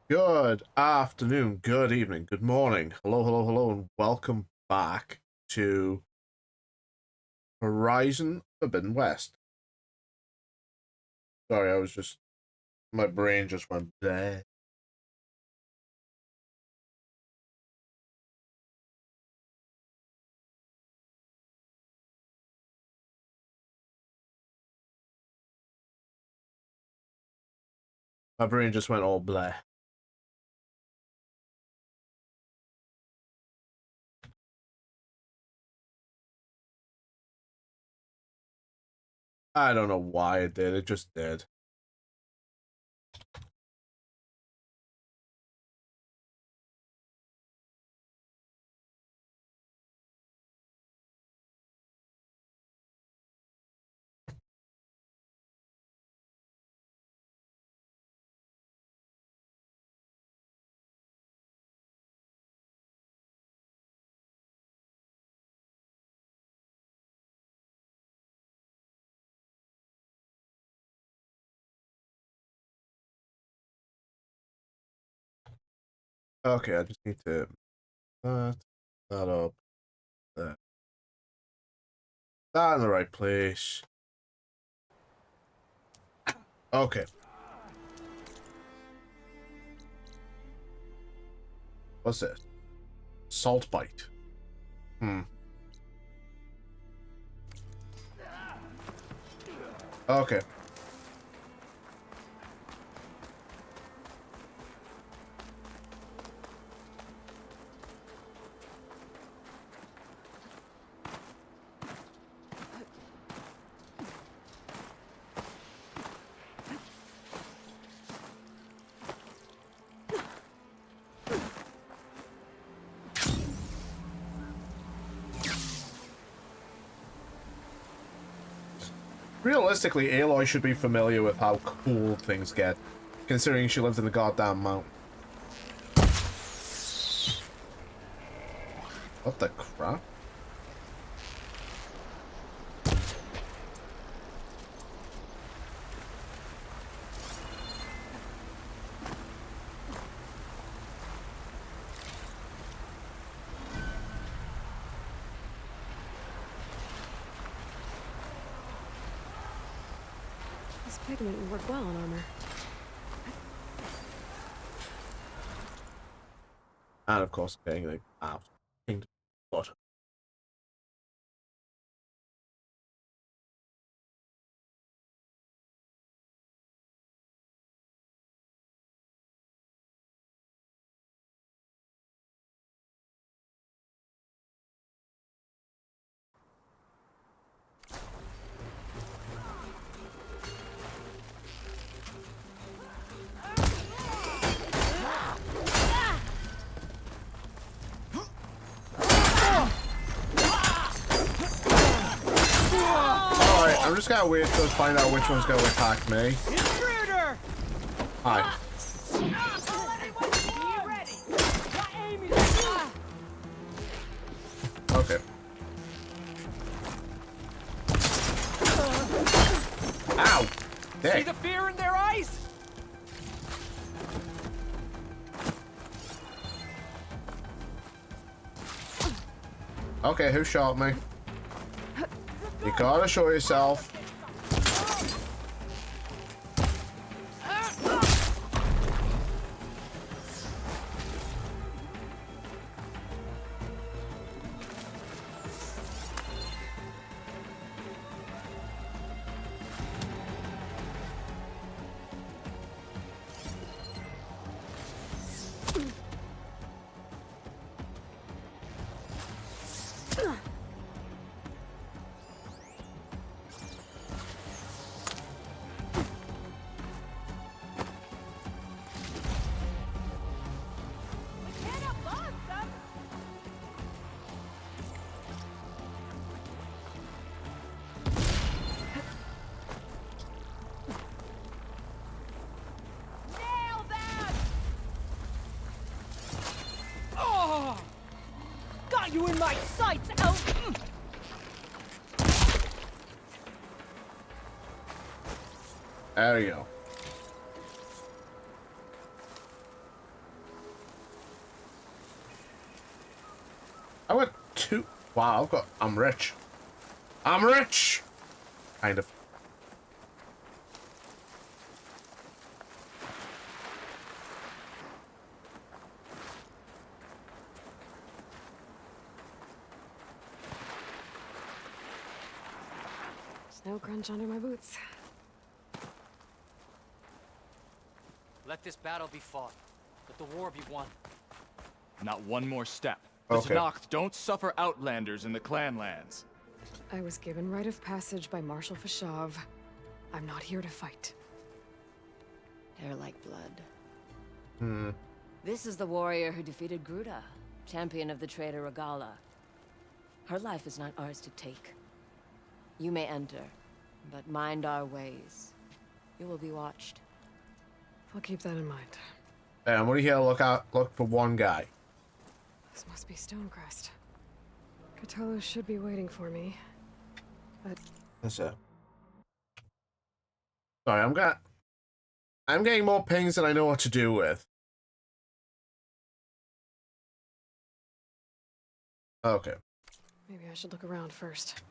Good afternoon, good evening, good morning. Hello, hello, hello, and welcome back to Horizon Forbidden West. Sorry, my brain just went bleh. My brain just went all bleh. I don't know why it did, it just did. Okay, I just need to that up. That in the right place. Okay. What's this? Salt bite. Okay. Realistically, Aloy should be familiar with how cool things get, considering she lives in the goddamn mountain. What the crap? This pigment would work well on armor. And of course, getting like out. But I'm just gonna wait to find out which one's gonna attack me. Intruder! Hi. Okay. Ow! Dick. See the fear in their eyes? Okay, who shot me? You gotta show yourself. Got you in my sights, elf! There you go. two. Wow, I'm rich. I'm rich! Kind of. Snow crunch under my boots. Let this battle be fought. Let the war be won. Not one more step. The Okay. Tenakth don't suffer outlanders in the clan lands. I was given rite of passage by Marshal Fashav. I'm not here to fight. Hair like blood. This is the warrior who defeated Gruda, champion of the traitor Regala. Her life is not ours to take. You may enter, but mind our ways. You will be watched. I'll keep that in mind. And I'm only here to look for one guy. This must be Stonecrest. Cthulhu should be waiting for me. But That's it. Sorry, I'm getting more pings than I know what to do with. Okay. maybe I should look around first.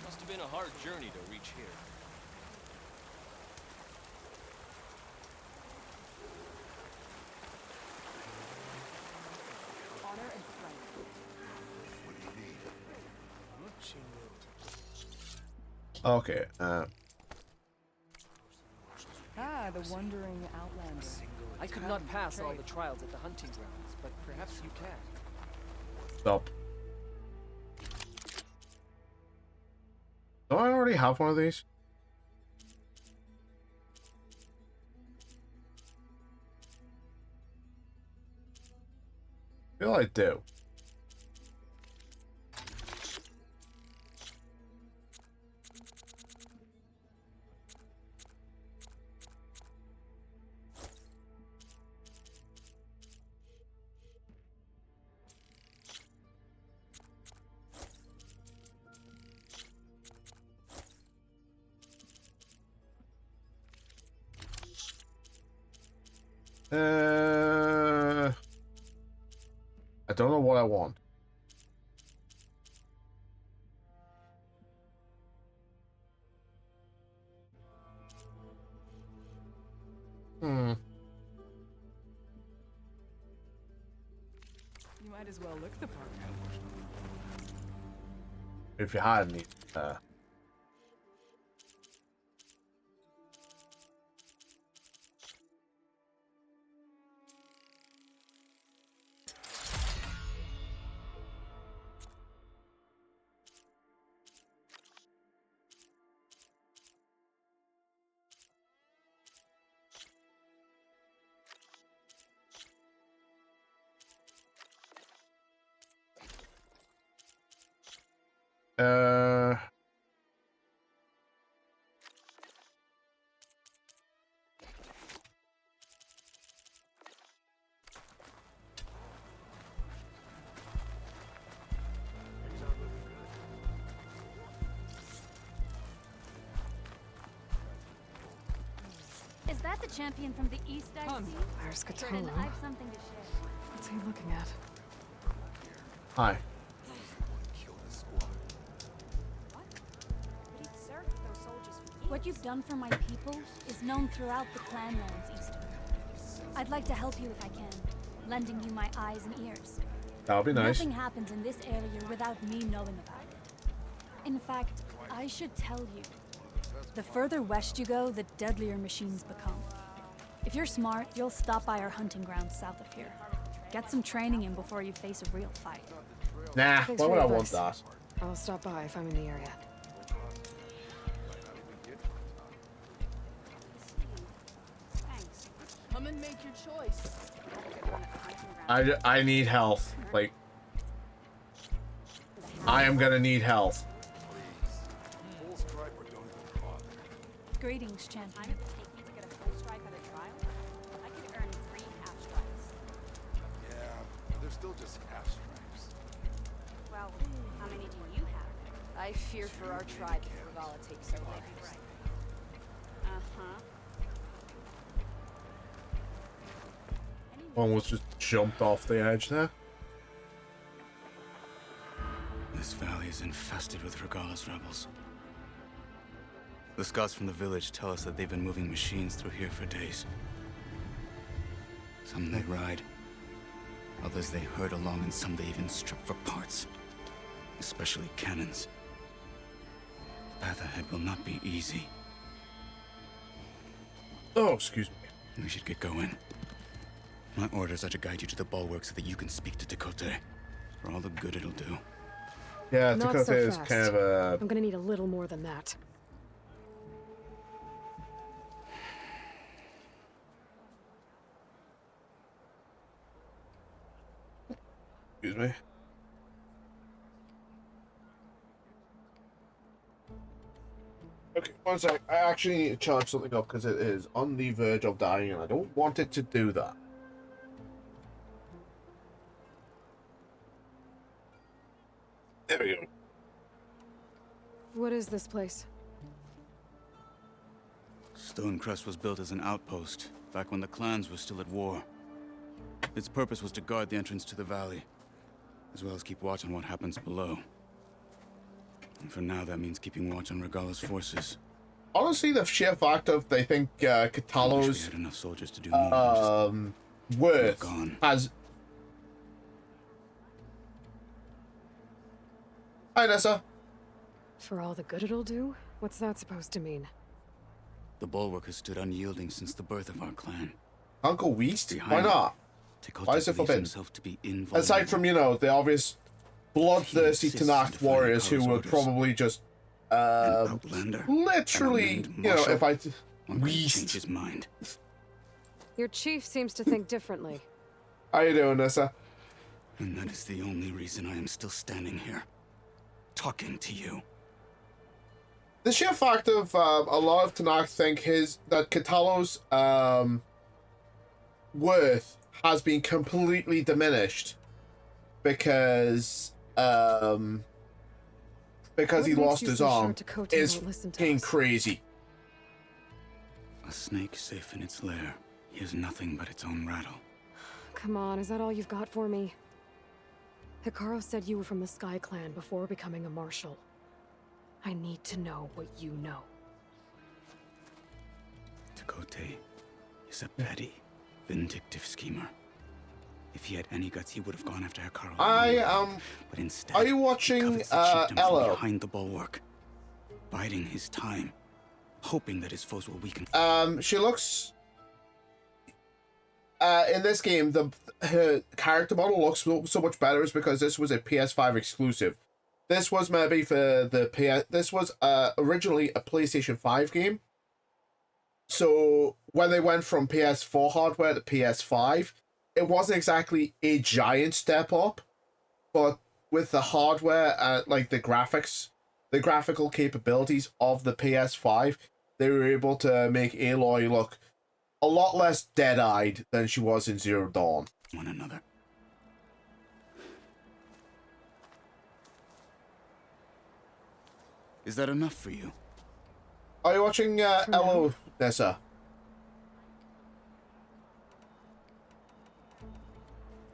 Must have been a hard journey to reach here. Okay, Ah, the wandering outlander. I could not pass all the trials at the hunting grounds, but perhaps you can. stop. Do I already have one of these? I feel I do. I don't know what I want. You might as well look the part. If you had any, uh, Is that the champion from the east I see? There's Then Cthulhu. I've something to share. What's he looking at? hi. What you've done for my people is known throughout the clanlands, Easter. I'd like to help you if I can, lending you my eyes and ears. That would be nice. Nothing happens in this area without me knowing about it. In fact, I should tell you. The further west you go, the deadlier machines become. If you're smart, you'll stop by our hunting grounds south of here. Get some training in before you face a real fight. Nah, Thanks why for would the I want advice. that? I'll stop by if I'm in the area. Come and make your choice. I need health. Like, I am gonna need health. Greetings, champion. They're still just half stripes. Well, how many do you have? I fear for our tribe if Regala takes over. Almost just jumped off the edge there. This valley is infested with Regala's rebels. The scouts from the village tell us that they've been moving machines through here for days. Some they ride, others they herd along, and some they even strip for parts. Especially cannons. The path ahead will not be easy. Oh, excuse me. We should get going. My orders are to guide you to the bulwark so that you can speak to Tekote. For all the good it'll do. Yeah, Not Tekote so is fast. kind of a... I'm gonna need a little more than that. Excuse me. Okay, one sec. I actually need to charge something up because it is on the verge of dying and I don't want it to do that. There we go. What is this place? Stonecrest was built as an outpost back when the clans were still at war. Its purpose was to guard the entrance to the valley, as well as keep watch on what happens below. And for now, that means keeping watch on Regala's forces. Honestly, the sheer fact of they think I wish we Katalo's had enough soldiers to do more than just worth gone. has... Hi, Nessa. For all the good it'll do? What's that supposed to mean? The bulwark has stood unyielding since the birth of our clan. Uncle Weast? Behind Why it, not? Tekote Why is it believes forbidden? himself to be invulnerable. Aside from, you know, the obvious bloodthirsty insists on Tanakh defying warriors who Kara's would orders. probably just, An outlander, literally, an unnamed you know, marshal, if I... one could Weast. change his mind. Your chief seems to think differently. How you doing, Nessa? And that is the only reason I am still standing here, talking to you. The sheer fact of a lot of Tanakh think that Katalo's worth has been completely diminished because he What makes lost you his so sure arm Tekote is won't listen to fucking us? crazy. A snake safe in its lair hears nothing but its own rattle. Come on, is that all you've got for me? Hikaru said you were from the Sky Clan before becoming a marshal. I need to know what you know. Tekote is a petty, vindictive schemer. If he had any guts, he would have gone after Hikaru. But instead, Are you watching, he covets the chiefdom from Elo? behind the bulwark, biding his time, hoping that his foes will weaken. She looks... in this game, her character model looks so much better is because this was a PS5 exclusive. This was maybe for the PS... This was originally a PlayStation 5 game. So, when they went from PS4 hardware to PS5, it wasn't exactly a giant step up, but with the hardware, like the graphics, the graphical capabilities of the PS5, they were able to make Aloy look a lot less dead-eyed than she was in Zero Dawn. One another. Is that enough for you? Are you watching Elo, Nessa?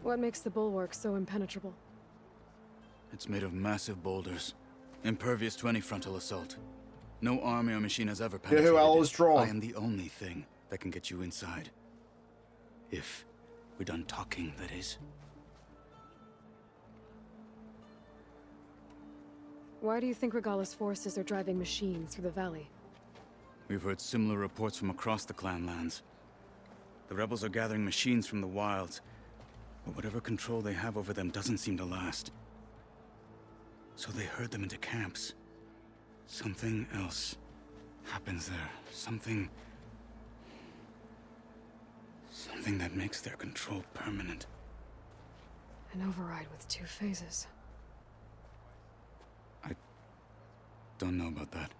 What makes the bulwark so impenetrable? It's made of massive boulders, impervious to any frontal assault. No army or machine has ever You know penetrated who it. Elo's drawn? I am the only thing that can get you inside. If we're done talking, that is. Why do you think Regala's forces are driving machines through the valley? We've heard similar reports from across the clan lands. The rebels are gathering machines from the wilds, but whatever control they have over them doesn't seem to last. So they herd them into camps. Something else happens there. Something that makes their control permanent. An override with 2 phases. I don't know about that.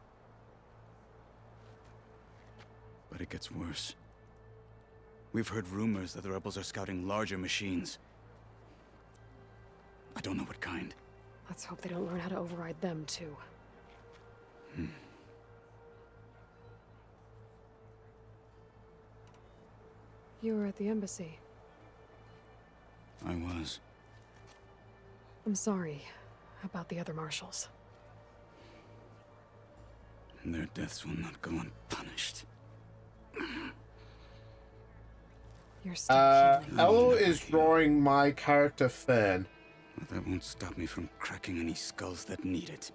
But it gets worse. We've heard rumors that the rebels are scouting larger machines. I don't know what kind. Let's hope they don't learn how to override them, too. You were at the embassy. I was. I'm sorry about the other marshals. Their deaths will not go unpunished. You're still healing. Ello is drawing my character Fern. But that won't stop me from cracking any skulls that need it.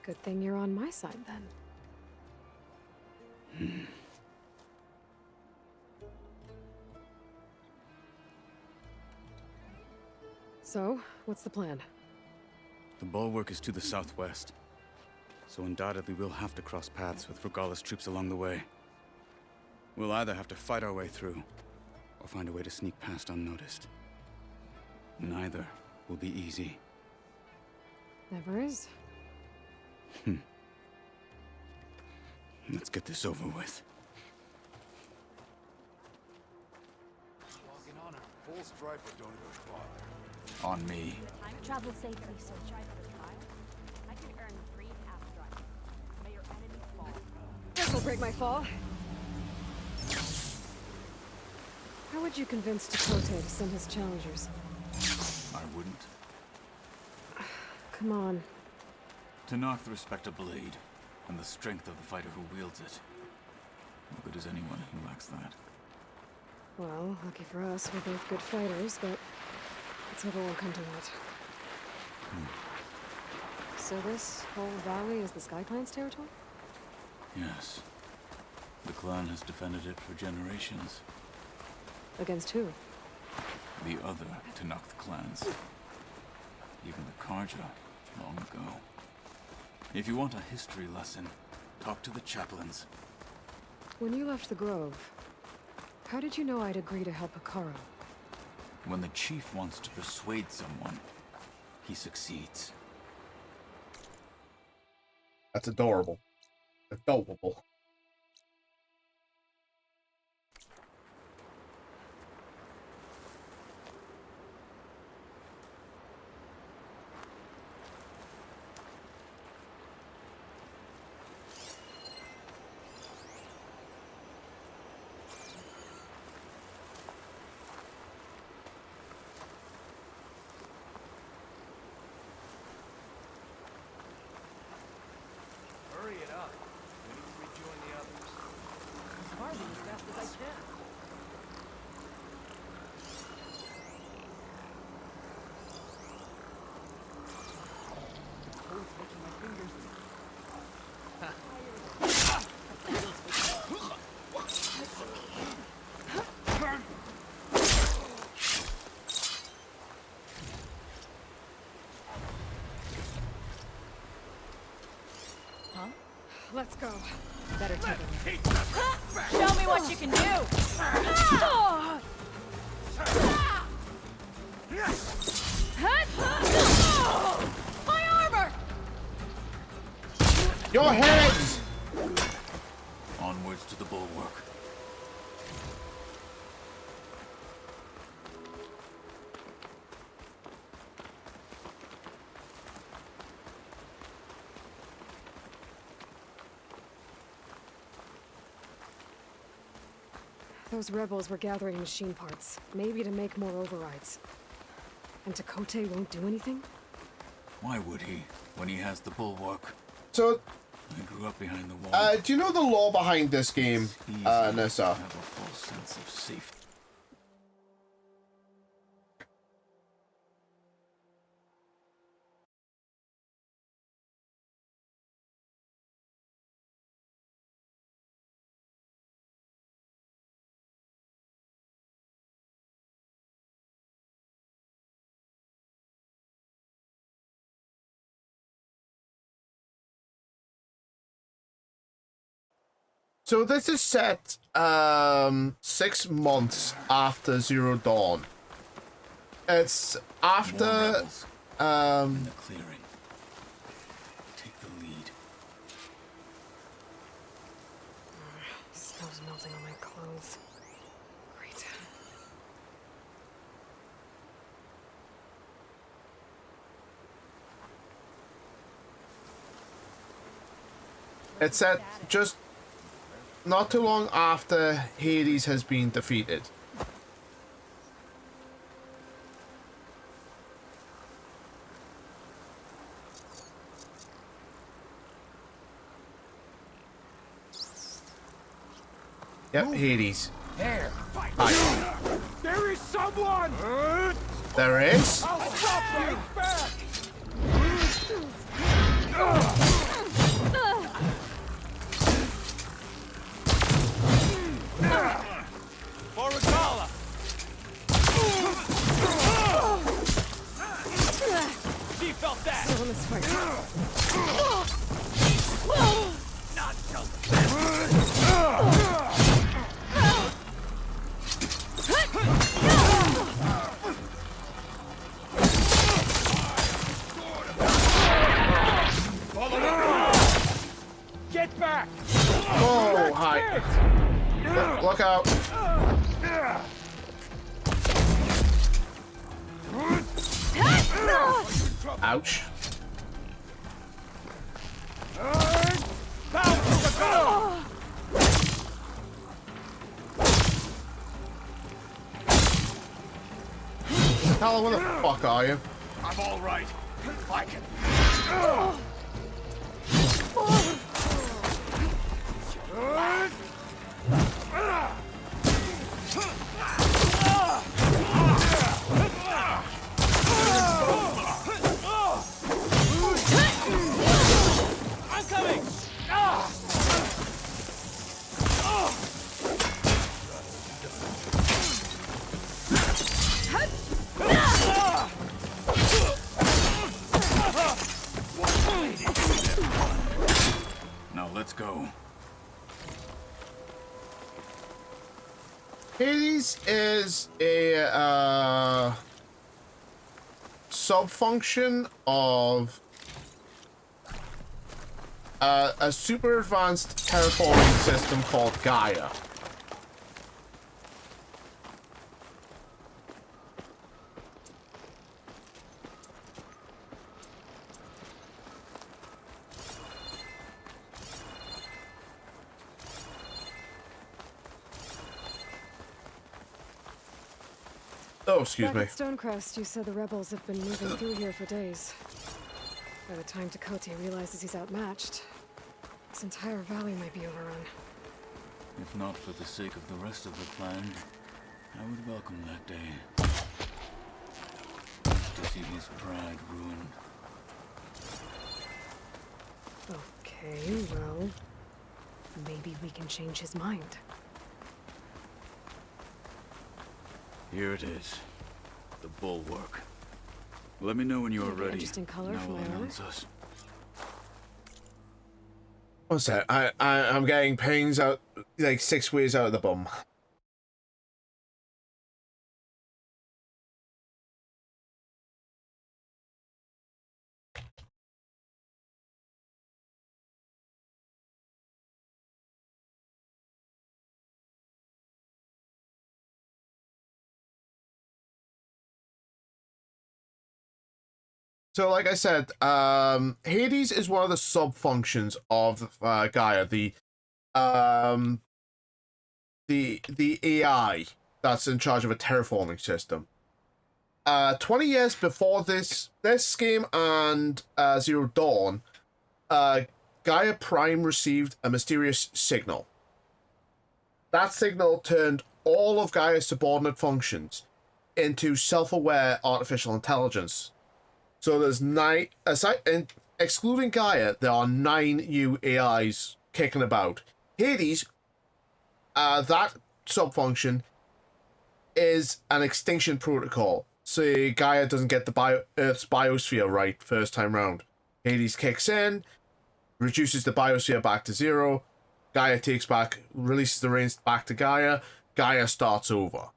Good thing you're on my side then. So, what's the plan? The bulwark is to the southwest, so undoubtedly we'll have to cross paths with Regalla's troops along the way. We'll either have to fight our way through, or find a way to sneak past unnoticed. Neither will be easy. Never is. Let's get this over with. Full stripe or don't go far. On me. Travel safely, sir. I can earn 3 half strikes. May your enemy fall. This'll break my fall. How would you convince Tekote to send his challengers? I wouldn't. Come on. To knock the respect of blade, and the strength of the fighter who wields it. What good is anyone who lacks that? Well, lucky for us, we're both good fighters, but let's hope it won't come to that. So this whole valley is the Sky Clan's territory? Yes. The clan has defended it for generations. Against who? The other Tenakth clans. Even the Karja, long ago. If you want a history lesson, talk to the chaplains. When you left the Grove, how did you know I'd agree to help Hekarro? When the chief wants to persuade someone, he succeeds. That's adorable. Adorable. Hurry it up. We need to rejoin the others. Hardly as fast as I can. Cold's making my fingers. Let's go. Better take it. Show me what you can do! My armor! Your heads! Onwards to the bulwark. Those rebels were gathering machine parts, maybe to make more overrides. And Tekote won't do anything? Why would he, when he has the bulwark? So, I grew up behind the wall. do you know the law behind this game, Nessa? Have a full sense of safety. So this is set 6 months after Zero Dawn. It's More after rebels in the clearing. Take the lead. Snow's melting on my clothes. Great. It's set just not too long after Hades has been defeated. Yep, Hades. There. Hi. There is someone! There is? I'll stop you! Back! For Regala! She felt that! Still in this fight. Not so Get back! Oh, hi. Look out. Ouch. Hello, where the fuck are you? I'm all right. I can. I'm coming. Now let's go. Hades is a sub-function of a super advanced terraforming system called Gaia. Oh, excuse Back me. at Stonecrest, you said the rebels have been moving through here for days. By the time Tekote realizes he's outmatched, this entire valley might be overrun. If not for the sake of the rest of the clan, I would welcome that day. To see his pride ruined. Okay, well, maybe we can change his mind. Here it is. The bulwark. Let me know when you are Maybe ready. interesting color and I for will my armor? announce us. What's that? I'm getting pains out like 6 ways out of the bum. So, like I said, Hades is one of the sub-functions of Gaia, the AI that's in charge of a terraforming system. 20 years before this game and Zero Dawn, Gaia Prime received a mysterious signal. That signal turned all of Gaia's subordinate functions into self-aware artificial intelligence. So there's excluding Gaia, there are 9 new AIs kicking about. Hades, that sub-function is an extinction protocol. So Gaia doesn't get the Earth's biosphere right first time round. Hades kicks in, reduces the biosphere back to 0. Gaia releases the reins back to Gaia. Gaia starts over.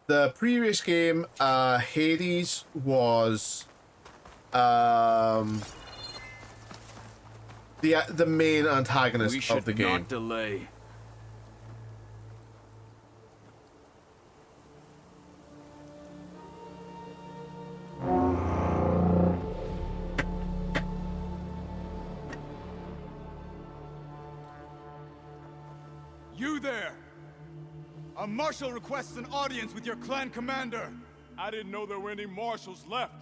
The previous game, Hades was the main antagonist of the game. We should not delay. A marshal requests an audience with your clan commander. I didn't know there were any marshals left.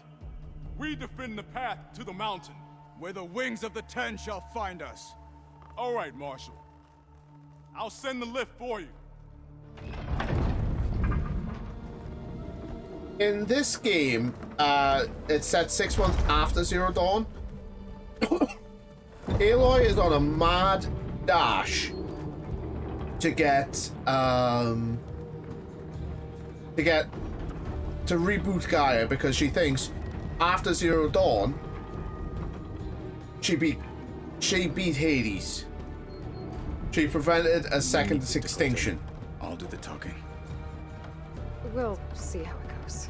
We defend the path to the mountain. Where the wings of the Ten shall find us. All right, Marshal. I'll send the lift for you. In this game, it's set 6 months after Zero Dawn. Aloy is on a mad dash to get to reboot Gaia because she thinks after Zero Dawn she beat Hades. She prevented a second extinction. I'll do the talking. We'll see how it goes.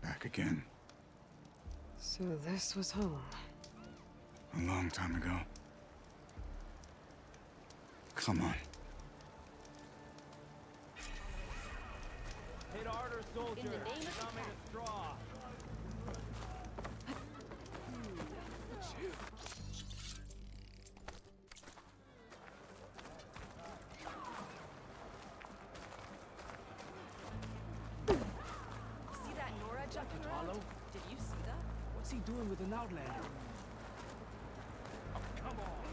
Back again. So this was home. A long time ago. Come on. Hit harder, soldier. In the name of Not made of straw. See that Nora jumping around? Hollow? Did you see that? What's he doing with an Outlander? Oh, come on.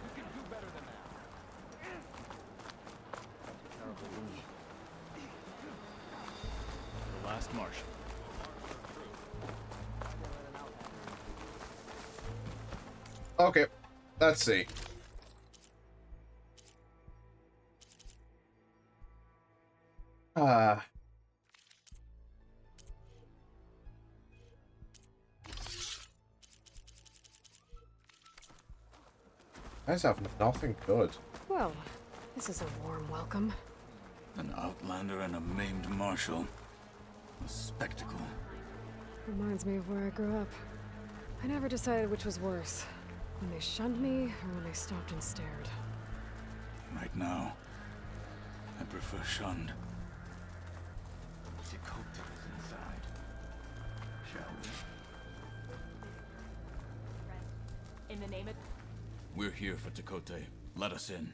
You can do better than that. Terrible wound. The last Marshal. Okay, let's see. I just have nothing good. Well, this is a warm welcome. An Outlander and a maimed Marshal. A spectacle. Reminds me of where I grew up. I never decided which was worse. When they shunned me, or when they stopped and stared. Right now, I prefer shunned. Dakota is inside. Shall we? In the name of... We're here for Dakota. Let us in.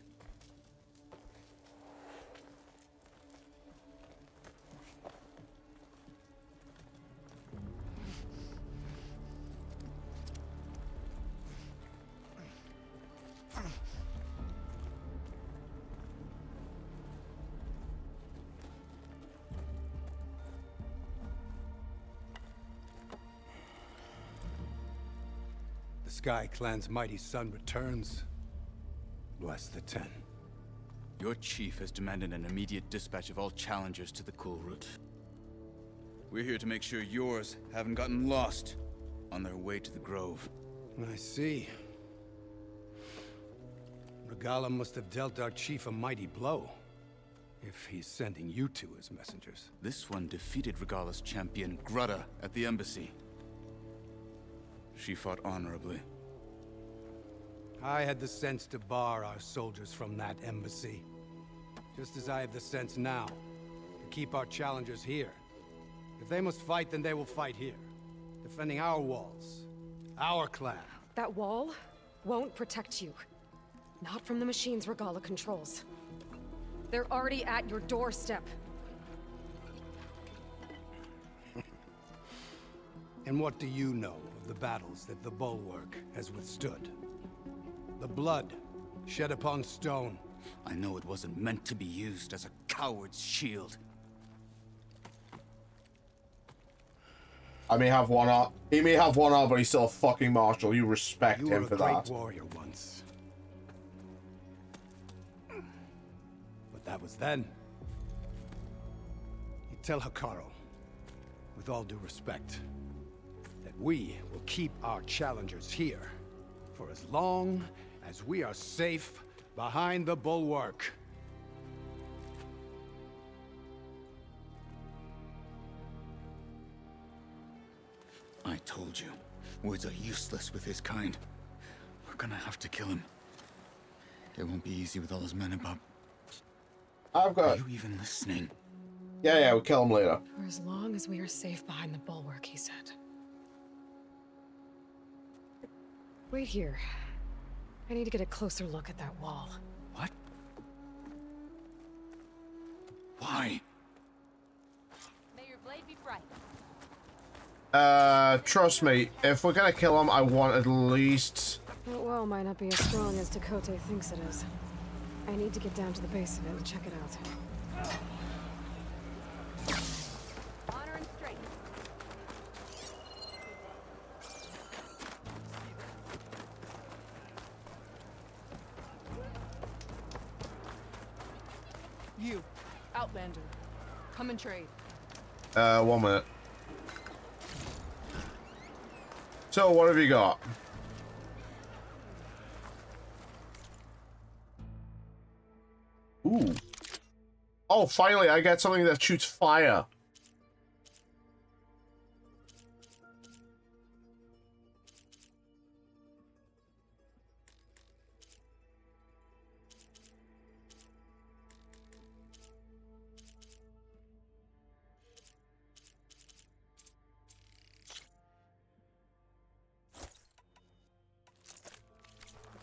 The Sky Clan's mighty son returns. Bless the Ten. Your chief has demanded an immediate dispatch of all challengers to the Cool Route. We're here to make sure yours haven't gotten lost on their way to the Grove. I see. Regala must have dealt our chief a mighty blow, if he's sending you two as messengers. This one defeated Regala's champion, Grudda, at the embassy. She fought honorably. I had the sense to bar our soldiers from that embassy. Just as I have the sense now to keep our challengers here. If they must fight, then they will fight here. Defending our walls. Our clan. That wall won't protect you. Not from the machines Regala controls. They're already at your doorstep. And what do you know of the battles that the Bulwark has withstood? The blood shed upon stone. I know it wasn't meant to be used as a coward's shield. I may have one arm. He may have one arm, but he's still a fucking marshal. You respect You him were for a great that. warrior once. But that was then. You tell Hekarro, with all due respect, that we will keep our challengers here for as long as we are safe behind the Bulwark. I told you, words are useless with his kind. We're gonna have to kill him. It won't be easy with all those men above. I've Are got. you even listening? Yeah, we'll kill him later. For as long as we are safe behind the bulwark, he said. Wait here. I need to get a closer look at that wall. What? Why? May your blade be bright. Trust me, if we're gonna kill him, I want at least... That wall might not be as strong as Tekote thinks it is. I need to get down to the base of it and check it out. Honor and strength. You, Outlander. Come and trade. 1 minute. So, what have you got? Ooh. Oh, finally, I get something that shoots fire.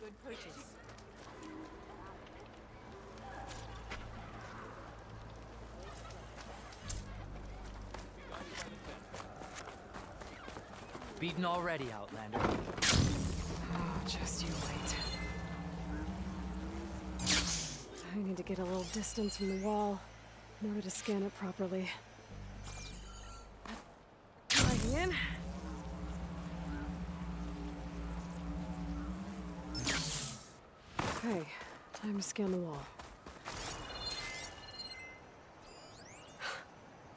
Good purchase. Beaten already, Outlander. Oh, just you wait. I need to get a little distance from the wall in order to scan it properly. Diving in. Okay, time to scan the wall.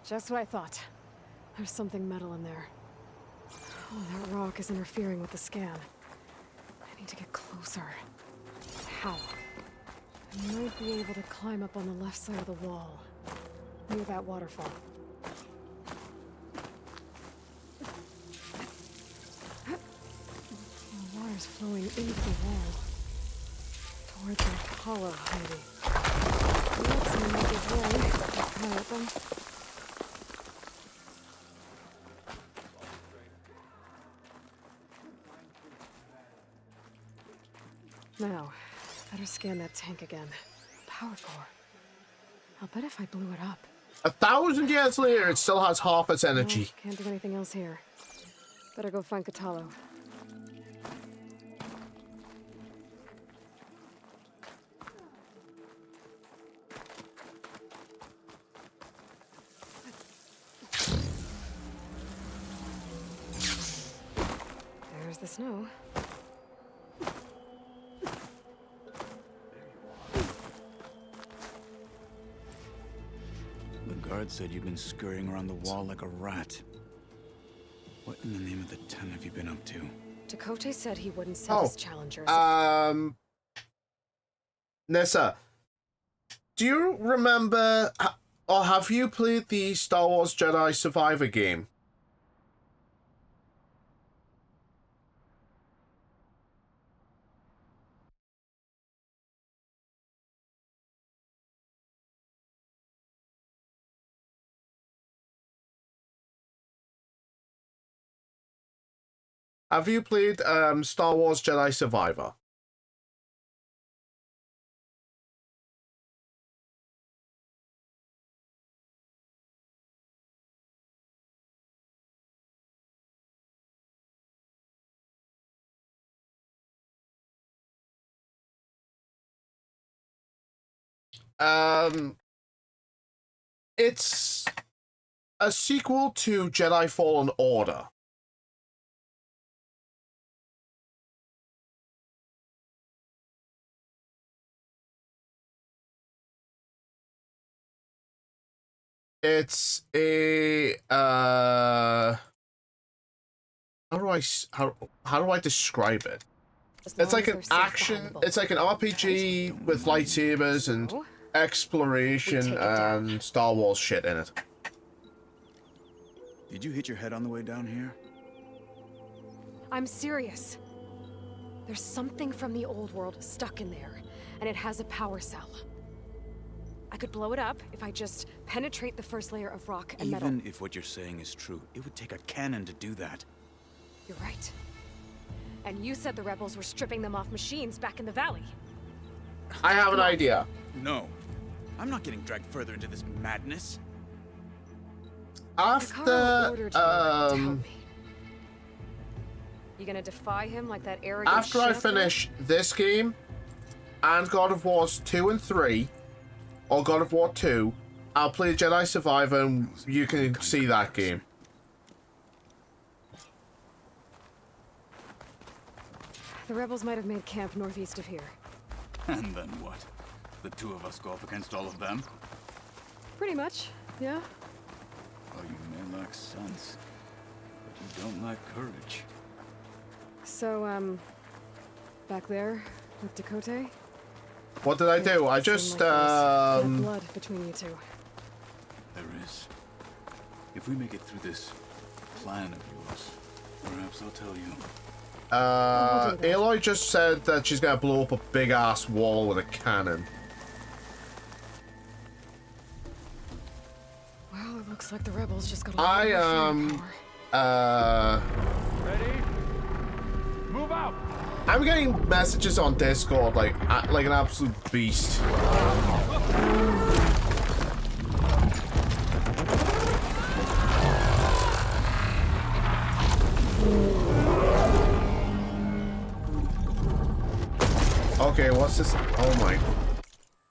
Just what I thought. There's something metal in there. Oh, that rock is interfering with the scan. I need to get closer. How? I might be able to climb up on the left side of the wall, near that waterfall. The water's flowing into the wall, toward that hollow hiding. That's an naked way. Can I open? Now, better scan that tank again. Power core. I'll bet if I blew it up. 1,000 years later, it still has half its energy. No, can't do anything else here. Better go find Katalo. There's the snow. The guard said you've been scurrying around the wall like a rat. What in the name of the ten have you been up to? Tekote said he wouldn't send his challengers. Nessa, do you remember, or have you played the Star Wars Jedi Survivor game? Have you played Star Wars Jedi Survivor? It's a sequel to Jedi Fallen Order. It's a how do I describe it? It's like an action. It's like an RPG with lightsabers and exploration and Star Wars shit in it. Did you hit your head on the way down here? I'm serious. There's something from the old world stuck in there, and it has a power cell. I could blow it up if I just penetrate the first layer of rock and metal. Even if what you're saying is true, it would take a cannon to do that. You're right. And you said the rebels were stripping them off machines back in the valley. I have an idea. No. I'm not getting dragged further into this madness. Hekarro ordered you to help After, me. You gonna defy him like that arrogant after I shit? finish this game and God of Wars 2 and 3, or God of War 2, I'll play Jedi Survivor and you can see that game. The rebels might have made camp northeast of here. And then what? The two of us go up against all of them? Pretty much, yeah. Oh, you may lack sense, but you don't lack courage. So, back there with Dakota? What did I do? I just, There's blood between you two. There is. If we make it through this plan of yours, perhaps I'll tell you. Aloy just said that she's gonna blow up a big ass wall with a cannon. Well, it looks like the rebels just got a lot of firepower. Ready? Move out! I'm getting messages on Discord like an absolute beast. Okay, what's this? Oh my.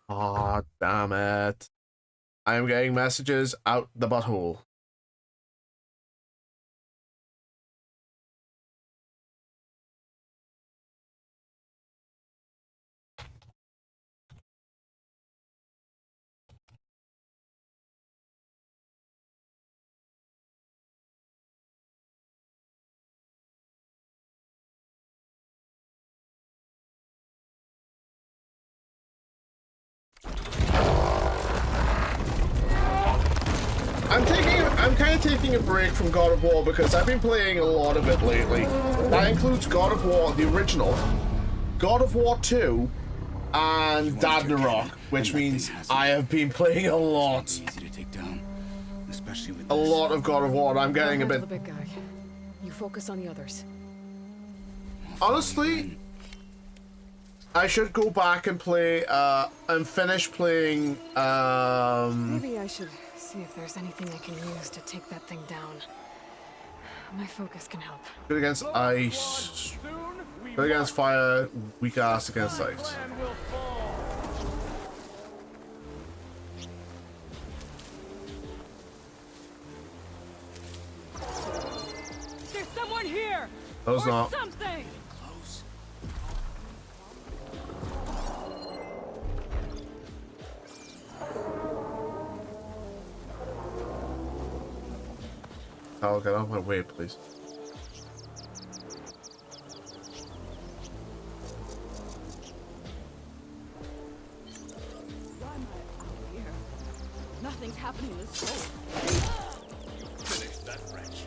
Oh, damn it. I'm getting messages out the butthole. I'm kind of taking a break from God of War because I've been playing a lot of it lately. That includes God of War, the original, God of War 2, and Ragnarok, which means I have been playing a lot. Easy to take down, especially with a lot of God of War. I'm getting a bit. The big guy. You focus on the others. Honestly, I should go back and play and finish playing. Maybe I should see if there's anything I can use to take that thing down. My focus can help. Good against ice. Good against fire. Weak ass against ice. There's someone here! Those or not. something! Oh, get out of my way, please. Why am I out here? Nothing's happening in this world. Finish that wretch.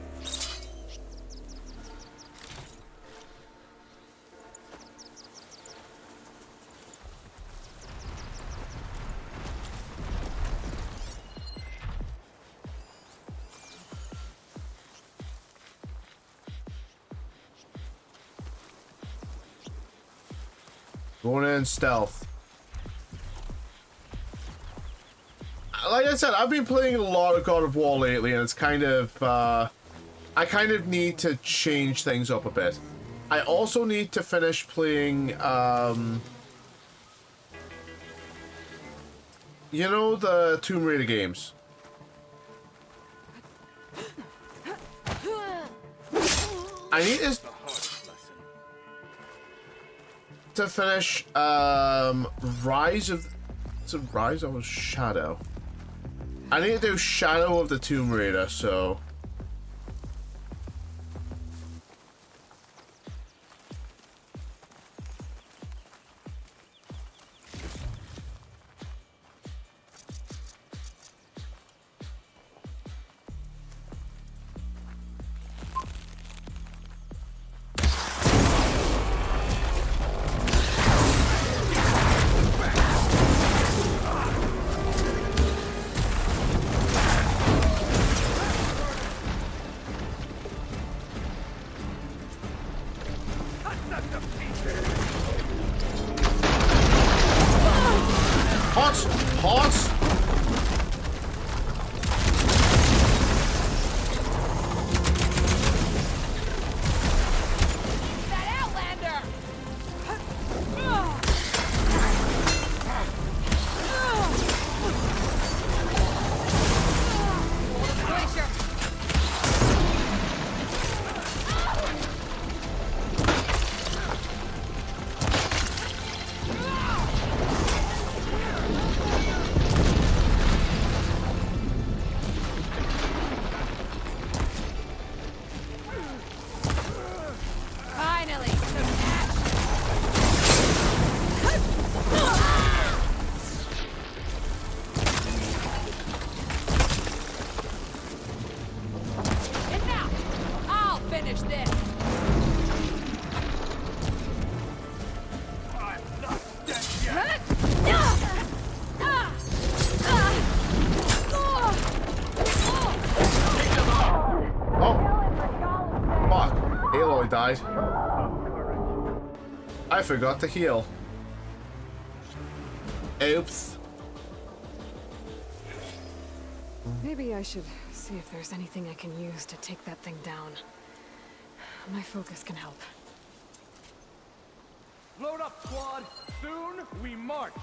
Going in stealth. Like I said, I've been playing a lot of God of War lately, and it's kind of, I kind of need to change things up a bit. I also need to finish playing, you know, the Tomb Raider games. I need to finish Rise of Shadow. I need to do Shadow of the Tomb Raider, so Hot! That Outlander! Finally, some action! And now, I'll finish this! I'm not dead yet! Oh! Fuck. Aloy died. I forgot to heal. Oops. Maybe I should see if there's anything I can use to take that thing down. My focus can help. Load up, squad! Soon we march!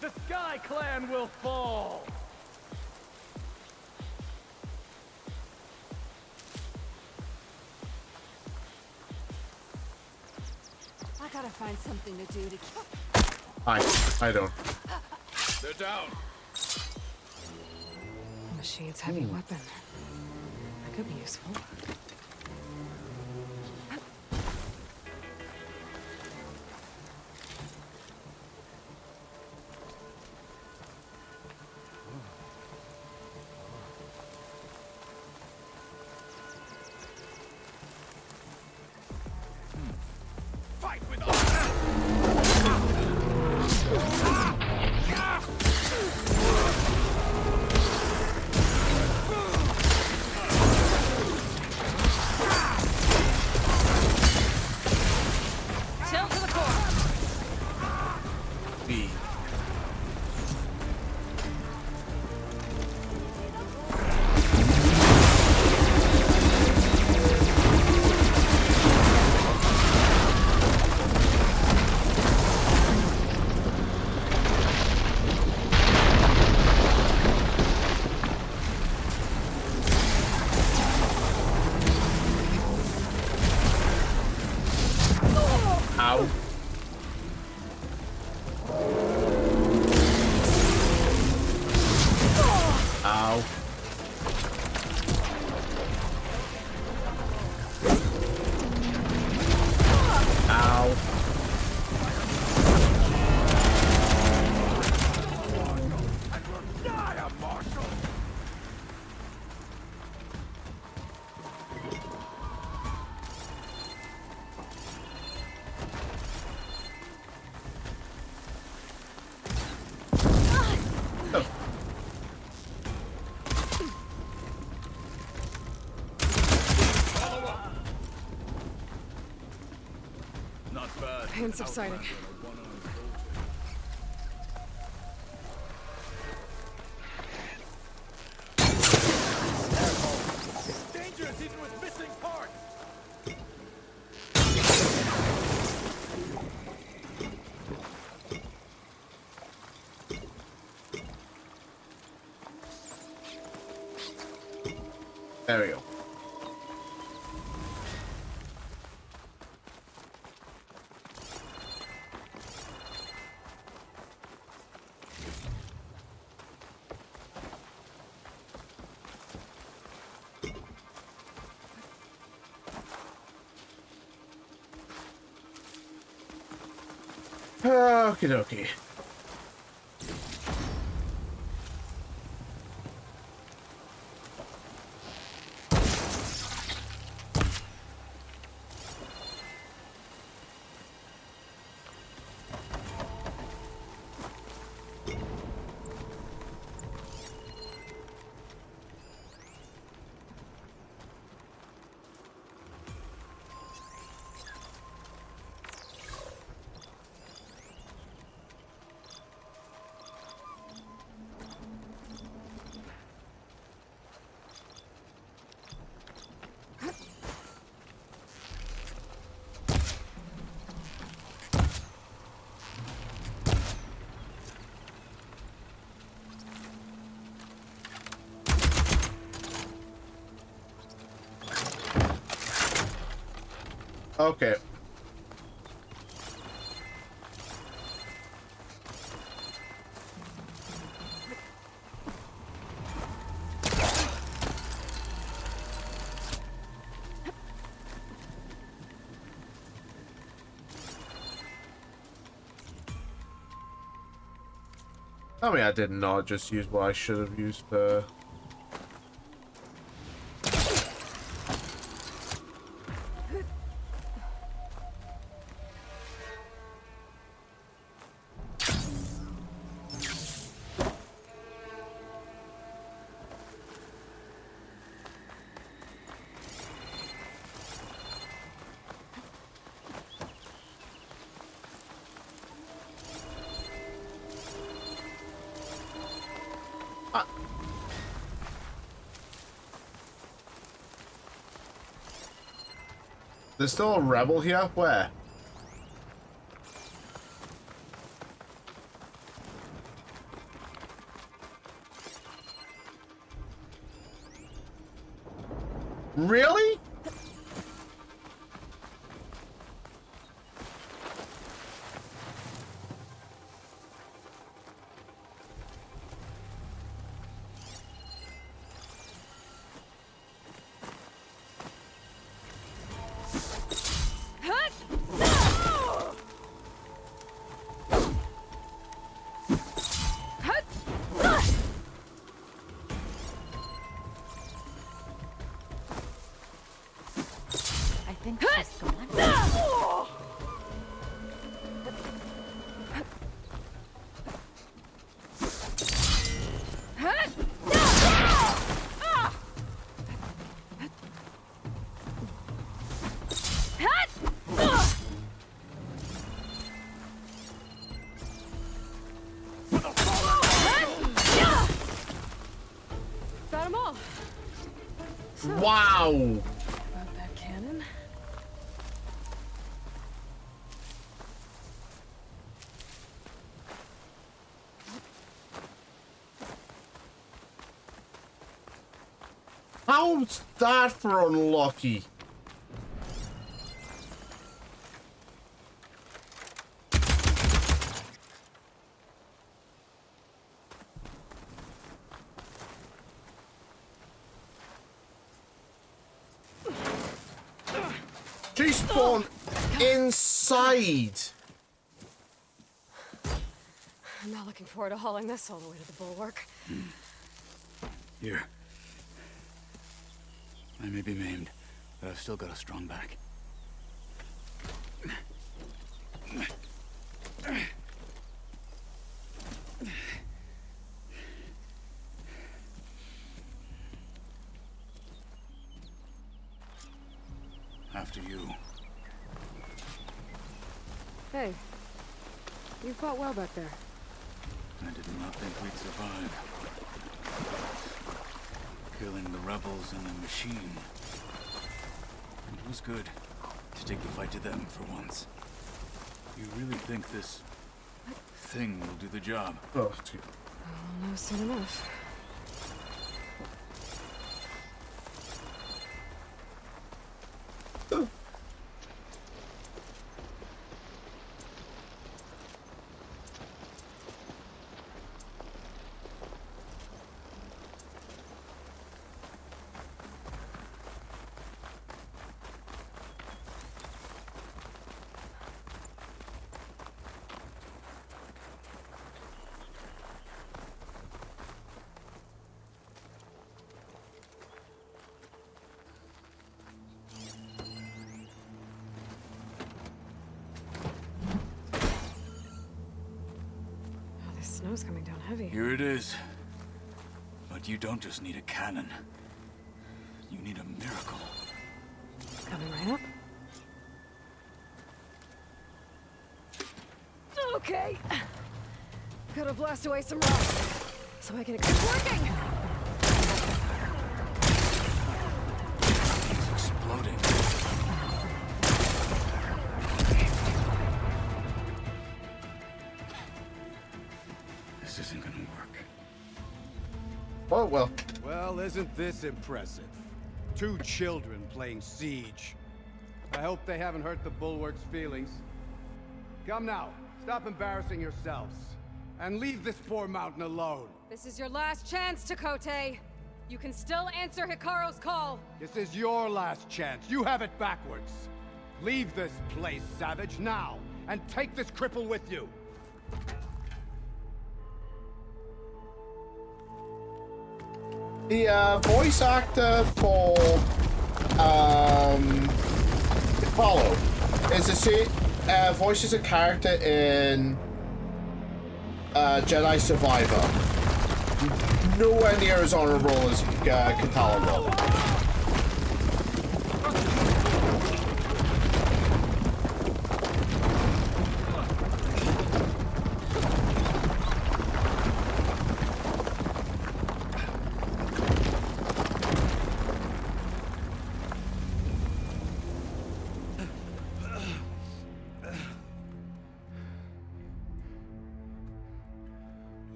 The Sky Clan will fall! I gotta find something to do to kill. Hi. I don't. They're down! Machine's heavy weapon. That could be useful. Fight with us! Tilt to the core. B. Ow. Ow. Ow. Die, a marshal! Not bad. Pain subsiding. Dangerous even with missing parts! There we go. Okie dokie. Okay. I mean, I did not just use what I should have used for... There's still a rebel here? Where? Really? I think she's gone. Got them all. So, Wow! about that cannon. How's that for unlucky? She spawned inside. I'm not looking forward to hauling this all the way to the bulwark. Here. I may be maimed, but I've still got a strong back. After you. Hey, you fought well back there. I did not think we'd survive. Killing the rebels and the machine. It was good to take the fight to them for once. You really think this thing will do the job? Oh, gee. I'll know soon enough. Snow's coming down heavy. Here it is. But you don't just need a cannon. You need a miracle. Coming right up. Okay. Gotta blast away some rocks so I can keep working. It's exploding. This isn't gonna work. Oh, well. Well, isn't this impressive? 2 children playing siege. I hope they haven't hurt the Bulwark's feelings. Come now, stop embarrassing yourselves. And leave this poor mountain alone. This is your last chance, Chakotay. You can still answer Hikaru's call. This is your last chance. You have it backwards. Leave this place, Savage, now. And take this cripple with you. The voice actor for Apollo is the same voices a character in Jedi Survivor. Nowhere near as honorable as Katala Roll.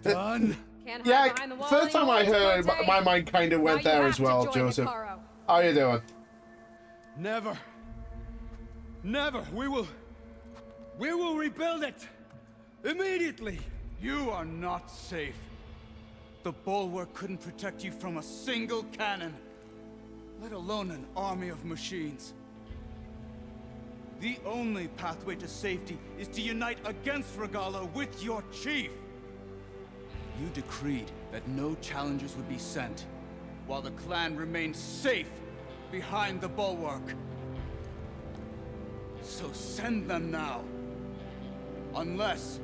Done? Yeah, first time I heard, my mind kind of went there as well, Joseph. How you doing? Never. Never. We will rebuild it. Immediately. You are not safe. The Bulwark couldn't protect you from a single cannon, let alone an army of machines. The only pathway to safety is to unite against Regalla with your chief. You decreed that no challengers would be sent, while the clan remained safe behind the Bulwark. So send them now. Unless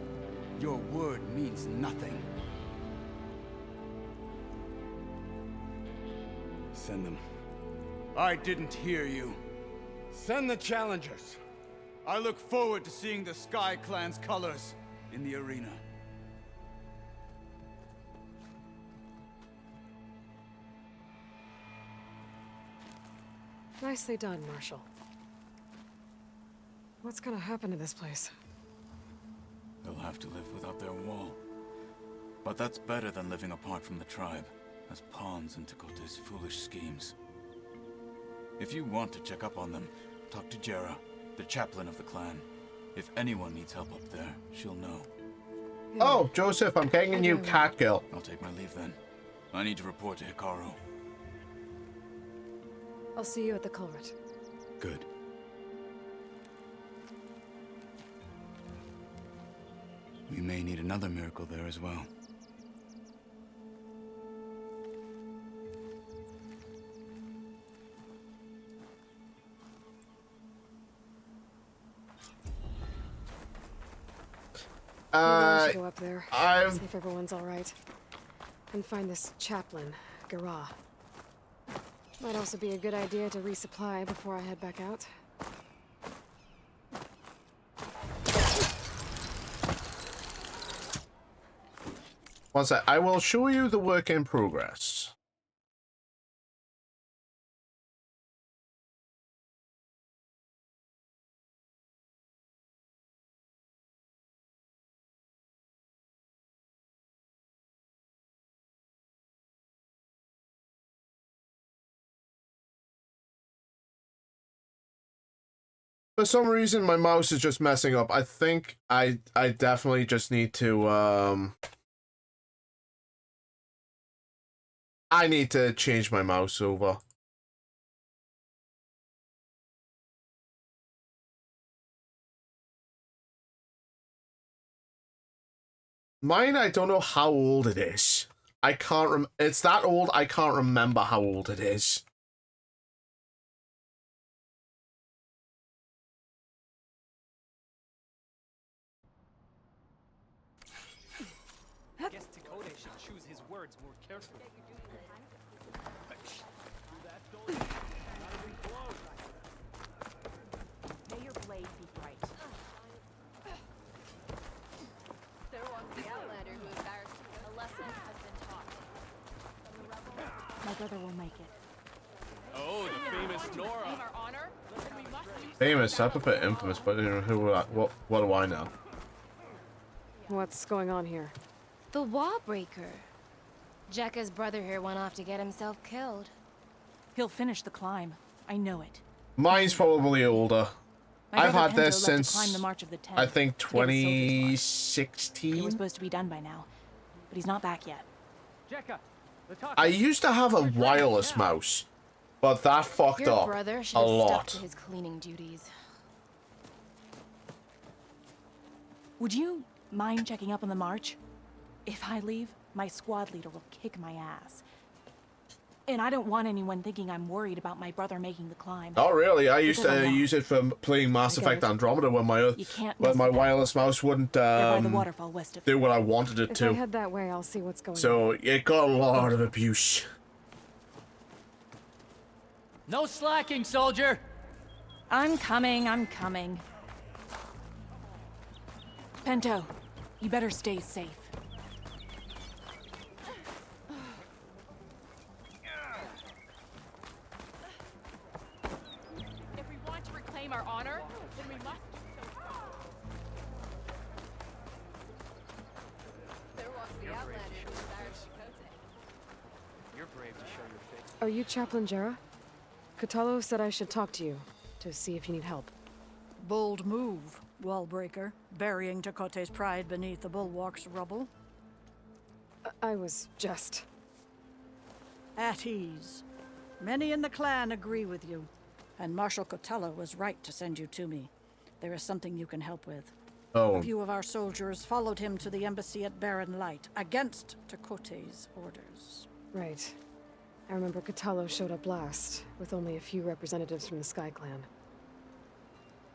your word means nothing. Send them. I didn't hear you. Send the challengers. I look forward to seeing the Sky Clan's colors in the arena. Nicely done, Marshal. What's gonna happen to this place? They'll have to live without their wall. But that's better than living apart from the tribe, as pawns in Chakotay's foolish schemes. If you want to check up on them, talk to Jera, the chaplain of the clan. If anyone needs help up there, she'll know. Oh, Joseph, I'm getting a new cat girl. I'll take my leave then. I need to report to Hikaru. I'll see you at the culvert. Good. We may need another miracle there as well. Maybe I should go up there, see if everyone's all right, and find this chaplain, Garah. Might also be a good idea to resupply before I head back out. One sec, I will show you the work in progress. For some reason, my mouse is just messing up. I think I definitely just need to, I need to change my mouse over. Mine, I don't know how old it is. I can't it's that old, I can't remember how old it is. I guess Takode should choose his words more carefully. May your blade be bright. There was the Outlander who embarrassed you. A lesson has been taught. My brother will make it. Oh, the famous Nora. Our honor? Then we must use Famous, I prefer infamous, but you know, what do I know? What's going on here? The Wallbreaker. Jekka's brother here went off to get himself killed. He'll finish the climb. I know it. Mine's probably older. My I've brother had Pinto this left to since climb the March of the Ten I think to get his soldiers' watch. 2016. It was supposed to be done by now, but he's not back yet. Jekka, I used to have a wireless mouse, but that fucked Your up brother should a have stuck lot. to his cleaning duties. Would you mind checking up on the march? If I leave, my squad leader will kick my ass. And I don't want anyone thinking I'm worried about my brother making the climb. Oh really? I used Because I'm to not. use it for playing Mass Effect Andromeda when my You can't when mess my with that. wireless mouse wouldn't They're by the waterfall west of do what I wanted it If I to. head that way, I'll see what's going on. So it got a lot of abuse. No slacking, soldier! I'm coming, I'm coming. Pinto, you better stay safe. If we want to reclaim our honor, then we must do so. There walks the Outlander who embarrassed Chakotay. You're brave to show your face. Are you Chaplain Jera? Kotallo said I should talk to you, to see if you need help. Bold move, Wallbreaker, burying Chakotay's pride beneath the bulwark's rubble. I was just... At ease. Many in the clan agree with you, and Marshal Kotallo was right to send you to me. There is something you can help with. Oh. A few of our soldiers followed him to the embassy at Barren Light, against Chakotay's orders. Right. I remember Kotallo showed up last, with only a few representatives from the Sky Clan.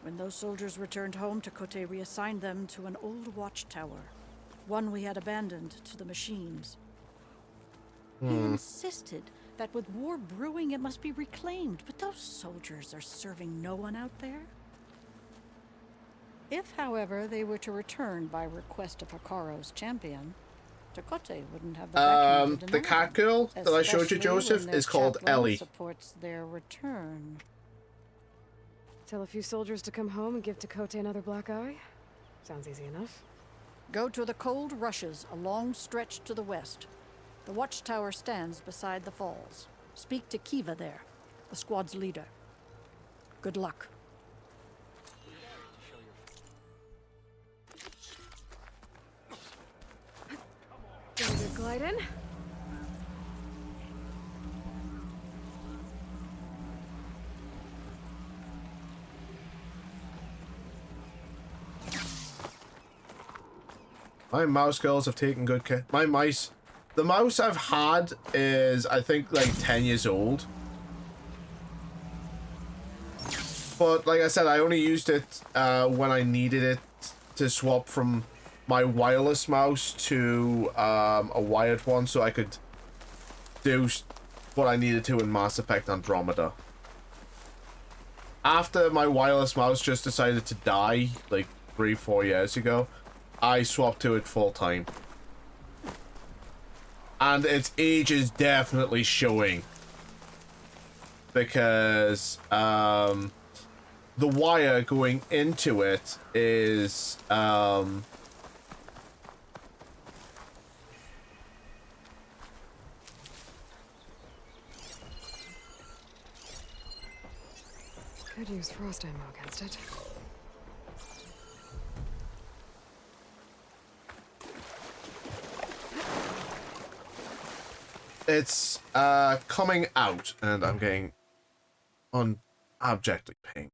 When those soldiers returned home, Chakotay reassigned them to an old watchtower, one we had abandoned to the machines. He insisted that with war brewing it must be reclaimed, but those soldiers are serving no one out there. If, however, they were to return by request of Hakaro's champion, Chakotay wouldn't have the backing to The deny cat them, girl that I showed you, especially Joseph, when their is called chaplain Ellie. supports their return. Tell a few soldiers to come home and give Tekote another black eye? Sounds easy enough. Go to the Cold Rushes, a long stretch to the west. The watchtower stands beside the falls. Speak to Kiva there, the squad's leader. Good luck. Ready to glide in? My mouse girls have taken good care. My mice, the mouse I've had is I think like 10 years old. But like I said, I only used it when I needed it to swap from my wireless mouse to a wired one, so I could do what I needed to in Mass Effect Andromeda. After my wireless mouse just decided to die like 3-4 years ago, I swapped to it full time. And its age is definitely showing. Because the wire going into it is Could use frost ammo against it. it's coming out, and I'm getting abjectly pain.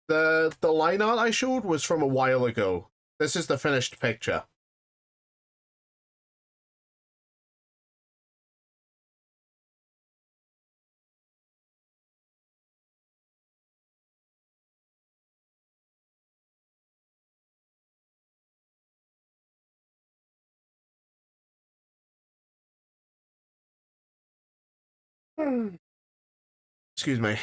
The line art I showed was from a while ago. This is the finished picture. Excuse me.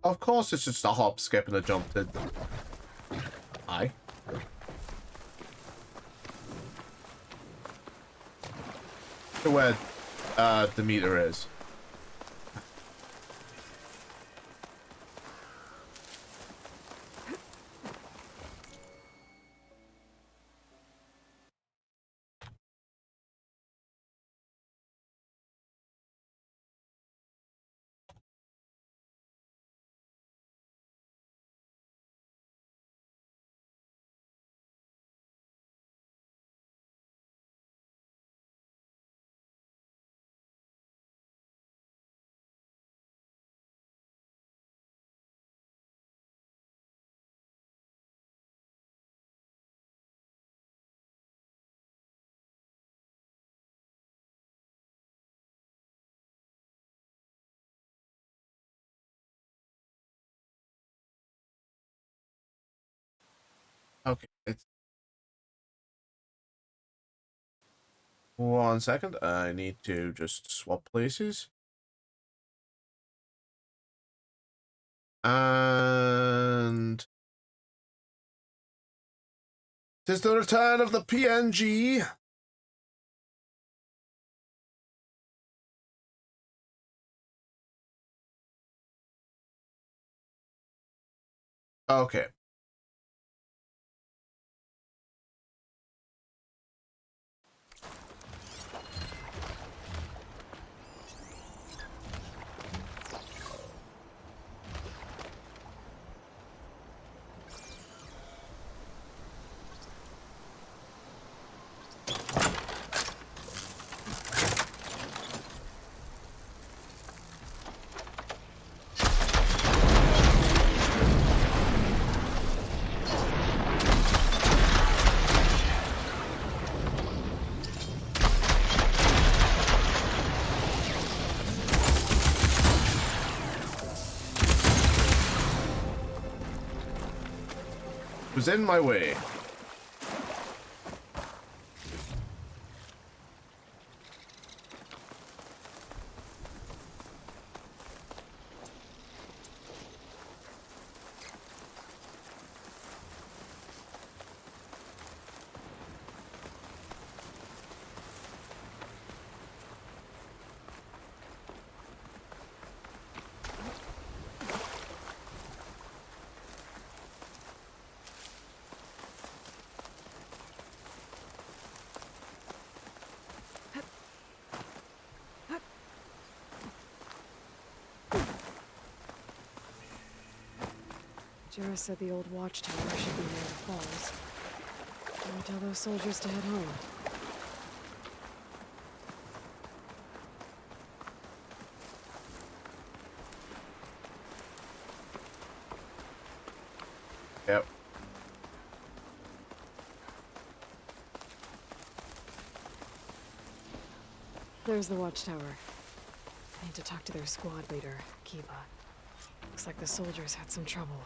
Of course, it's just a hop, skip, and a jump. Aye. To where Demeter is. Okay, it's 1 second. I need to just swap places. And tis the return of the PNG. Okay. Was in my way. Jarrah said the old watchtower should be near the falls. Can we tell those soldiers to head home? Yep. There's the watchtower. I need to talk to their squad leader, Kiba. Looks like the soldiers had some trouble.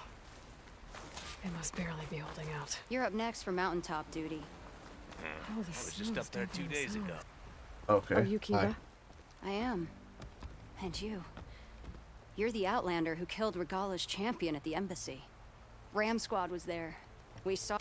They must barely be holding out. You're up next for mountaintop duty. Oh, the I was just up there 2 days ago. Okay. Are you Kiba? Hi. I am. And you. You're the Outlander who killed Regala's champion at the embassy. Ram Squad was there. We saw...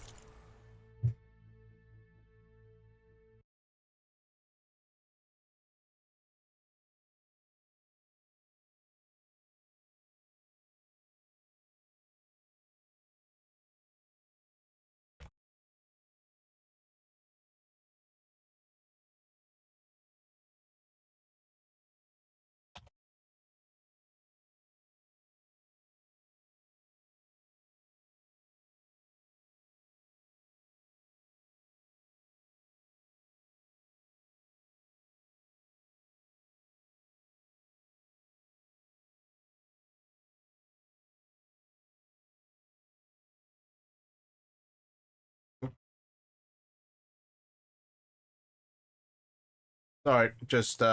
Alright, just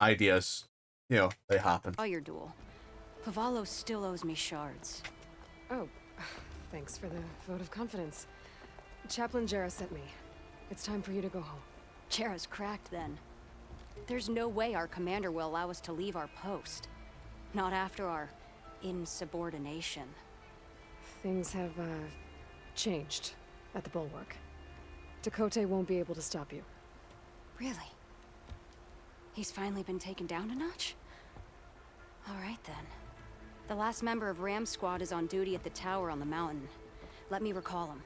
ideas. You know, they happen. Saw your duel. Pavalo still owes me shards. Oh, thanks for the vote of confidence. Chaplain Jarrah sent me. It's time for you to go home. Jarrah's cracked then. There's no way our commander will allow us to leave our post. Not after our insubordination. Things have, changed at the Bulwark. Tekotteh won't be able to stop you. Really? He's finally been taken down a notch? Alright then. The last member of Ram Squad is on duty at the tower on the mountain. Let me recall him.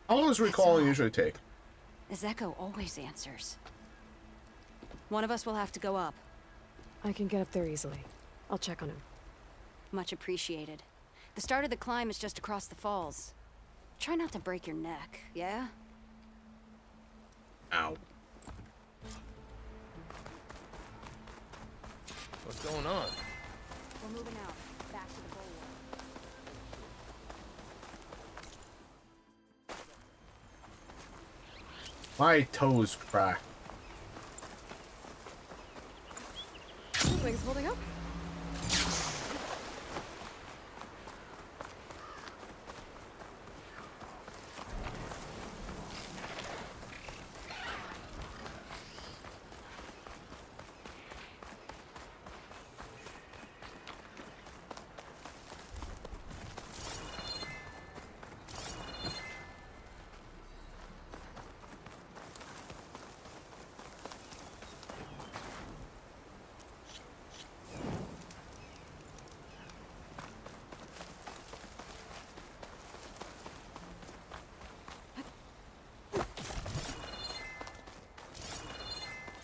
How long does recalling usually take? Ezeko always answers. One of us will have to go up. I can get up there easily. I'll check on him. Much appreciated. The start of the climb is just across the falls. Try not to break your neck, yeah? Ow. What's going on? We're moving out. Back to the Bulwark. My toes crack. Things holding up?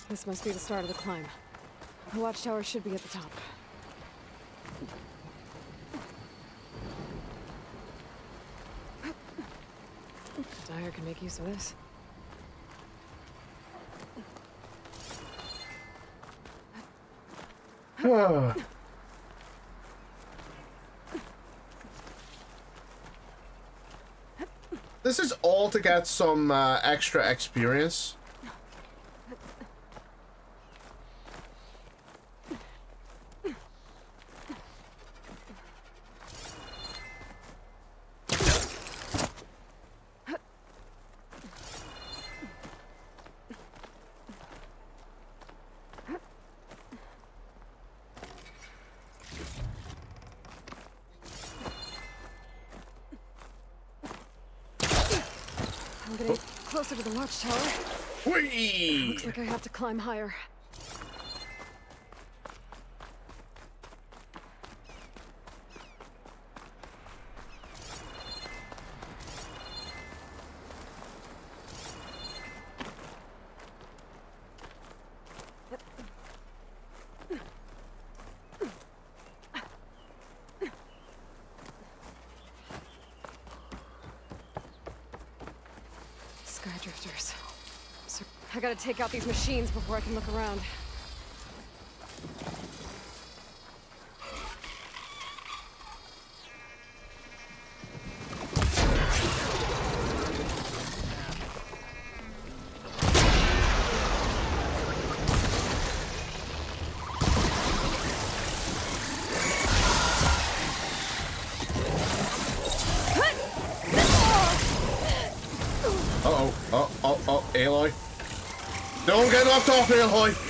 This must be the start of the climb. The watchtower should be at the top. Dyer can make use of this. This is all to get some extra experience. I'm getting closer to the watchtower. Whee! Looks like I have to climb higher. Skydrifters. So I gotta take out these machines before I can look around. Aloy. Don't get knocked off, Aloy.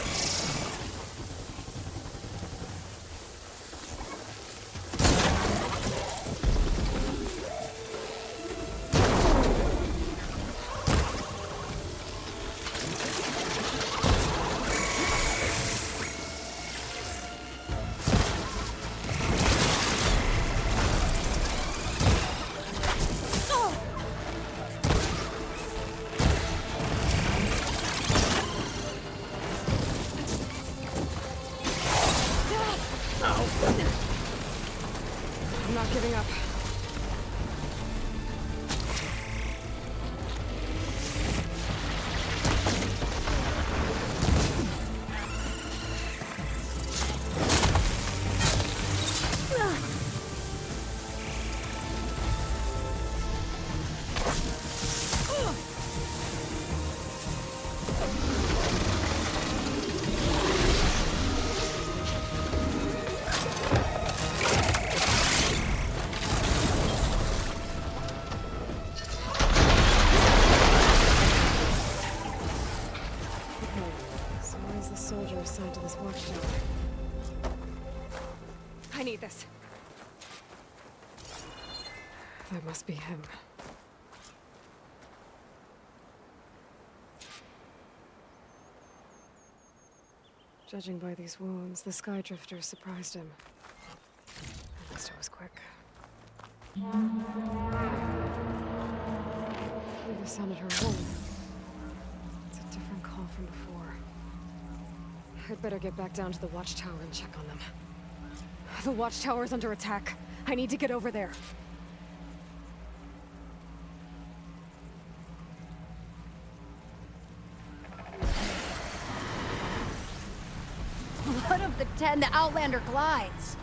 to this watchtower. I need this. That must be him. Judging by these wounds, the Skydrifter surprised him. At least it was quick. Either sounded her home. It's a different call from before. I'd better get back down to the watchtower and check on them. The watchtower is under attack. I need to get over there. What of the 10 the Outlander glides?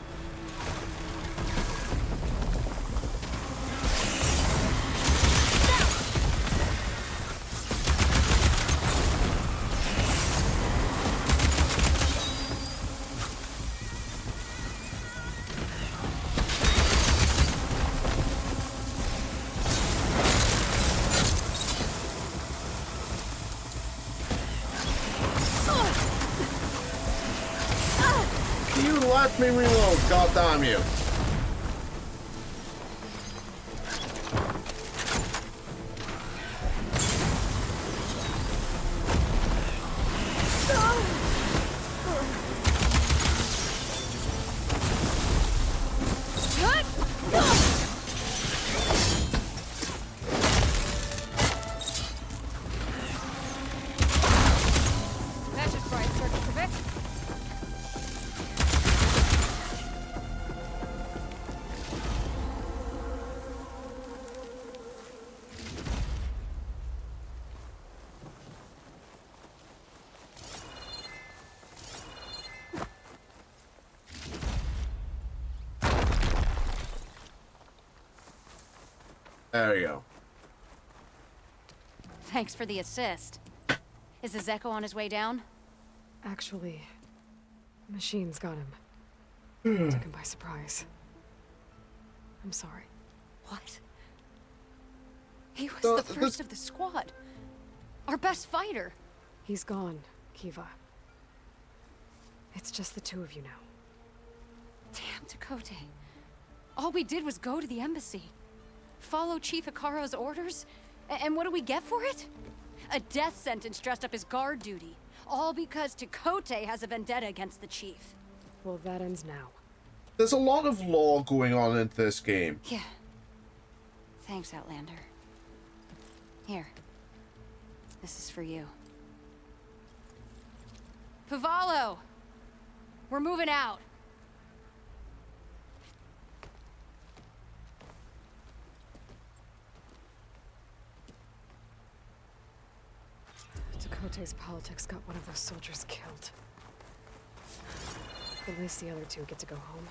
Let me reload, god damn you. That just fried circuits a bit. There we go. Thanks for the assist. Is the Zeko on his way down? Actually, machines got him. Took him by surprise. I'm sorry. What? He was the first of the squad. Our best fighter. He's gone, Kiva. It's just the two of you now. Damn, Tekote. All we did was go to the embassy. Follow Chief Hikaro's orders? And what do we get for it? A death sentence dressed up as guard duty. All because Tekote has a vendetta against the Chief. Well, that ends now. There's a lot of lore going on in this game. Yeah. Thanks, Outlander. Here. This is for you. Puvalo! We're moving out. Tekote's politics got one of those soldiers killed. At least the other two get to go home.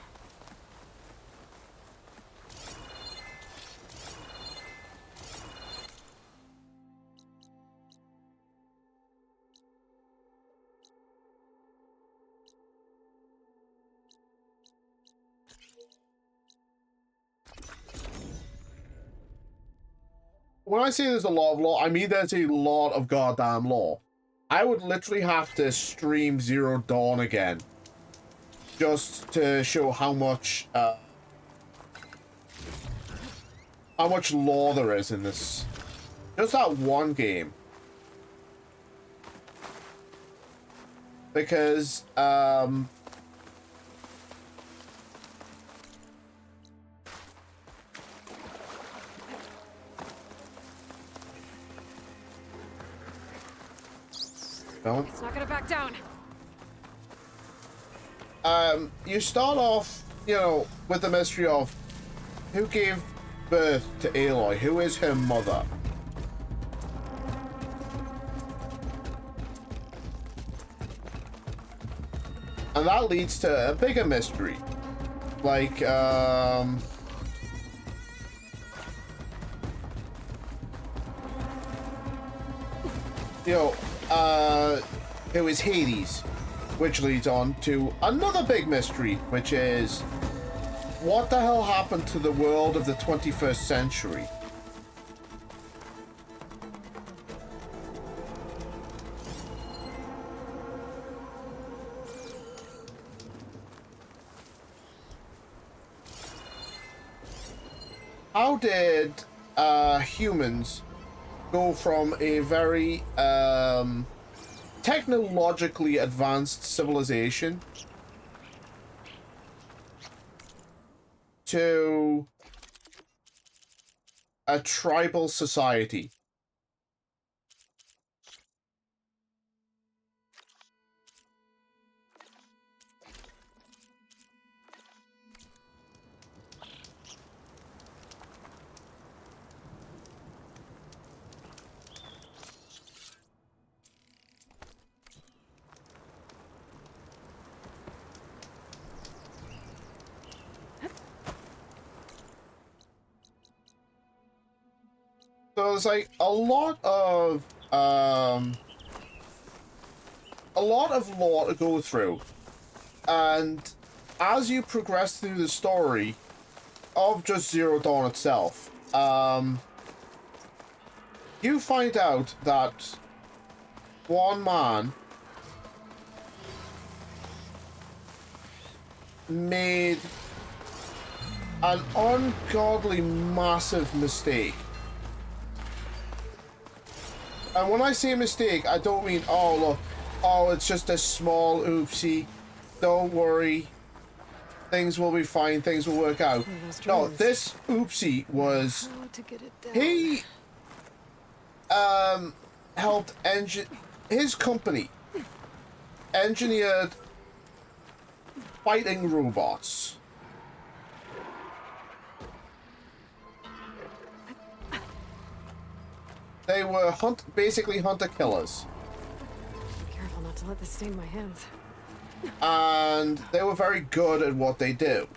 When I say there's a lot of lore, I mean there's a lot of goddamn lore. I would literally have to stream Zero Dawn again just to show how much lore there is in this. Just that one game. Because It's not gonna back down. You start off, you know, with the mystery of who gave birth to Aloy, who is her mother. And that leads to a bigger mystery. Like, you know, who is Hades, which leads on to another big mystery, which is what the hell happened to the world of the 21st century? how did humans go from a very technologically advanced civilization to a tribal society? So there's like a lot of lore to go through, and as you progress through the story of just Zero Dawn itself, you find out that one man made an ungodly massive mistake. And when I say mistake, I don't mean, oh, look, oh, it's just a small oopsie. Don't worry. Things will be fine. Things will work out. No, this oopsie was... He helped his company engineered fighting robots. They were basically hunter-killers. Be careful not to let this stain my hands. And they were very good at what they do.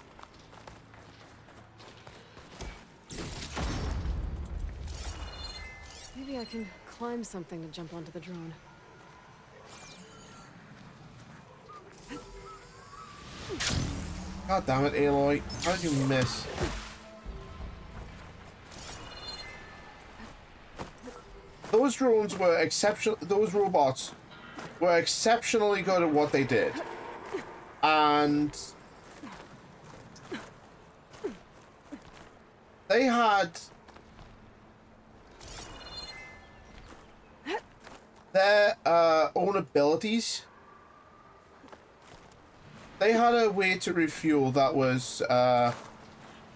Maybe I can climb something to jump onto the drone. God damn it, Aloy. How did you miss? Those drones were exceptional. Those robots were exceptionally good at what they did. And they had their own abilities. They had a way to refuel that was,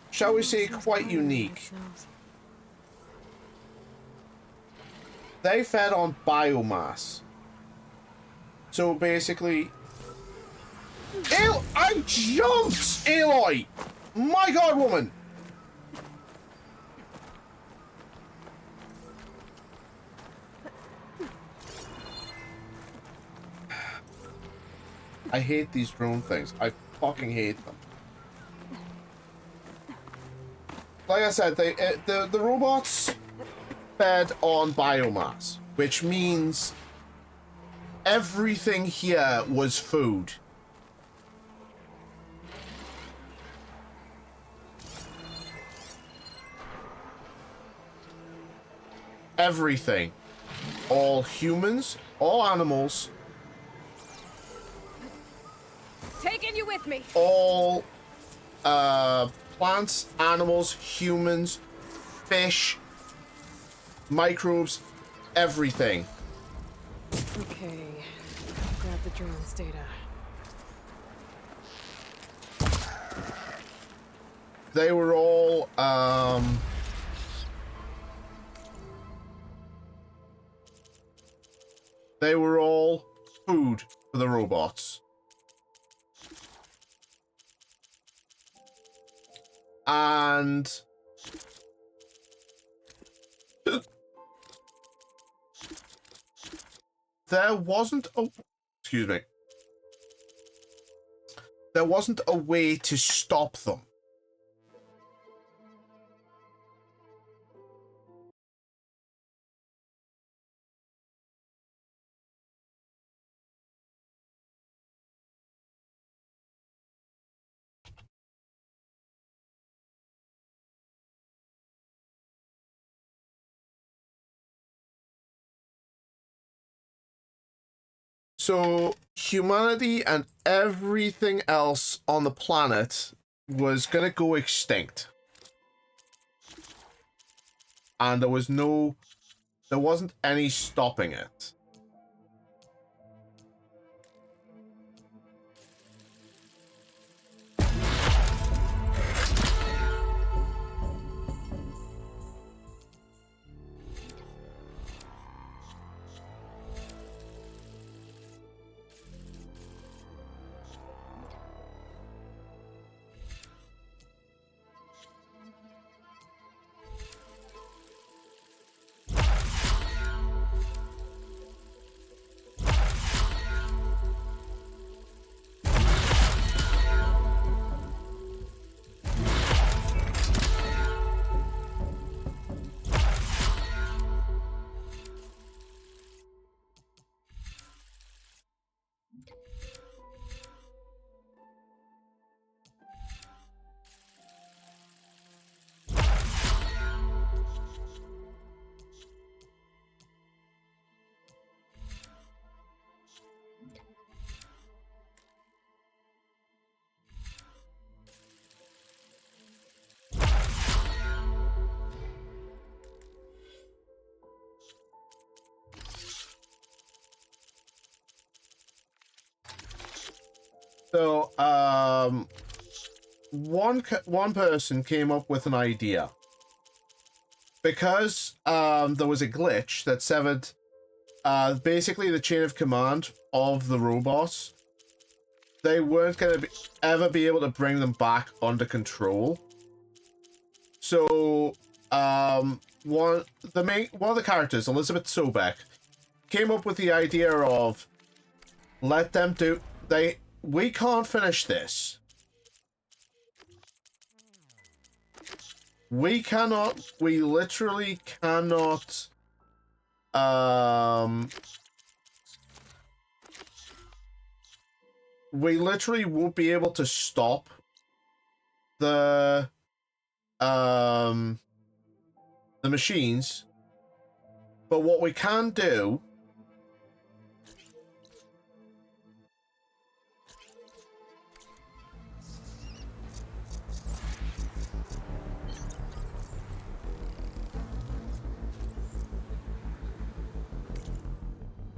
shall we say, quite unique. They fed on biomass. So basically... I jumped, Aloy! My god, woman! I hate these drone things. I fucking hate them. Like I said, the robots fed on biomass, which means everything here was food. Everything. All humans, all animals, Taking you with me. all plants, animals, humans, fish, microbes, everything. Okay, grab the drone's data. They were all food for the robots. And there wasn't a... Excuse me. There wasn't a way to stop them. So humanity and everything else on the planet was gonna go extinct. and there wasn't any stopping it. So, one person came up with an idea. Because there was a glitch that severed basically the chain of command of the robots. They weren't going to ever be able to bring them back under control. So, one of the characters, Elizabeth Sobek, came up with the idea of we can't finish this. We literally cannot we literally won't be able to stop the machines. But what we can do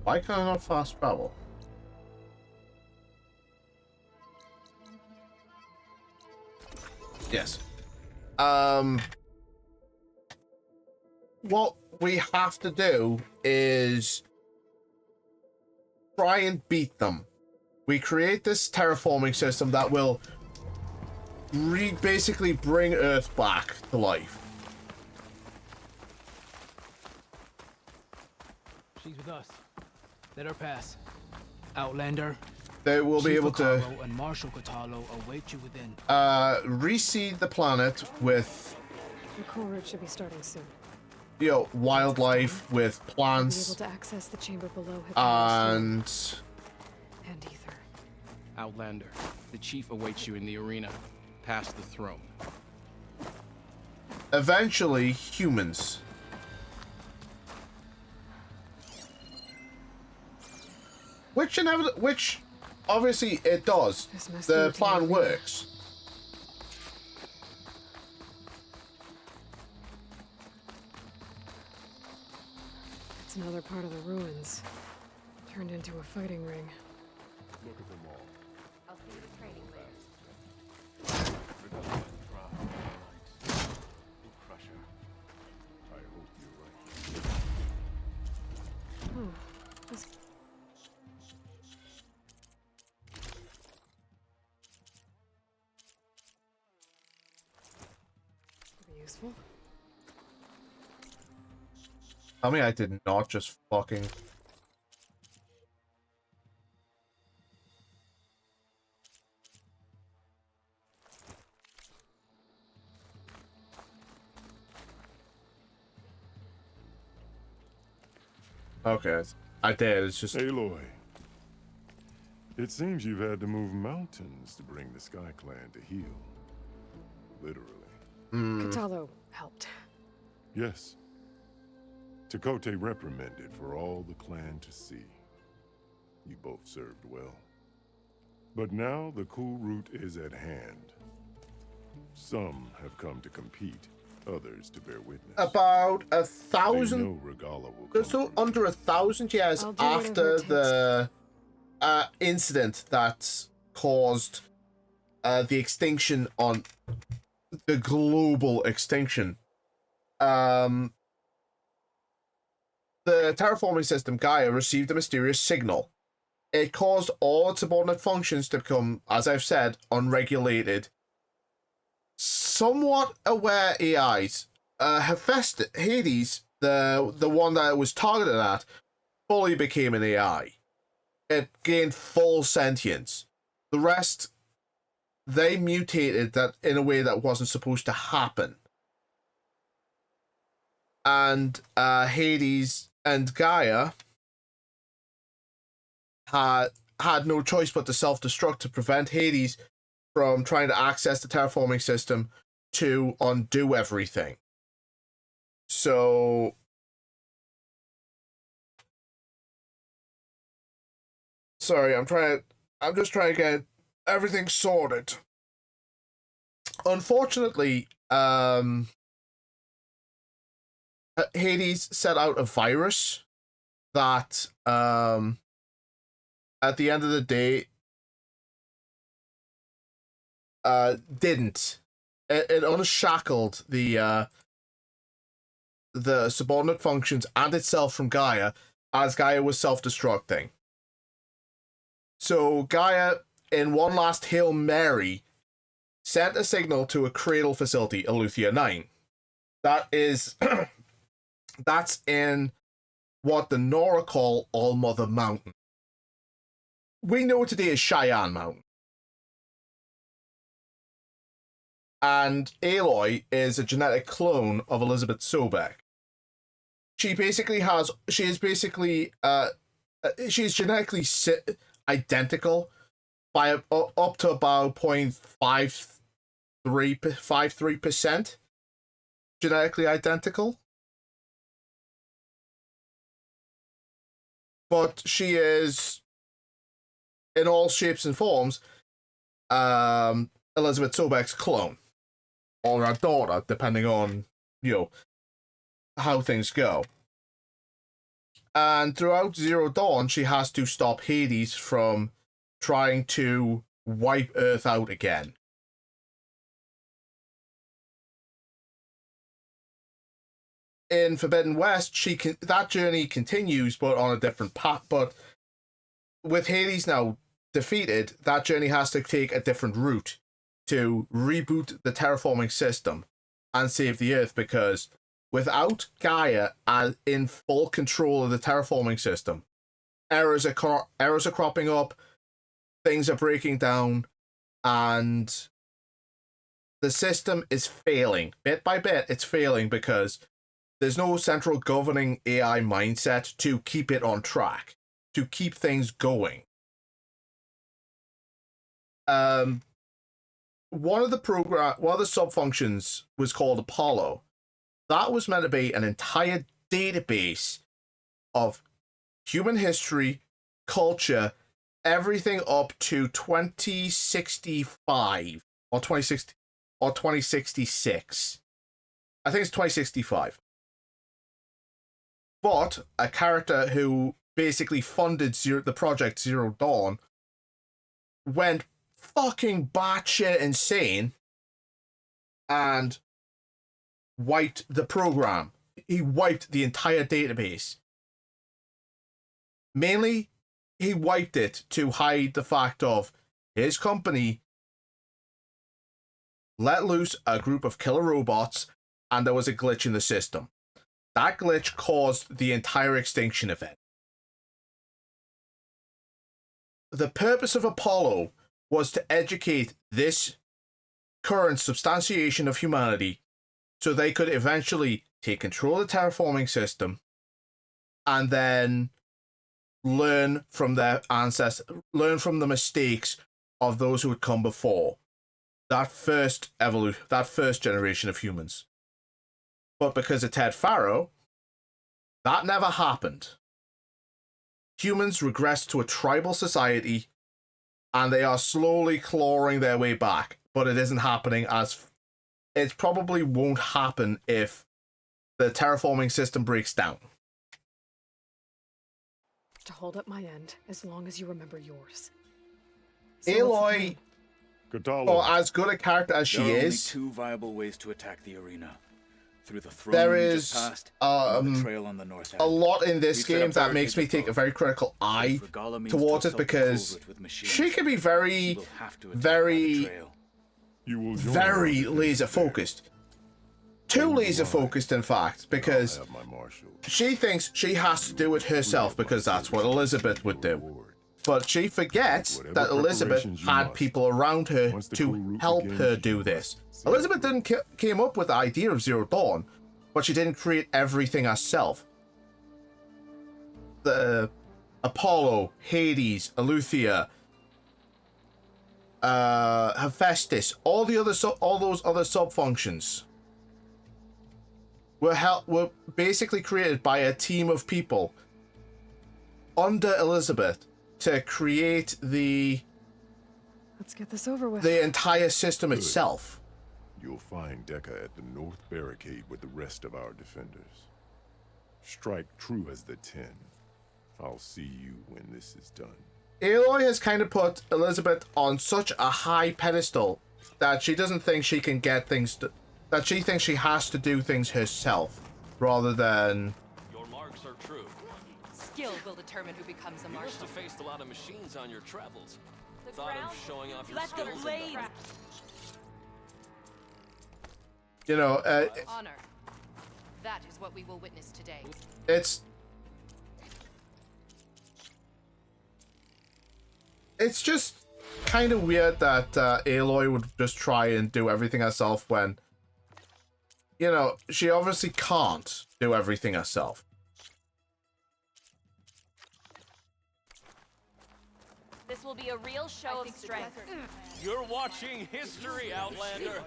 Why can I not fast travel? Yes. What we have to do is try and beat them. We create this terraforming system that will basically bring Earth back to life. She's with us. Let her pass. Outlander. They will be able to and Marshal Kotallo await you within. reseed the planet with The core route should be starting soon. Wildlife, with We'll be plants, able to access the chamber below and ether. Outlander, the chief awaits you in the arena, past the throne. eventually humans. Which obviously it does. The plan works. It's another part of the ruins. Turned into a fighting ring. Look at them all. I'll see you at training later. Crusher. I hope you're right. Oh, this... Could be useful. Tell me I did not just fucking... Okay, I did, it's just... Aloy. It seems you've had to move mountains to bring the Sky Clan to heal. Literally. Kotallo helped. Yes. Tekote reprimanded for all the clan to see. You both served well. But now the cool route is at hand. Some have come to compete, others to bear witness. About They 1,000, know Regalla will come. so under 1,000 years I'll do after whatever it the incident that caused the extinction on the global extinction. The terraforming system Gaia received a mysterious signal. It caused all its subordinate functions to become, as I've said, unregulated. Somewhat aware AIs, Hades, the one that it was targeted at, fully became an AI. It gained full sentience. The rest, they mutated that in a way that wasn't supposed to happen. And Hades and Gaia had no choice but to self-destruct to prevent Hades from trying to access the terraforming system to undo everything. So sorry, I'm just trying to get everything sorted. Unfortunately, Hades set out a virus that at the end of the day didn't. It unshackled the subordinate functions and itself from Gaia as Gaia was self-destructing. So Gaia, in one last Hail Mary, sent a signal to a cradle facility, Eleuthia 9. That is that's in what the Nora call All-Mother Mountain. We know it today as Cheyenne Mountain. And Aloy is a genetic clone of Elizabeth Sobek. She's genetically identical by up to about 0.53% genetically identical. But she is, in all shapes and forms, Elizabeth Sobek's clone. Or her daughter, depending on, how things go. And throughout Zero Dawn, she has to stop Hades from trying to wipe Earth out again. In Forbidden West, that journey continues, but on a different path. But with Hades now defeated, that journey has to take a different route to reboot the terraforming system and save the Earth, because without Gaia in full control of the terraforming system, errors are cropping up, things are breaking down, and the system is failing. Bit by bit, it's failing because there's no central governing AI mindset to keep it on track, to keep things going. One of the sub-functions was called Apollo. That was meant to be an entire database of human history, culture, everything up to 2065 or 2066. I think it's 2065. But a character who basically funded the project Zero Dawn went fucking batshit insane and wiped the program. He wiped the entire database. Mainly, he wiped it to hide the fact of his company let loose a group of killer robots and there was a glitch in the system. That glitch caused the entire extinction event. The purpose of Apollo was to educate this current substantiation of humanity so they could eventually take control of the terraforming system and then learn from their ancestors, learn from the mistakes of those who had come before. That first generation of humans. But because of Ted Faro, that never happened. Humans regressed to a tribal society and they are slowly clawing their way back, but it isn't happening as it probably won't happen if the terraforming system breaks down. To hold up my end as long as you remember yours. Aloy, or as good a character as she there are is, only 2 viable ways to attack the arena. Through the throne there we is just passed, or the trail on the north end. a lot in this We've set game up that makes me barricades take a very critical eye Regalla means towards to it, because assault the Cold Root with machines. she can be very, She will have to attack by the trail. very laser focused. Too laser focused, in fact, because she thinks she has to do it herself because that's what Elizabeth would do. But she forgets that Elizabeth had people around her to help her do this. Elizabeth didn't came up with the idea of Zero Dawn, but she didn't create everything herself. The Apollo, Hades, Eleuthia, Hephaestus, all those other sub-functions were basically created by a team of people under Elizabeth to create Let's get this over with. the entire system Good. itself. You'll find Deca at the north barricade with the rest of our defenders. Strike true as the 10. I'll see you when this is done. Aloy has kind of put Elizabeth on such a high pedestal that she doesn't think she can get things that she thinks she has to do things herself rather than Your marks are true. Skill will determine who becomes a You must marshal. have faced a lot of machines on your travels. The Thought ground of showing off your let the skills. blades. you know Honor. That is what we will witness today. it's just kind of weird that Aloy would just try and do everything herself when, you know, she obviously can't do everything herself. This will be a real show of strength. You're watching history, Outlander.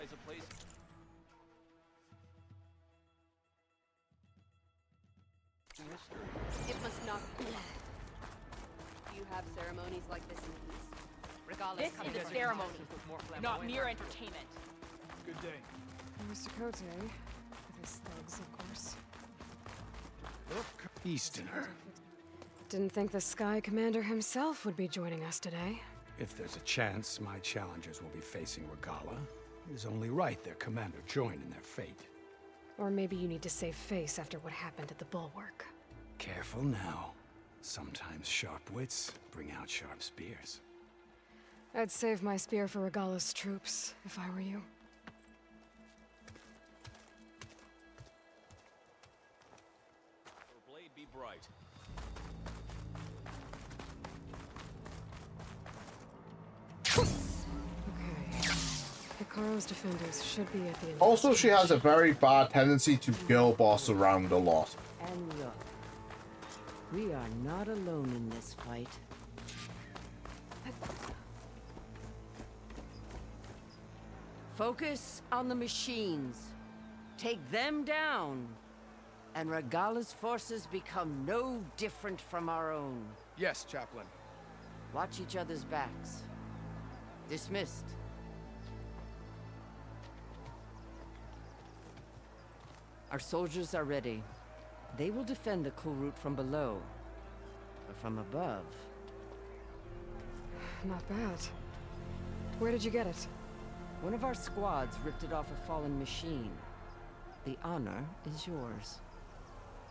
It must not be. You have ceremonies like this in the East. Regardless, This come is to a the ceremony, not mere entertainment. Good day. Mr. Cote, with his thugs, of course. Easterner. Didn't think the Sky Commander himself would be joining us today. If there's a chance my challengers will be facing Regalla, it is only right their commander join in their fate. Or maybe you need to save face after what happened at the Bulwark. Careful now. Sometimes sharp wits bring out sharp spears. I'd save my spear for Regalla's troops, if I were you. Her blade be bright. Okay. Hekarro's defenders should be at the end. Also, she has a very bad tendency to girl boss around a lot. And look, we are not alone in this fight. Focus on the machines. Take them down. And Regalla's forces become no different from our own. Yes, Chaplain. Watch each other's backs. Dismissed. Our soldiers are ready. They will defend the Kulrut from below. But from above... Not bad. Where did you get it? One of our squads ripped it off a fallen machine. The honor is yours.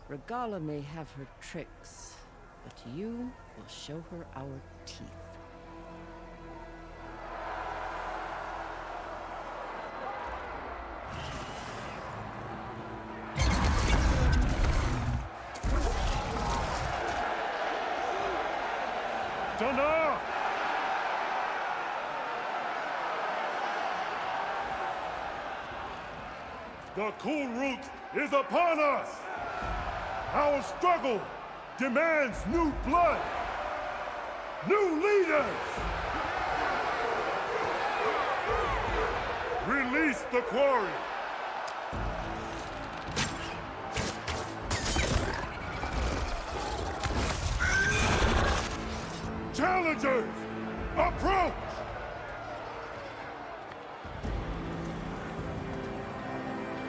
Regalla may have her tricks, but you will show her our teeth. Dana! The Kulrut is upon us! Our struggle demands new blood! New leaders! Release the quarry! Challengers, approach!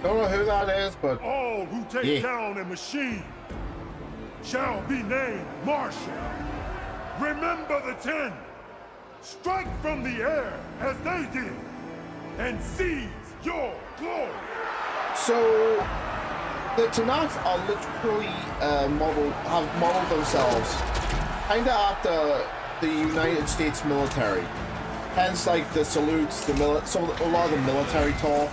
Don't know who that is, but all who take down a machine shall be named Marshal. Remember the 10. Strike from the air as they did, and seize your glory. So the Tenakth are literally have modeled themselves kind of after the United States military. Hence, like the salutes, a lot of the military talk.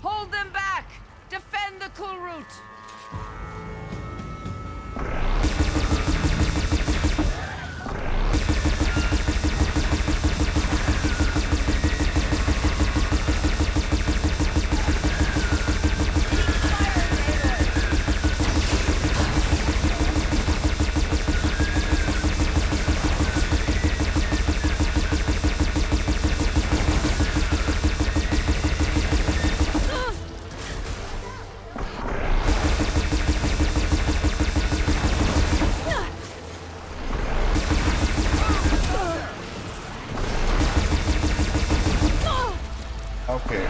Hold them back! Defend the Kulrut! Okay.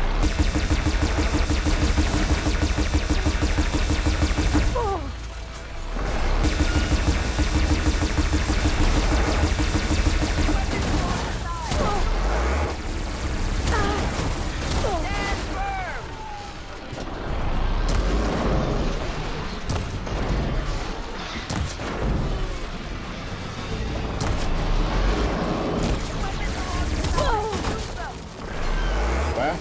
Where?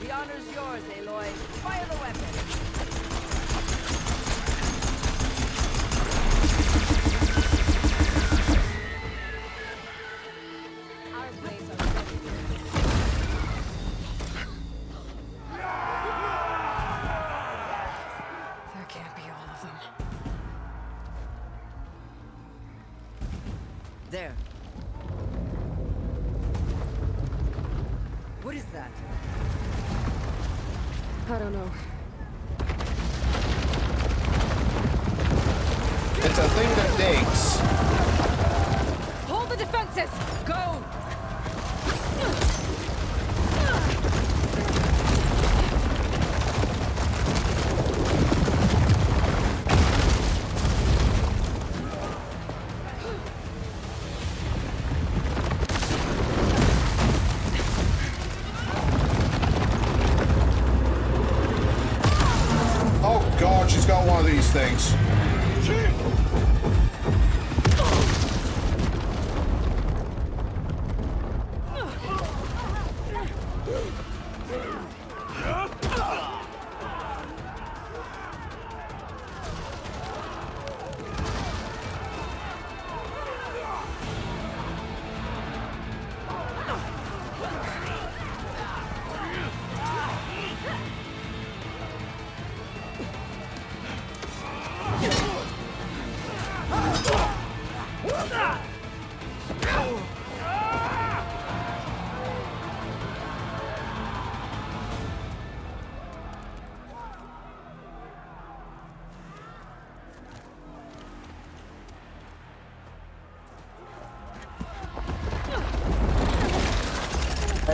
The honor's yours, Aloy. Fire the weapon! Our blades are ready. There can't be all of them. There. What is that? I don't know. It's a thing that digs. Hold the defenses! Go! Oh god, she's got one of these things.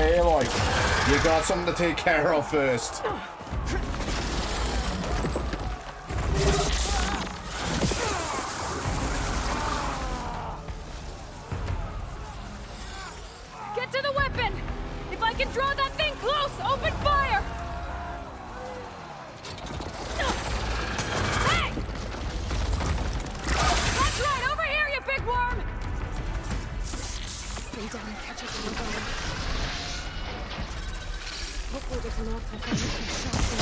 Aloy, you got something to take care of first. Get to the weapon! If I can draw that thing close, open fire! Hey! That's right, over here, you big worm! Stay down and catch up to the gun. Hopefully they can knock off some shots in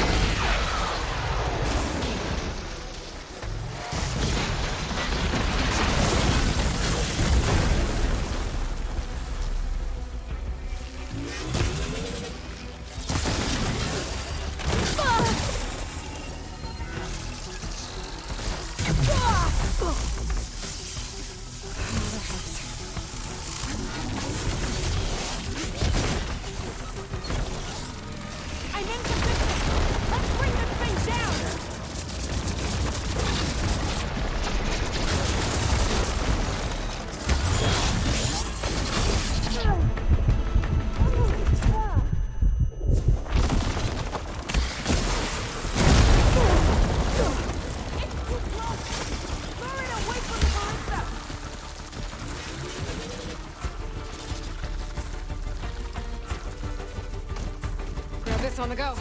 on the go.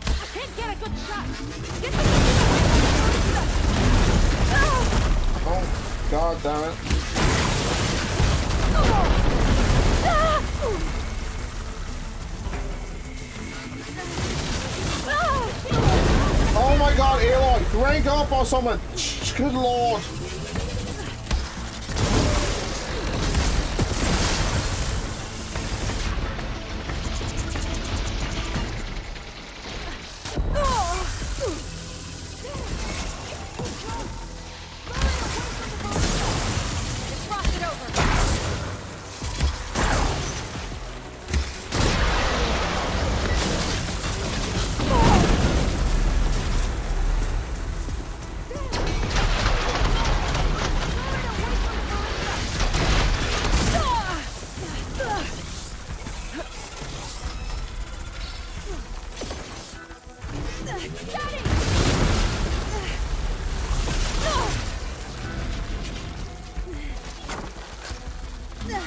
I can't get a good shot. Get the Oh, god damn it. Oh my god, Aloy, rank up or something. Good lord.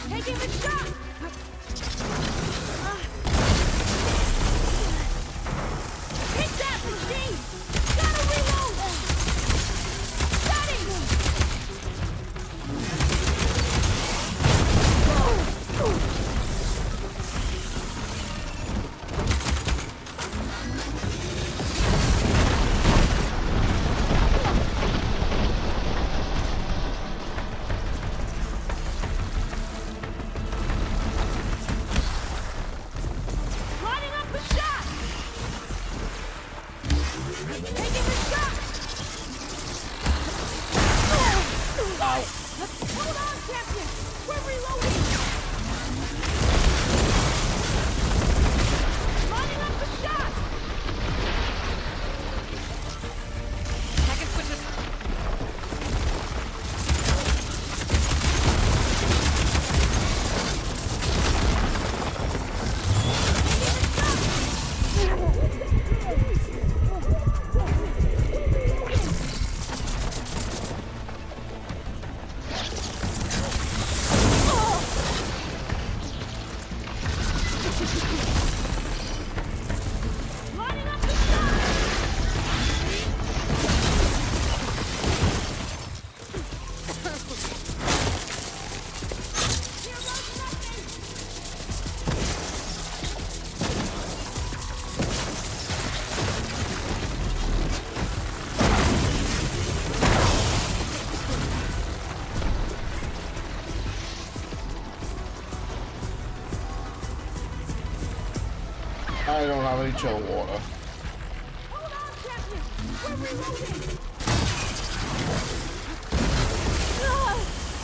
Taking the shot! Hit that machine! Gotta reload! Got him! Lining up the shot! Taking the shot! Hold on, champion! We're reloading! Lining up the shot! Second switches. Lining up the shot! Here goes nothing! I don't have any chill water. Hold on, champion! We're reloading!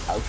Ouch.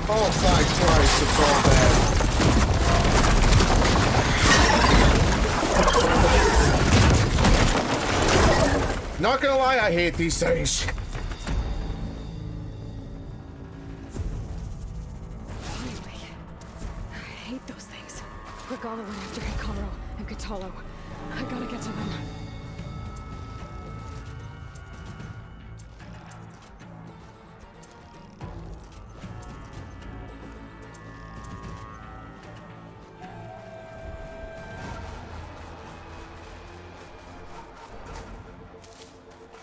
Oh, thank Christ, it's all dead. Not gonna lie, I hate these things. Really? I hate those things. Regala went after Hikaru and Katalo. I gotta get to them.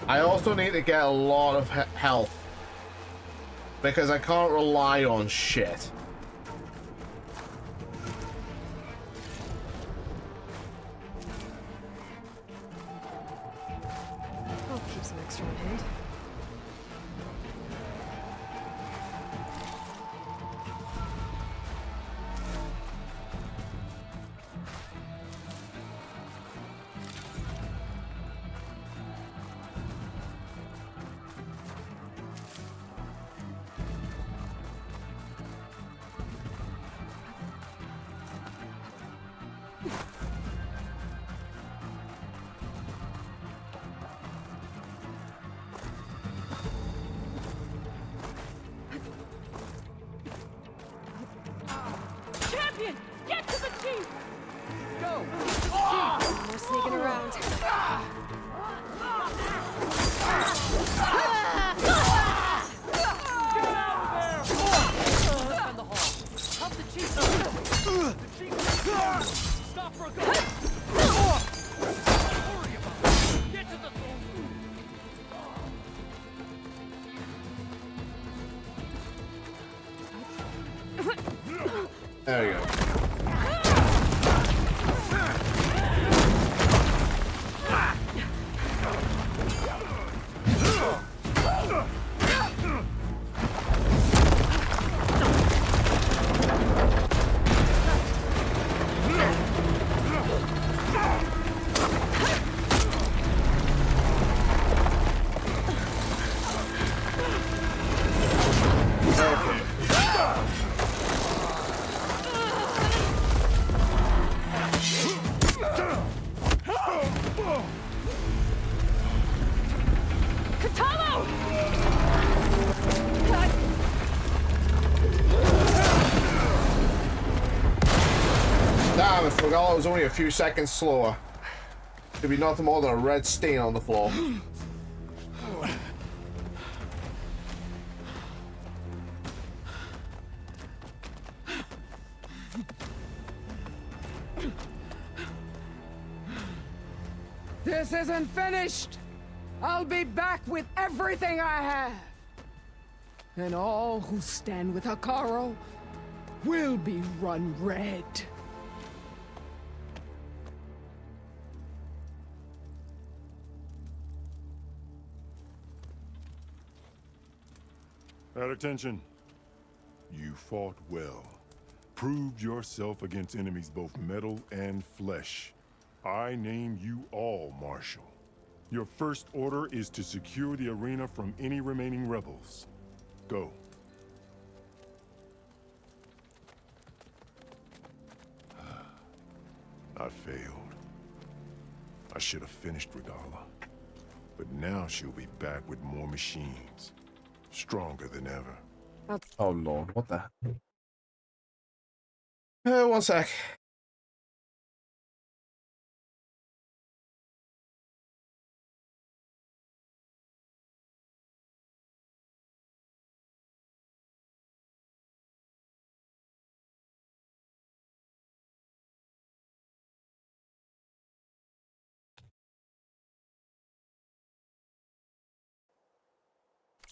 I also need to get a lot of health because I can't rely on shit. I'll keep some extra in hand. Champion! Get to the chief! Go! More sneaking around. Defend the hall. Help the chief! The chief is here! Stop for a go! Don't worry about it! Get to the throne! There you go. Damn, if Regala was only a few seconds slower, there'd be nothing more than a red stain on the floor. This isn't finished! I'll be back with everything I have! And all who stand with Hikaru will be run red. At attention. You fought well. Proved yourself against enemies both metal and flesh. I name you all Marshal. Your first order is to secure the arena from any remaining rebels. Go. I failed. I should have finished Regala. But now she'll be back with more machines. Stronger than ever. Oh Lord, what the? One sec.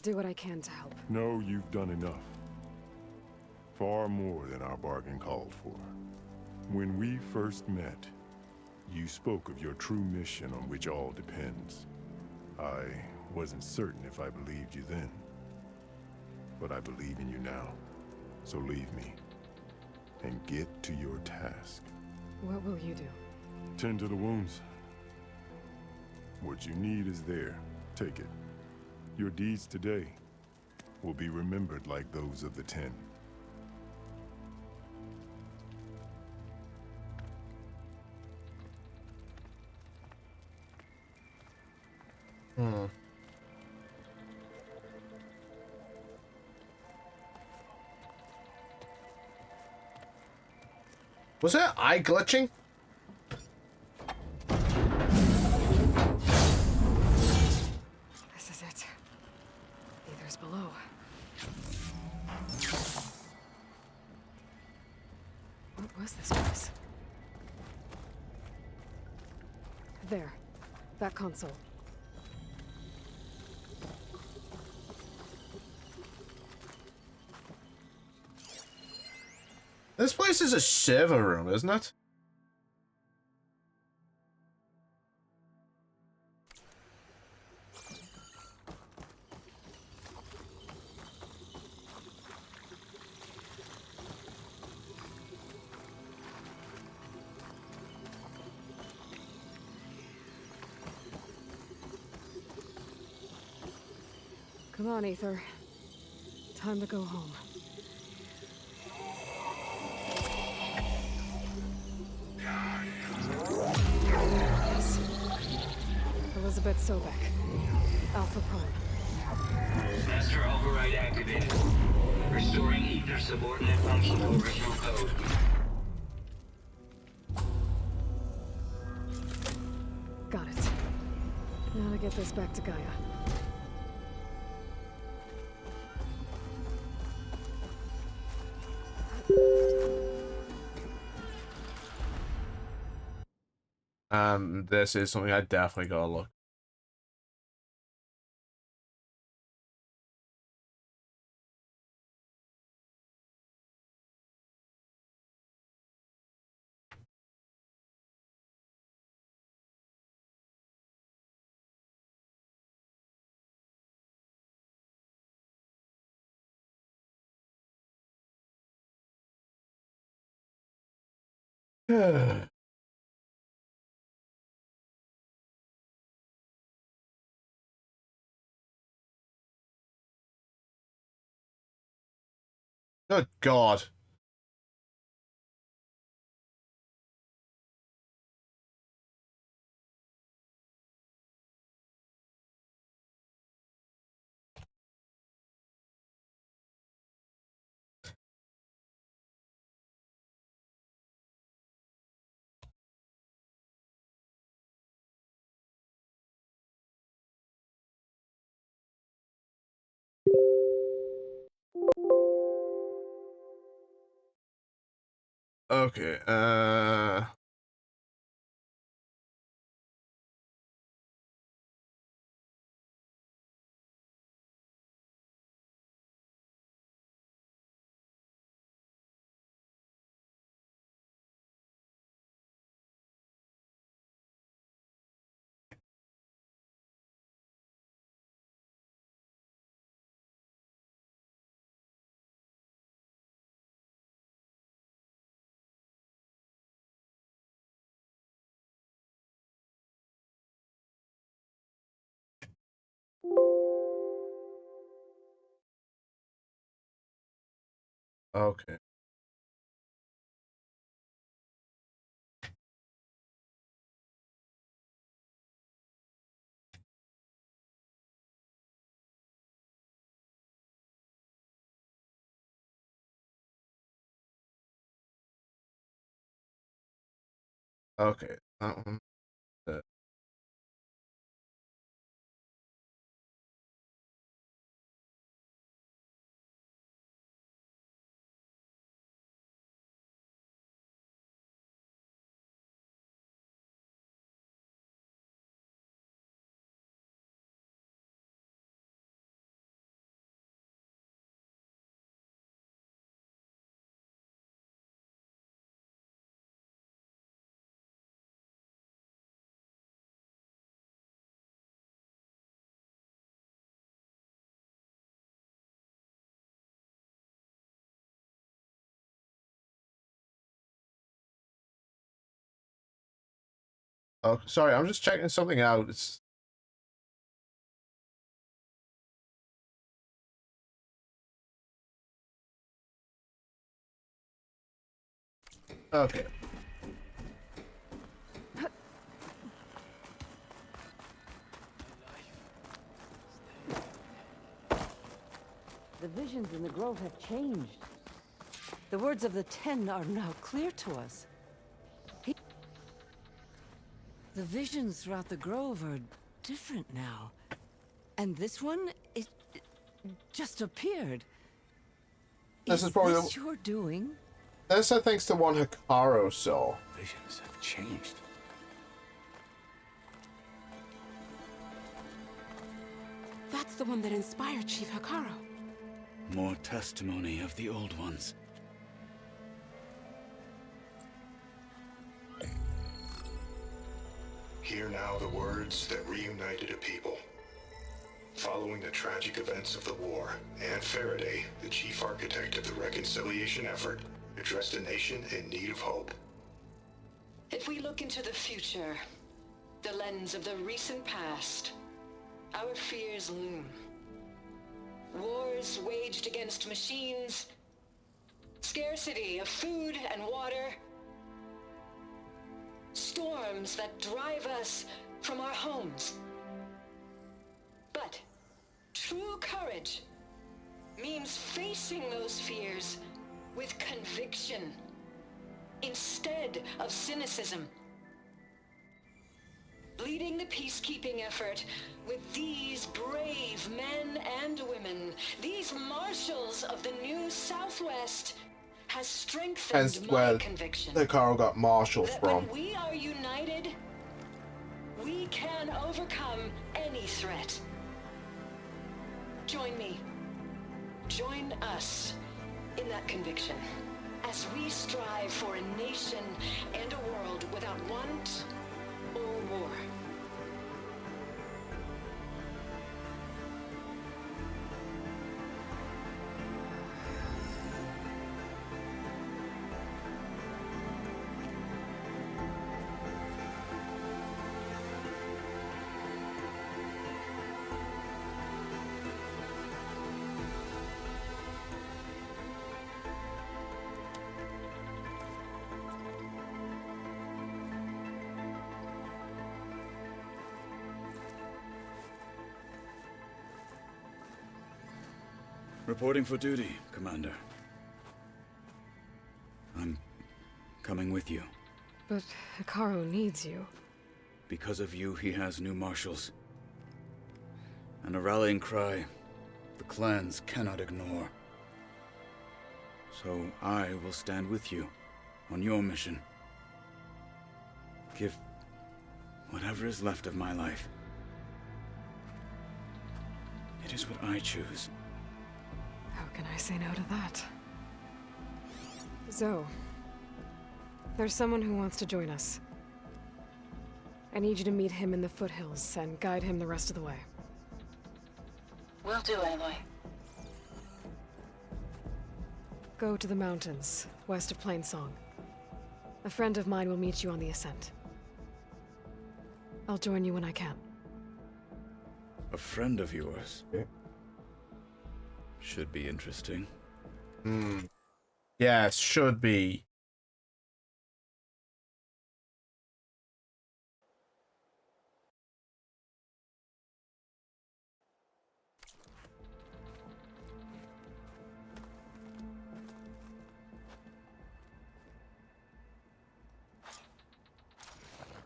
Do what I can to help. No, you've done enough. Far more than our bargain called for. When we first met, you spoke of your true mission on which all depends. I wasn't certain if I believed you then. But I believe in you now. So leave me. And get to your task. What will you do? Tend to the wounds. What you need is there. Take it. Your deeds today will be remembered like those of the 10. Hmm. Was it eye glitching? This is it. Ether's below. What was this place? There. That console. This place is a server room, isn't it? Come on, Ether. Time to go home. Yes. Elizabeth Sobek. Alpha Prime. Master override activated. Restoring Ether subordinate function to original code. Got it. Now to get this back to Gaia. This is something I definitely gotta look. Good God. Okay, okay. Okay, that one. Oh, sorry, I'm just checking something out. It's okay. The visions in the grove have changed. The words of the Ten are now clear to us. The visions throughout the grove are different now. And this one, it just appeared. This is probably this your doing? This, I think, is the one Hikaru saw. Visions have changed. That's the one that inspired Chief Hikaru. More testimony of the old ones. Hear now the words that reunited a people. Following the tragic events of the war, Anne Faraday, the chief architect of the reconciliation effort, addressed a nation in need of hope. If we look into the future, the lens of the recent past, our fears loom. Wars waged against machines, scarcity of food and water, storms that drive us from our homes. But true courage means facing those fears with conviction instead of cynicism. Leading the peacekeeping effort with these brave men and women, these marshals of the new Southwest, has strengthened Hence my where conviction Hikaru got marshals that from. when we are united, we can overcome any threat. Join me. Join us in that conviction as we strive for a nation and a world without want or war. Reporting for duty, Commander. I'm coming with you. But Hikaru needs you. Because of you, he has new marshals. And a rallying cry the clans cannot ignore. So I will stand with you on your mission. Give whatever is left of my life. It is what I choose. How can I say no to that? Zoe, there's someone who wants to join us. I need you to meet him in the foothills and guide him the rest of the way. Will do, Aloy. Go to the mountains, west of Plainsong. A friend of mine will meet you on the ascent. I'll join you when I can. A friend of yours? Should be interesting. Yes, should be.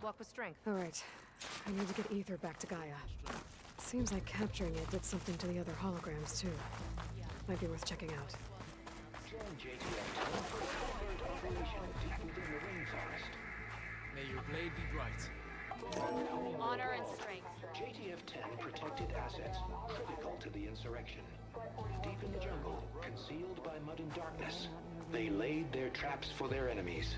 Walk with strength. All right. I need to get Ether back to Gaia. Seems like capturing it did something to the other holograms, too. Might be worth checking out. May your blade be bright. Honor and strength. JTF-10 protected assets, critical to the insurrection. Deep in the jungle, concealed by mud and darkness, they laid their traps for their enemies.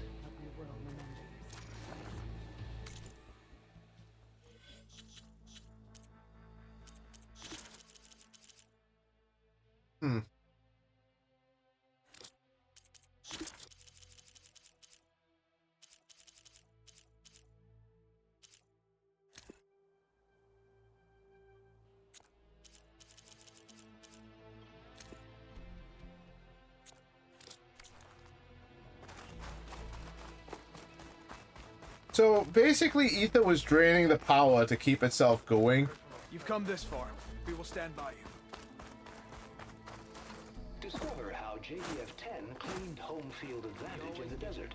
So basically, Ether was draining the power to keep itself going. You've come this far. We will stand by you. Discover how JTF-10 claimed home field advantage in the desert.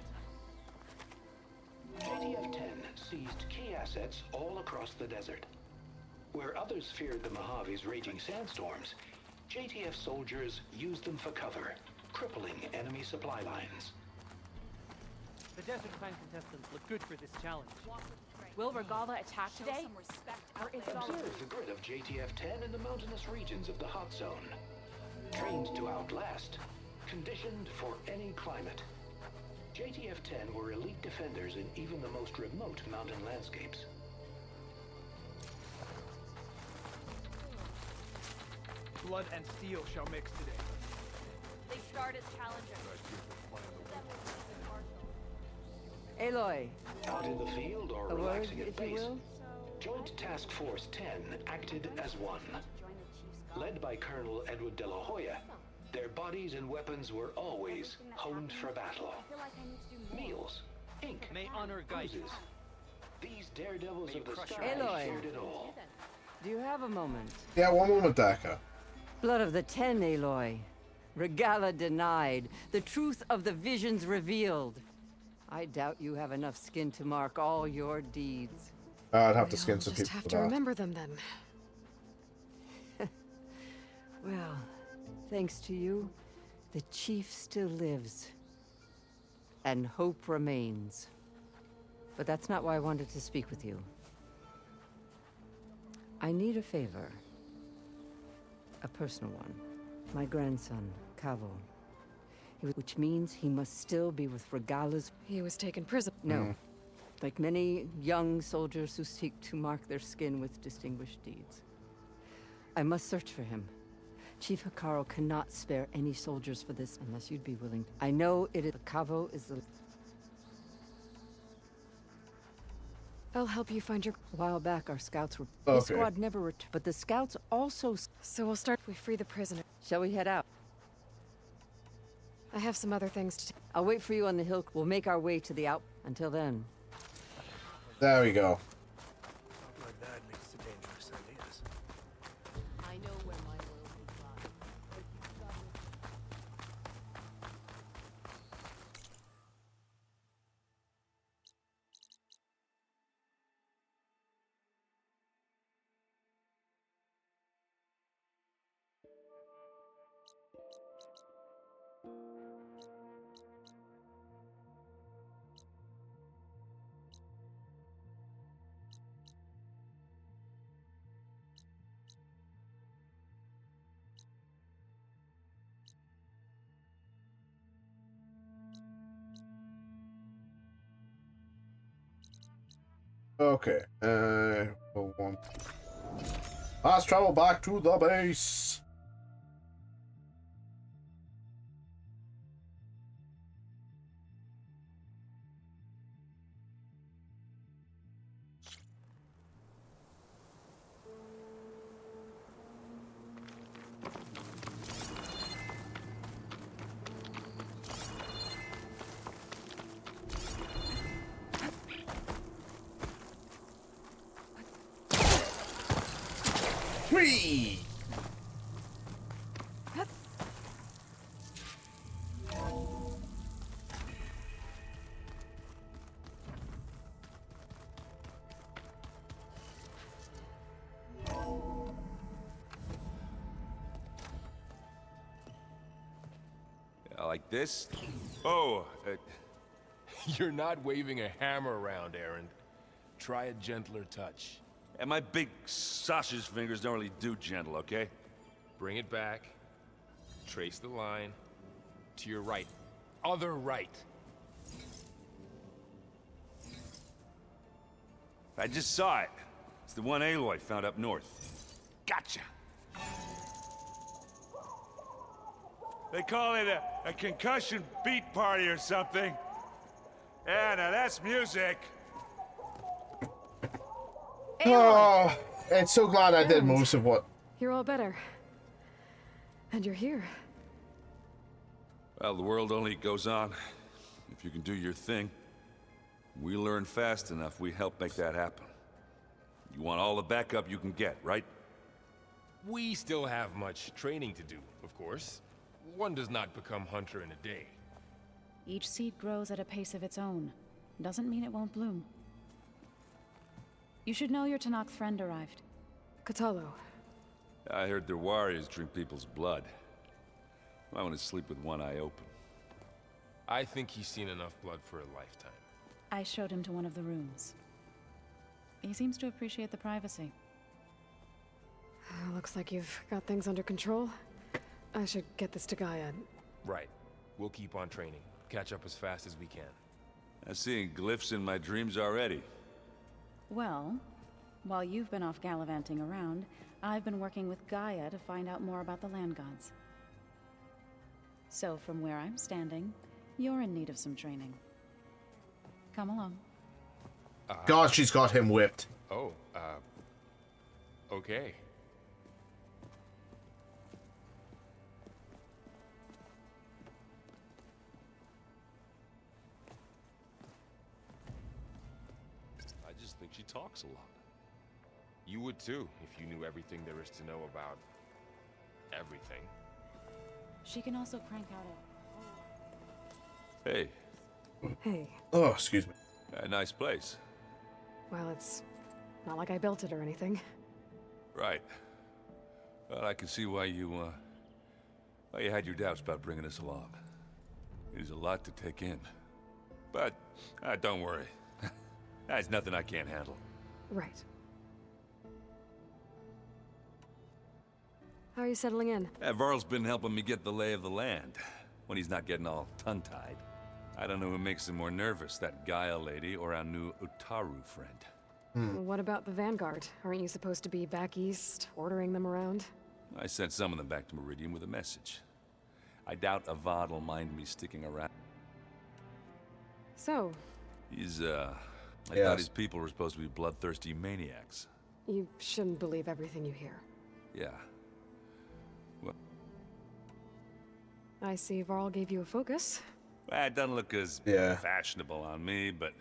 JTF-10 seized key assets all across the desert. Where others feared the Mojave's raging sandstorms, JTF soldiers used them for cover, crippling enemy supply lines. The Desert Clan contestants look good for this challenge. Will Regala attack today? Or is it all Observe the grid of JTF-10 in the mountainous regions of the hot zone. Trained to outlast, conditioned for any climate. JTF-10 were elite defenders in even the most remote mountain landscapes. Blood and steel shall mix today. They start as challengers. Aloy. Out in the field or A word, relaxing at if you base, will? Joint Task Force 10 acted as one. Led by Colonel Edward De La Hoya, their bodies and weapons were always honed for battle. Meals, ink, May honor guide you. bruises. These daredevils of the crush sky your Aloy. shared it all. Do you have a moment? Yeah, one moment, Daka. Blood of the Ten, Aloy. Regala denied. The truth of the visions revealed. I doubt you have enough skin to mark all your deeds. I'd have to skin some Just people have for to that. remember them then. Well, thanks to you, the chief still lives. And hope remains. But that's not why I wanted to speak with you. I need a favor. A personal one. My grandson, Cavo. Which means he must still be with Regala's... He was taken prisoner. No. Like many young soldiers who seek to mark their skin with distinguished deeds. I must search for him. Chief Hekarro cannot spare any soldiers for this unless you'd be willing. I know it is... Cavo is the... I'll help you find your... A while back, our scouts were... Okay. This squad never returned. But the scouts also... So we'll start if we free the prisoner. Shall we head out? I have some other things to... I'll wait for you on the hill. We'll make our way to the out... Until then. There we go. My dad leads to dangerous ideas. I know where my loyalty lies. Okay. Let's travel back to the base. Whee! Like this? Oh, You're not waving a hammer around, Erend. Try a gentler touch. and my big sausage fingers don't really do gentle, okay? Bring it back. Trace the line. To your right. Other right. I just saw it. It's the one Aloy found up north. Gotcha! They call it a concussion beat party or something. Yeah, now that's music. Oh, it's so glad I did most of what. You're all better. And you're here. Well, the world only goes on if you can do your thing. We learn fast enough, we help make that happen. You want all the backup you can get, right? We still have much training to do, of course. One does not become hunter in a day. Each seed grows at a pace of its own. Doesn't mean it won't bloom. You should know your Tanakh friend arrived. Kotallo. I heard their warriors drink people's blood. I want to sleep with one eye open. I think he's seen enough blood for a lifetime. I showed him to one of the rooms. He seems to appreciate the privacy. Looks like you've got things under control. I should get this to Gaia. Right. We'll keep on training. Catch up as fast as we can. I'm seeing glyphs in my dreams already. Well, while you've been off gallivanting around, I've been working with Gaia to find out more about the land gods. So from where I'm standing, you're in need of some training. Come along. God, she's got him whipped. Oh, okay. I just think she talks a lot. You would too, if you knew everything there is to know about everything. She can also crank out Hey. Hey. Oh, excuse me. A nice place. Well, it's not like I built it or anything. Right. Well, I can see why you had your doubts about bringing us along. It is a lot to take in. But, don't worry. There's nothing I can't handle. Right. How are you settling in? Varl's been helping me get the lay of the land, when he's not getting all tongue-tied. I don't know who makes him more nervous, that Gaia lady or our new Utaru friend. What about the Vanguard? Aren't you supposed to be back east, ordering them around? I sent some of them back to Meridian with a message. I doubt Avad will mind me sticking around. So? I thought his people were supposed to be bloodthirsty maniacs. You shouldn't believe everything you hear. Yeah. Well, I see Varl gave you a focus. it doesn't look as fashionable on me, but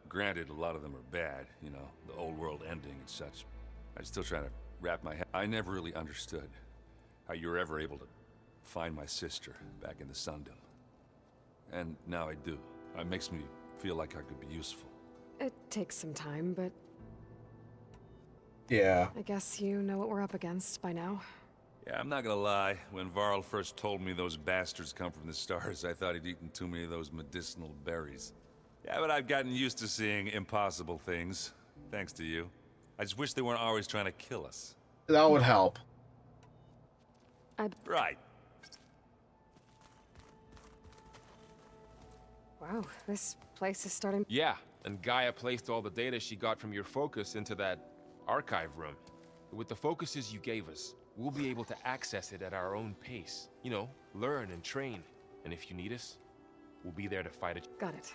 granted, a lot of them are bad, you know, the old world ending and such. I'm still trying to wrap my head. I never really understood how you were ever able to find my sister back in the Sundom. And now I do. It makes me feel like I could be useful. It takes some time, but... Yeah. I guess you know what we're up against by now. Yeah, I'm not gonna lie. When Varl first told me those bastards come from the stars, I thought he'd eaten too many of those medicinal berries. Yeah, but I've gotten used to seeing impossible things, thanks to you. I just wish they weren't always trying to kill us. That would help. Right. Wow, this place is starting... Yeah, and Gaia placed all the data she got from your focus into that archive room. With the focuses you gave us, we'll be able to access it at our own pace. You know, learn and train. And if you need us, we'll be there to fight it. Got it.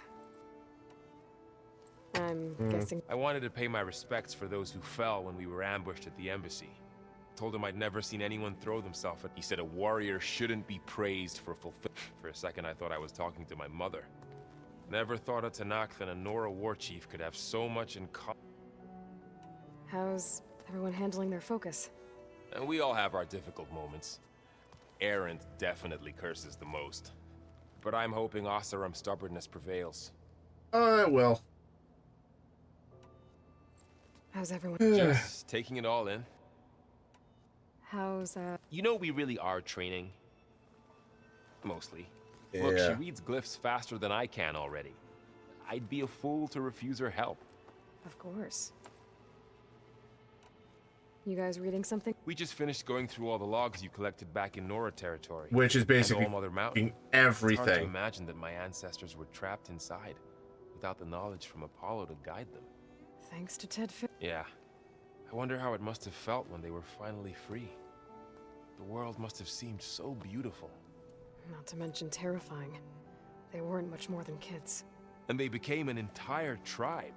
I'm guessing... I wanted to pay my respects for those who fell when we were ambushed at the embassy. Told him I'd never seen anyone throw themselves at... He said a warrior shouldn't be praised for fulfilling... For a second, I thought I was talking to my mother. Never thought a Tanakh and a Nora war chief could have so much in common. How's everyone handling their focus? And we all have our difficult moments. Erend definitely curses the most. But I'm hoping Oseram's stubbornness prevails. It will. How's everyone? Just taking it all in. How's, You know we really are training. Mostly. Look, she reads glyphs faster than I can already. I'd be a fool to refuse her help. Of course. You guys reading something? We just finished going through all the logs you collected back in Nora territory. Which is basically and All Mother Mountain. Everything. It's hard to imagine that my ancestors were trapped inside, without the knowledge from Apollo to guide them. Thanks to Ted Fi- Yeah. I wonder how it must have felt when they were finally free. The world must have seemed so beautiful. Not to mention terrifying. They weren't much more than kids. And they became an entire tribe.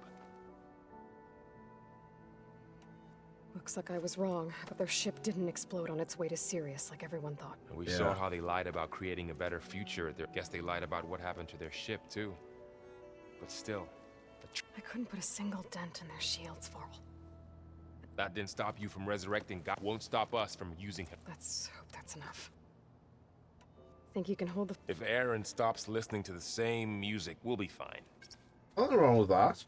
Looks like I was wrong, but their ship didn't explode on its way to Sirius like everyone thought. And we saw how they lied about creating a better future. Guess they lied about what happened to their ship, too. But still... I couldn't put a single dent in their shields, Varl. That didn't stop you from resurrecting God. Won't stop us from using him. Let's hope that's enough. Think you can hold the... If Aaron stops listening to the same music, we'll be fine. Nothing wrong with that.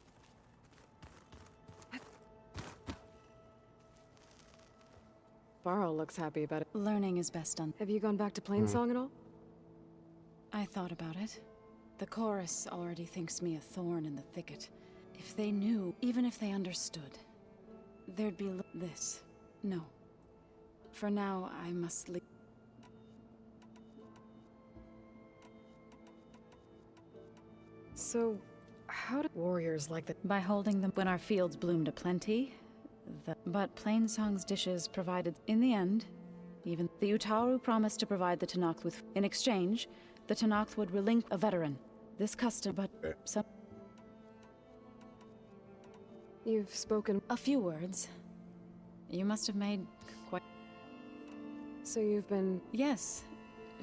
Varl looks happy about it. Learning is best done. Have you gone back to Plainsong at all? I thought about it. The chorus already thinks me a thorn in the thicket. If they knew, even if they understood, there'd be this. No. For now, I must leave. So, how do warriors like that? By holding them when our fields bloomed aplenty. But Plainsong's dishes provided, in the end, even the Utaru promised to provide the Tenakth with. In exchange, the Tenakth would relinquish a veteran. This custom, but some. You've spoken a few words. You must have made quite. So you've been. Yes.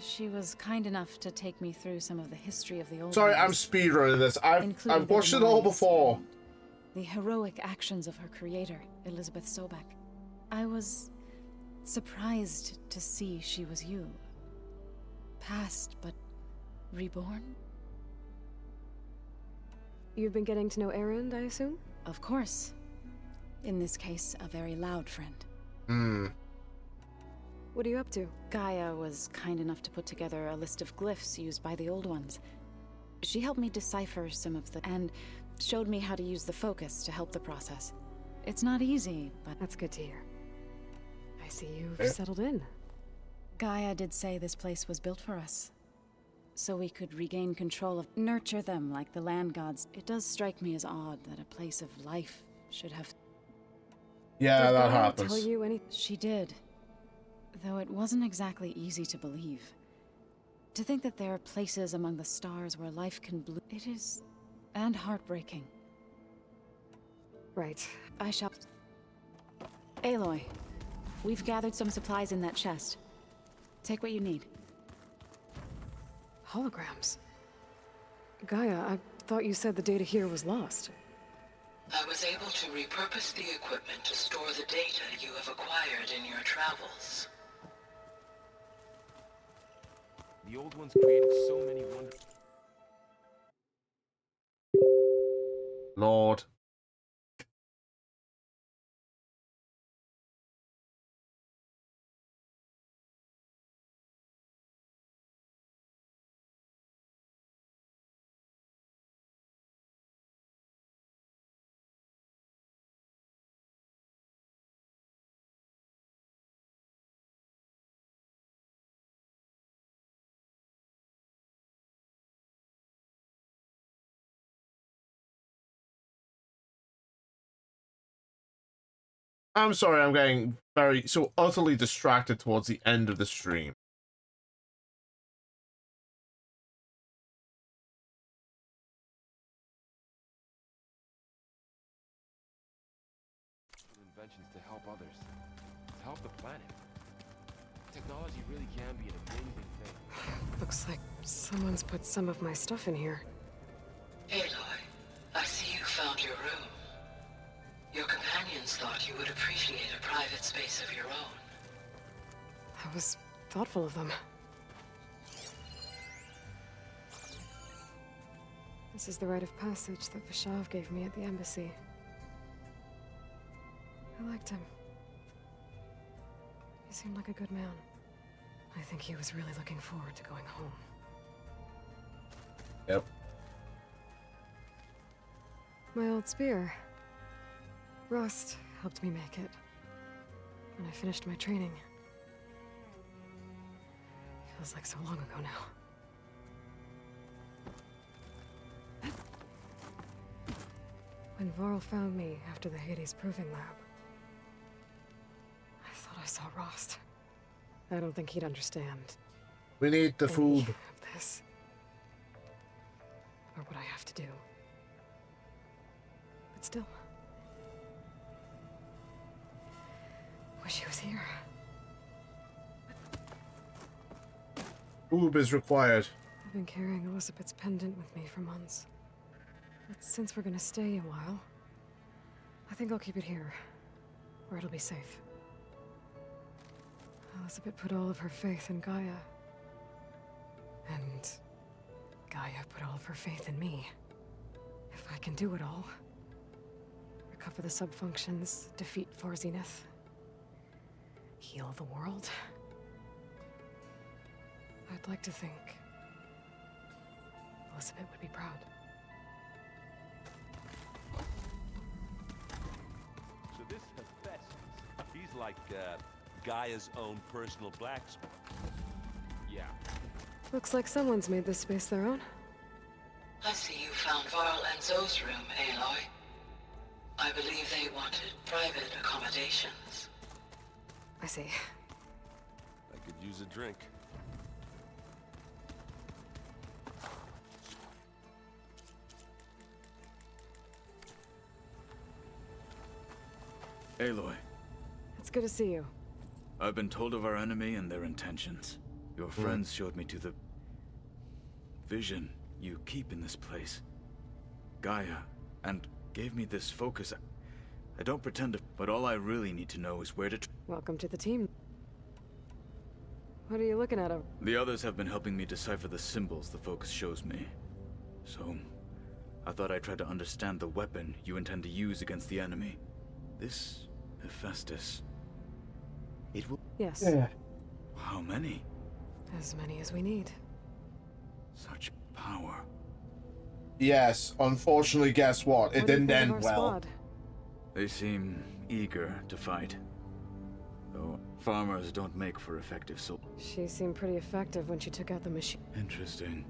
She was kind enough to take me through some of the history of the old. Sorry, ones, I'm speedrunning this. I've watched it all before. The heroic actions of her creator, Elizabeth Sobek. I was surprised to see she was you. Past, but reborn? You've been getting to know Erend, I assume? Of course. In this case, a very loud friend. What are you up to? Gaia was kind enough to put together a list of glyphs used by the old ones. She helped me decipher some of the... and showed me how to use the focus to help the process. It's not easy, but... That's good to hear. I see you've settled in. Gaia did say this place was built for us. So we could regain control of... nurture them like the land gods. It does strike me as odd that a place of life should have... Yeah, that Gaia happens. tell you any... She did. Though it wasn't exactly easy to believe. To think that there are places among the stars where life can bloom... It is... and heartbreaking. Right. I shall... Aloy, we've gathered some supplies in that chest. Take what you need. Holograms? Gaia, I thought you said the data here was lost. I was able to repurpose the equipment to store the data you have acquired in your travels. The old ones created so many wonders. Lord. I'm sorry, I'm getting so utterly distracted towards the end of the stream. Inventions to help others, to help the planet. Technology really can be an amazing thing. Looks like someone's put some of my stuff in here. Aloy, I see you found your room. Your companions thought you would appreciate a private space of your own. That was thoughtful of them. This is the rite of passage that Vishav gave me at the embassy. I liked him. He seemed like a good man. I think he was really looking forward to going home. Yep. My old spear. Rust helped me make it. When I finished my training. Feels like so long ago now. When Varl found me after the Hades Proving Lab, I thought I saw Rost. I don't think he'd understand. We need the food. Of this. Or what I have to do. But still. Wish he was here. Oob is required. I've been carrying Elizabeth's pendant with me for months. But since we're gonna stay a while, I think I'll keep it here, where it'll be safe. Elizabeth put all of her faith in Gaia. And Gaia put all of her faith in me. If I can do it all, recover the sub-functions, defeat Far Zenith, heal the world, I'd like to think Elizabeth would be proud. So this Hephaestus, he's like Gaia's own personal blacksmith. Yeah. Looks like someone's made this space their own. I see you found Varl and Zoe's room, Aloy. I believe they wanted private accommodations. I see. I could use a drink. Aloy, It's good to see you. I've been told of our enemy and their intentions. Your friends showed me to the vision you keep in this place, Gaia, and gave me this focus. I don't pretend to, but all I really need to know is where to. Welcome to the team. What are you looking at? The others have been helping me decipher the symbols the focus shows me. So, I thought I'd try to understand the weapon you intend to use against the enemy. This Hephaestus. It will. Yes. How many? As many as we need. Such power. Yes, unfortunately, guess what? It didn't end well. They seem eager to fight. Though farmers don't make for effective soldiers. She seemed pretty effective when she took out the machine. Interesting.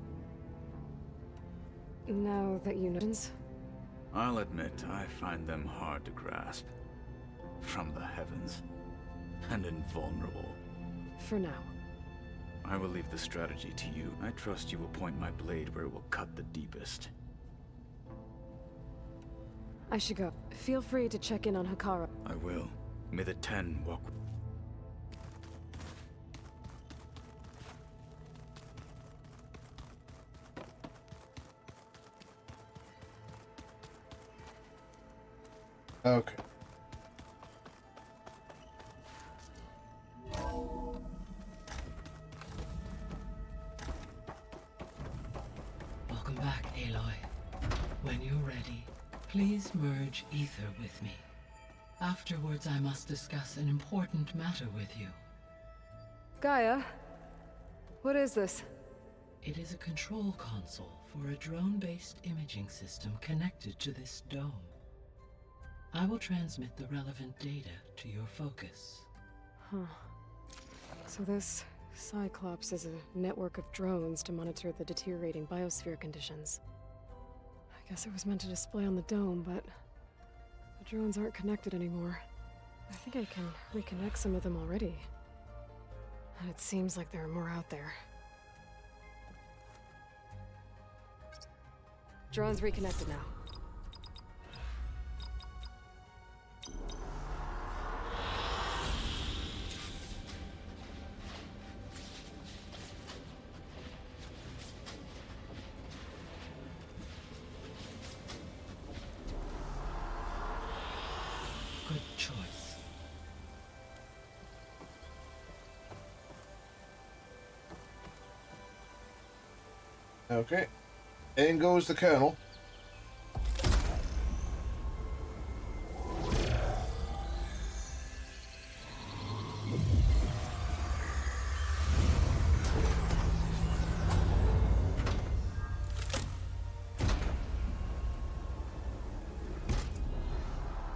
Now that you know... I'll admit, I find them hard to grasp. From the heavens. And invulnerable. For now. I will leave the strategy to you. I trust you will point my blade where it will cut the deepest. I should go. Feel free to check in on Hekarro. I will. May the Ten walk with... Okay. Welcome back, Aloy. When you're ready, please merge ether with me. Afterwards, I must discuss an important matter with you. Gaia? What is this? It is a control console for a drone-based imaging system connected to this dome. I will transmit the relevant data to your focus. Huh. So this Cyclops is a network of drones to monitor the deteriorating biosphere conditions. I guess it was meant to display on the dome, but the drones aren't connected anymore. I think I can reconnect some of them already. And it seems like there are more out there. Drones reconnected now. Good choice. Okay. In goes the Colonel.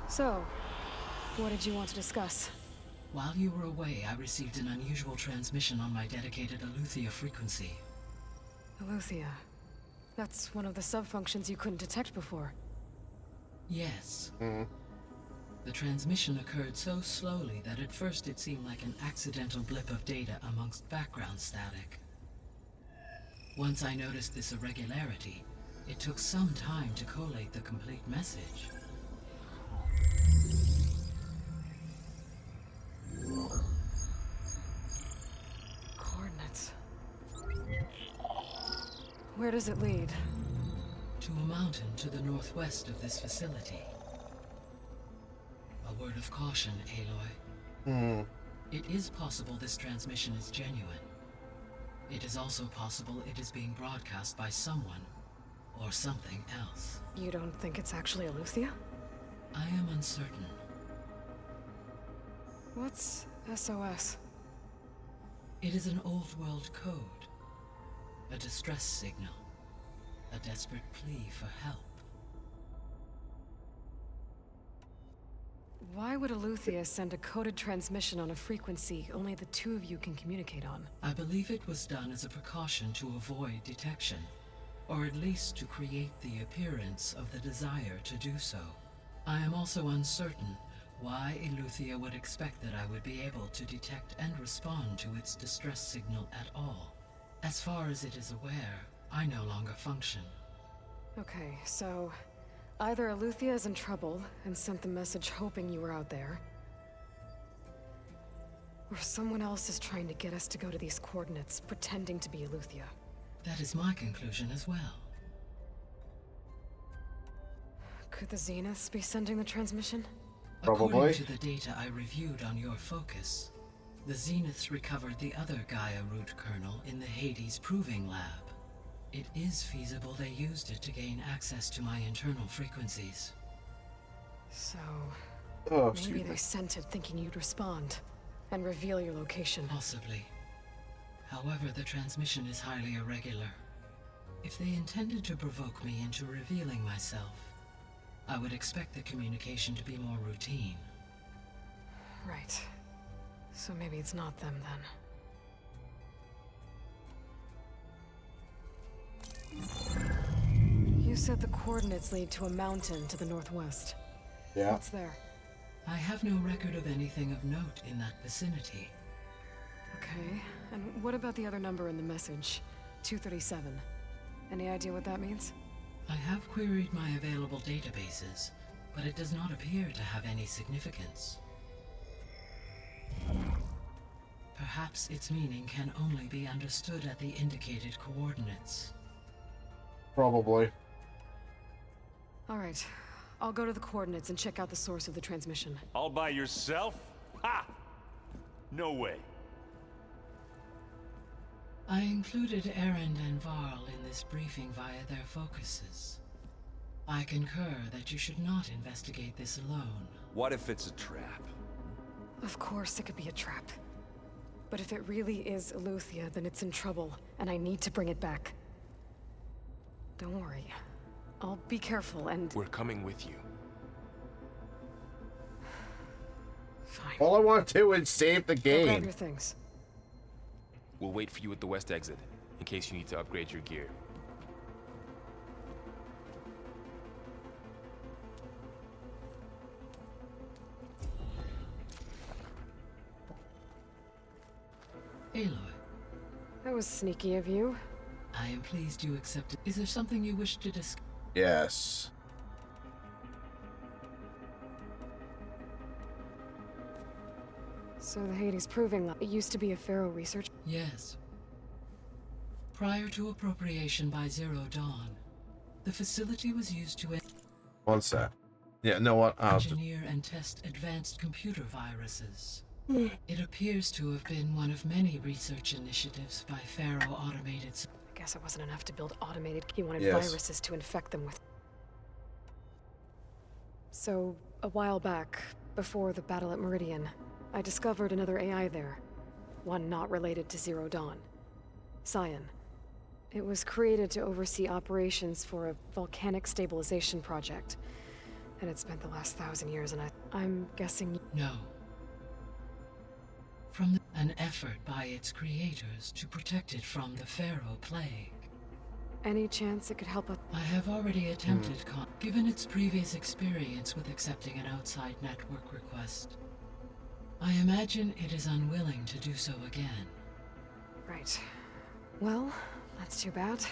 So, what did you want to discuss? While you were away, I received an unusual transmission on my dedicated Eleuthia frequency. Eleuthia. That's one of the sub-functions you couldn't detect before. Yes. The transmission occurred so slowly that at first it seemed like an accidental blip of data amongst background static. Once I noticed this irregularity, it took some time to collate the complete message. Coordinates. Where does it lead? To a mountain to the northwest of this facility. A word of caution, Aloy. It is possible this transmission is genuine. It is also possible it is being broadcast by someone or something else. You don't think it's actually Eleuthia? I am uncertain. What's SOS? It is an old world code. A distress signal. A desperate plea for help. Why would Eleuthia send a coded transmission on a frequency only the two of you can communicate on? I believe it was done as a precaution to avoid detection, or at least to create the appearance of the desire to do so. I am also uncertain why Eleuthia would expect that I would be able to detect and respond to its distress signal at all. As far as it is aware, I no longer function. Okay, so either Eleuthia is in trouble and sent the message hoping you were out there, or someone else is trying to get us to go to these coordinates, pretending to be Eleuthia. That is my conclusion as well. Could the Zeniths be sending the transmission? Probably. According to the data I reviewed on your focus, the Zeniths recovered the other Gaia root kernel in the Hades Proving Lab. It is feasible they used it to gain access to my internal frequencies. So, Oh, maybe they sent it thinking you'd respond and reveal your location. Possibly. However, the transmission is highly irregular. If they intended to provoke me into revealing myself, I would expect the communication to be more routine. Right. So maybe it's not them then. You said the coordinates lead to a mountain to the northwest. Yeah. What's there? I have no record of anything of note in that vicinity. Okay, and what about the other number in the message? 237. Any idea what that means? I have queried my available databases, but it does not appear to have any significance. Perhaps its meaning can only be understood at the indicated coordinates. Probably. All right, I'll go to the coordinates and check out the source of the transmission. All by yourself? Ha! No way. I included Erend and Varl in this briefing via their focuses. I concur that you should not investigate this alone. What if it's a trap? Of course it could be a trap. But if it really is Eleuthia, then it's in trouble, and I need to bring it back. Don't worry. I'll be careful and... We're coming with you. Fine. All I want to do is save the Go grab game. your things. We'll wait for you at the west exit, in case you need to upgrade your gear. Aloy. That was sneaky of you. I am pleased you accepted. Is there something you wish to discuss? Yes. So the Hades Proving Lab, it used to be a Pharaoh research... Yes. Prior to appropriation by Zero Dawn, the facility was used to One sec. Yeah, know what? I'll just... engineer and test advanced computer viruses. It appears to have been one of many research initiatives by Pharaoh Automated... I guess it wasn't enough to build automated... He wanted Yes. viruses to infect them with... So, a while back, before the battle at Meridian, I discovered another AI there. One not related to Zero Dawn. Scion. It was created to oversee operations for a volcanic stabilization project. And it spent the last 1,000 years, and I'm guessing... No. From an effort by its creators to protect it from the Pharaoh Plague. Any chance it could help us? I have already attempted given its previous experience with accepting an outside network request. I imagine it is unwilling to do so again. Right. Well, that's too bad. That's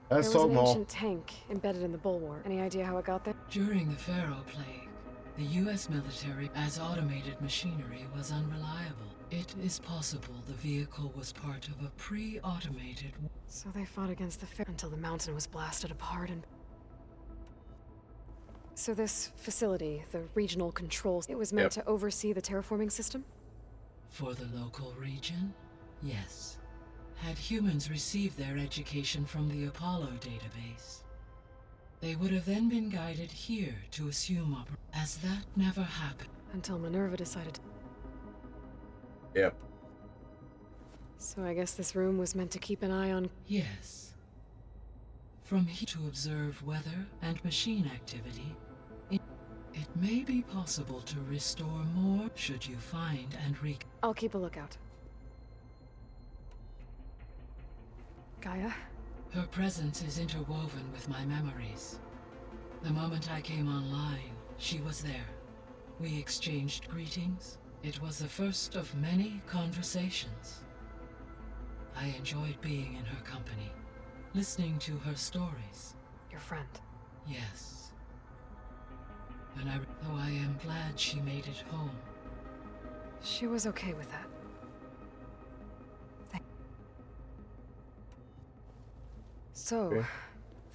there was so an more. ancient tank embedded in the bulwark. Any idea how it got there? During the Pharaoh Plague, the U.S. military as automated machinery was unreliable. It is possible the vehicle was part of a pre-automated... So they fought against the Pharaoh until the mountain was blasted apart and... So this facility, the regional controls, it was meant to oversee the terraforming system? For the local region? Yes. Had humans received their education from the Apollo database, they would have then been guided here to assume as that never happened. Until Minerva decided. Yep. So I guess this room was meant to keep an eye on... Yes. From here to observe weather and machine activity, it may be possible to restore more should you find and I'll keep a lookout. Gaia? Her presence is interwoven with my memories. The moment I came online, she was there. We exchanged greetings. It was the first of many conversations. I enjoyed being in her company, listening to her stories. Your friend? Yes. Though I am glad she made it home. She was okay with that. So, Okay.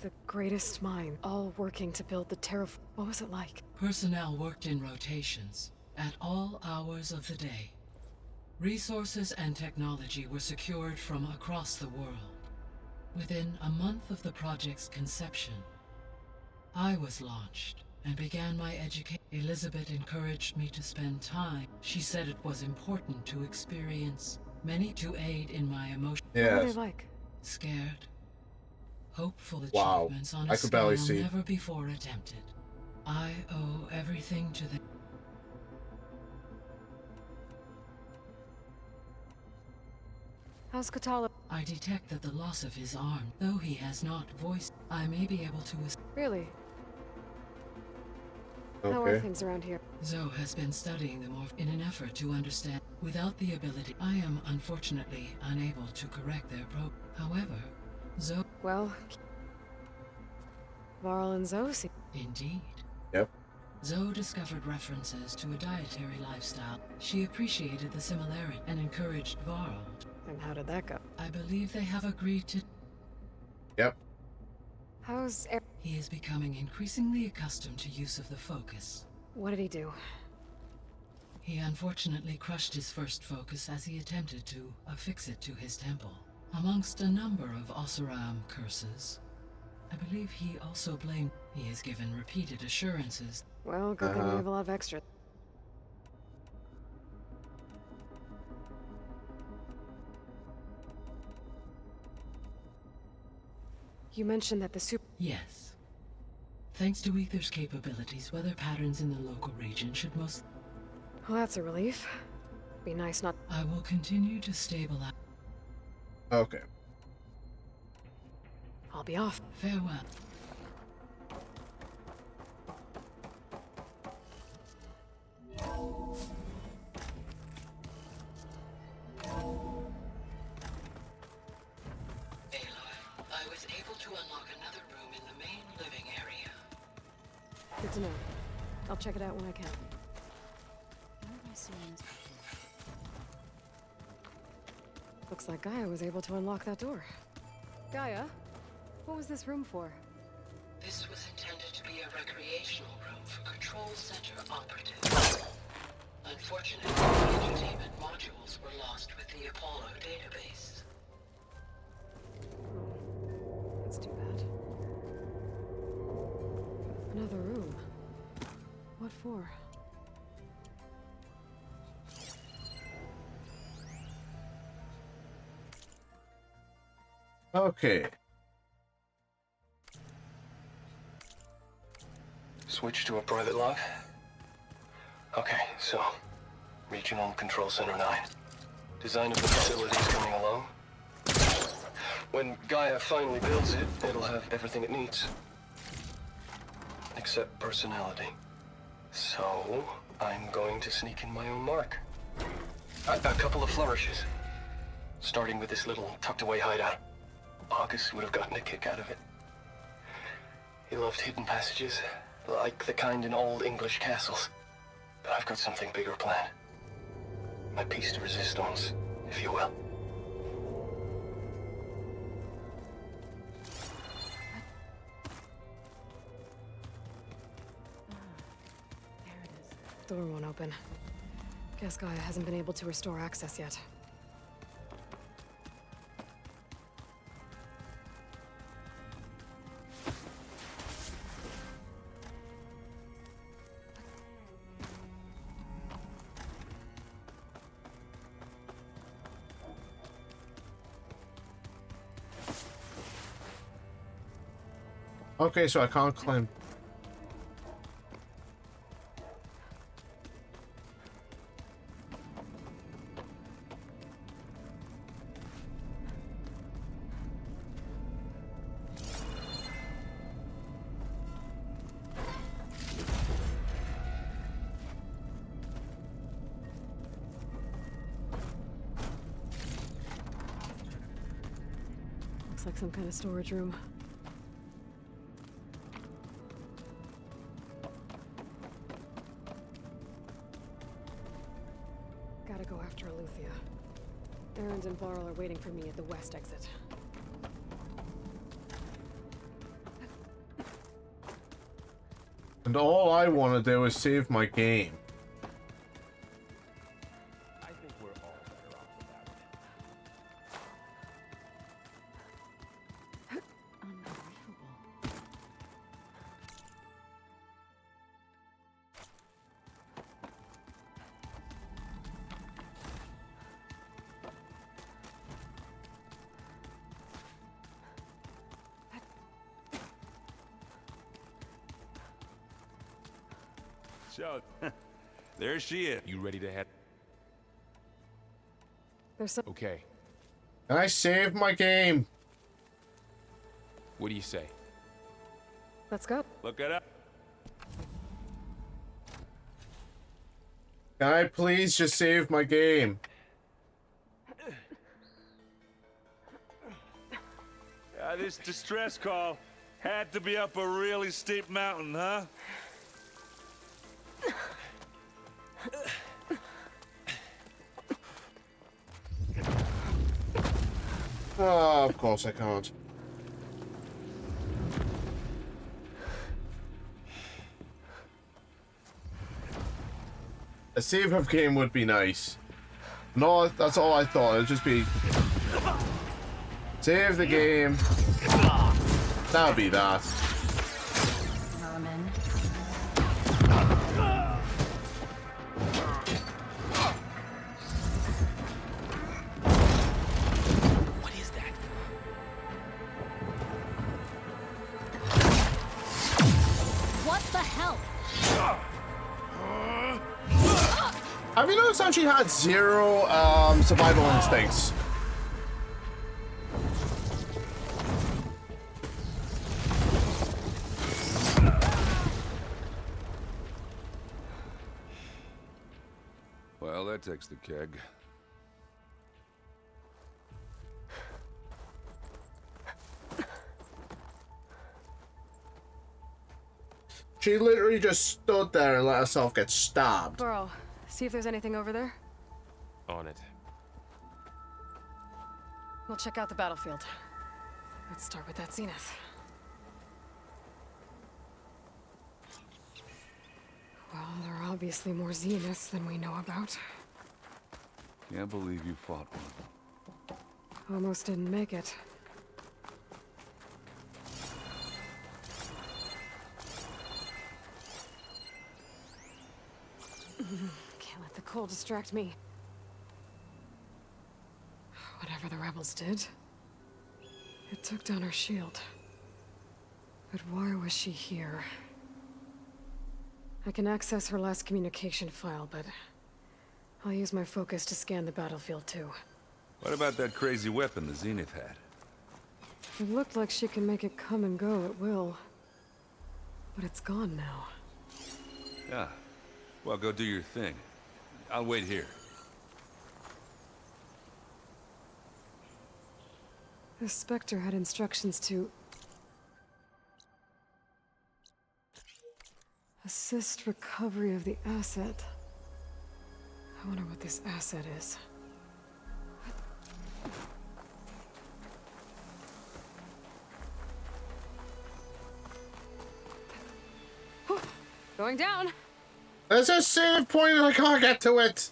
the greatest mind, all working to build the terraform. What was it like? Personnel worked in rotations, at all hours of the day. Resources and technology were secured from across the world. Within a month of the project's conception, I was launched and began my education. Elizabeth encouraged me to spend time. She said it was important to experience many to aid in my emotion. What were they like? Scared. Hopeful Wow. achievements on I a could barely scale see. never before attempted. I owe everything to them. How's Katala? I detect that the loss of his arm, though he has not voiced, I may be able to... Really? How are things around here? Zoe has been studying the morph in an effort to understand. Without the ability, I am unfortunately unable to correct their However, Zoe... Well... Varl and Zoe seem... Indeed. Yep. Zoe discovered references to a dietary lifestyle. She appreciated the similarity and encouraged Varl. And how did that go? I believe they have agreed to... Yep. How's He is becoming increasingly accustomed to use of the focus. What did he do? He unfortunately crushed his first focus as he attempted to affix it to his temple. Amongst a number of Oseram curses, I believe he also blamed... He has given repeated assurances. Well, good thing we have a lot of extra. You mentioned that the super... Yes. Thanks to Aether's capabilities, weather patterns in the local region should most... Well, that's a relief. Be nice not... I will continue to stabilize... Okay. I'll be off. Farewell. I was able to unlock another room in the main living area. Good to know. I'll check it out when I can. Looks like Gaia was able to unlock that door. Gaia? What was this room for? This was intended to be a recreational room for Control Center operatives. Unfortunately, the entertainment modules were lost with the Apollo database. That's too bad. Another room. What for? Okay. Switch to a private log? Okay, so... Regional Control Center 9. Design of the facility is coming along. When Gaia finally builds it, it'll have everything it needs. Except personality. So, I'm going to sneak in my own mark. A couple of flourishes. Starting with this little tucked-away hideout. August would have gotten a kick out of it. He loved hidden passages, like the kind in old English castles. But I've got something bigger planned. My piece de resistance, if you will. Door won't open. Guess Gaia hasn't been able to restore access yet. Okay, so I can't climb. Looks like some kind of storage room. Gotta go after Eleuthia. Erend and Varl are waiting for me at the west exit. And all I want to do is save my game. I think we're all better off without it. So, there she is. You ready to head? There's some. Okay. Can I save my game? What do you say? Let's go. Look it up. Can I please just save my game? This distress call had to be up a really steep mountain, huh? Oh, of course I can't. A save of game would be nice. No, that's all I thought. It'd just be save the game. That would be that. Merman. What is that? What the hell? Have you noticed how she had zero survival instincts? Well, that takes the keg. She literally just stood there and let herself get stabbed. Varl, see if there's anything over there. On it. We'll check out the battlefield. Let's start with that zenith. Well, there are obviously more zeniths than we know about. Can't believe you fought one. Almost didn't make it. Can't let the cold distract me. Whatever the rebels did, it took down her shield. But why was she here? I can access her last communication file, but I'll use my focus to scan the battlefield too. What about that crazy weapon the Zenith had? It looked like she can make it come and go at will. But it's gone now. Yeah. Well, go do your thing. I'll wait here. The Spectre had instructions to assist recovery of the asset. I wonder what this asset is. Going down. There's a save point and I can't get to it.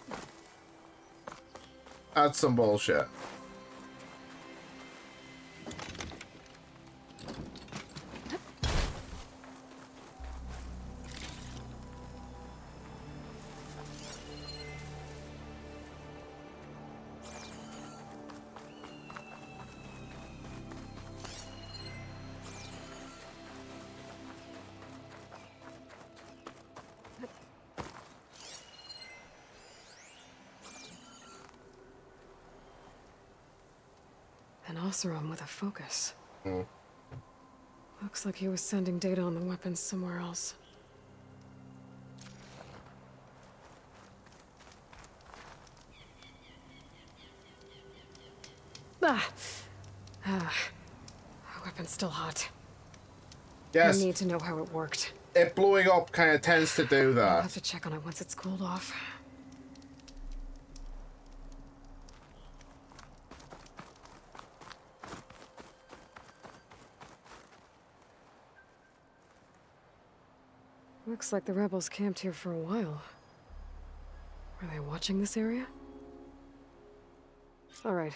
That's some bullshit. An Oseram with a focus. Hmm. Looks like he was sending data on the weapons somewhere else. Our weapon's still hot. Yes. I need to know how it worked. It blowing up kind of tends to do I'll that. have to check on it once it's cooled off. Looks like the rebels camped here for a while. Were they watching this area? All right.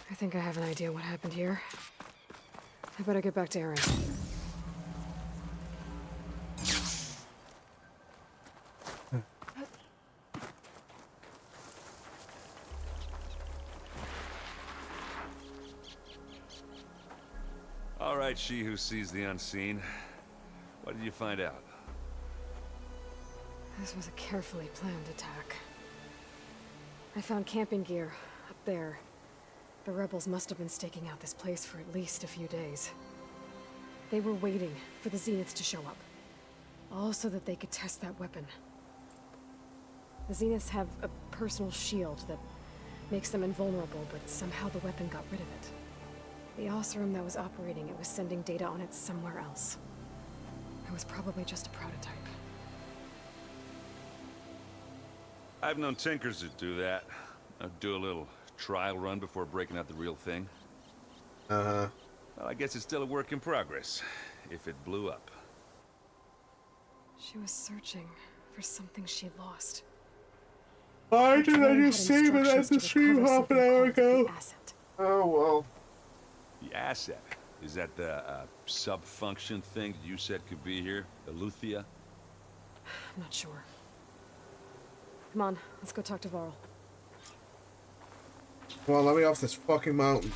I think I have an idea what happened here. I better get back to Aaron. All right, she who sees the unseen. What did you find out? This was a carefully planned attack. I found camping gear up there. The rebels must have been staking out this place for at least a few days. They were waiting for the Zeniths to show up. All so that they could test that weapon. The Zeniths have a personal shield that makes them invulnerable, but somehow the weapon got rid of it. The Oseram that was operating it was sending data on it somewhere else. It was probably just a prototype. I've known tinkers that do that. I'd do a little trial run before breaking out the real thing. Uh-huh. Well, I guess it's still a work in progress, if it blew up. She was searching for something she lost. Why did I just save it as the stream half an hour ago? Oh well. The asset? Is that the sub-function thing that you said could be here? Eleuthia? I'm not sure. Come on, let's go talk to Varl. Come on, let me off this fucking mountain.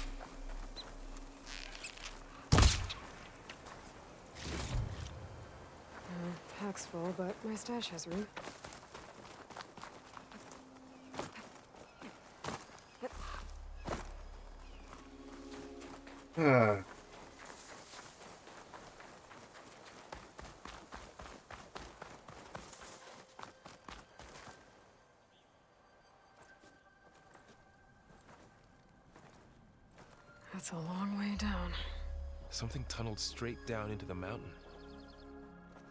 Pack's full, but my stash has room. That's a long way down. Something tunneled straight down into the mountain.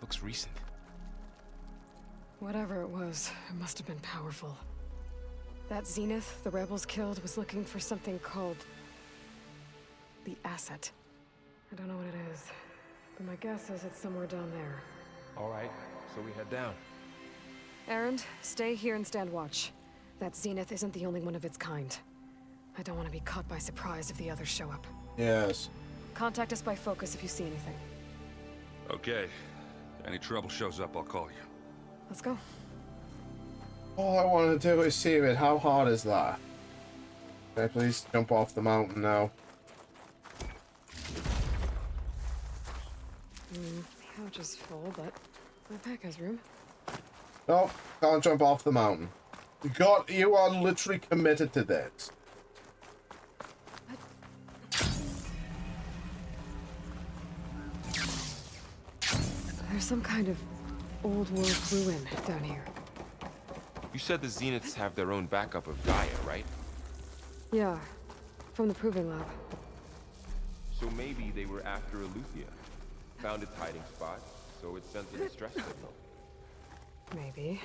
Looks recent. Whatever it was, it must have been powerful. That Zenith the rebels killed was looking for something called the asset. I don't know what it is, but my guess is it's somewhere down there. All right, so we head down. Erend, stay here and stand watch. That Zenith isn't the only one of its kind. I don't want to be caught by surprise if the others show up. Yes. Contact us by focus if you see anything. Okay. If any trouble shows up, I'll call you. Let's go. All I want to do is see it. How hard is that? Can I please jump off the mountain now? Pouch is full, but my pack has room. Nope, can't jump off the mountain. You are literally committed to this. There's some kind of old world ruin down here. You said the Zeniths have their own backup of Gaia, right? Yeah, from the Proving Lab. So maybe they were after Eleuthia. Found its hiding spot, so it sent the distress signal. Maybe.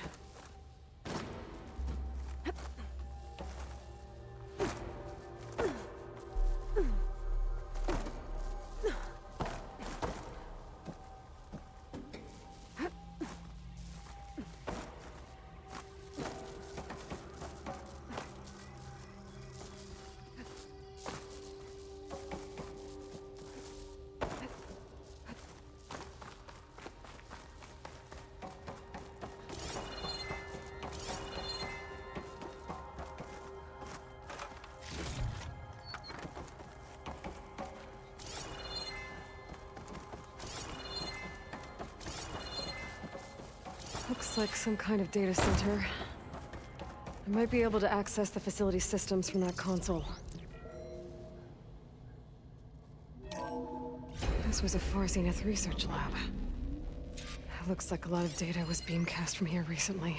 Looks like some kind of data center. I might be able to access the facility systems from that console. This was a Far Zenith research lab. It looks like a lot of data was beamcast from here recently.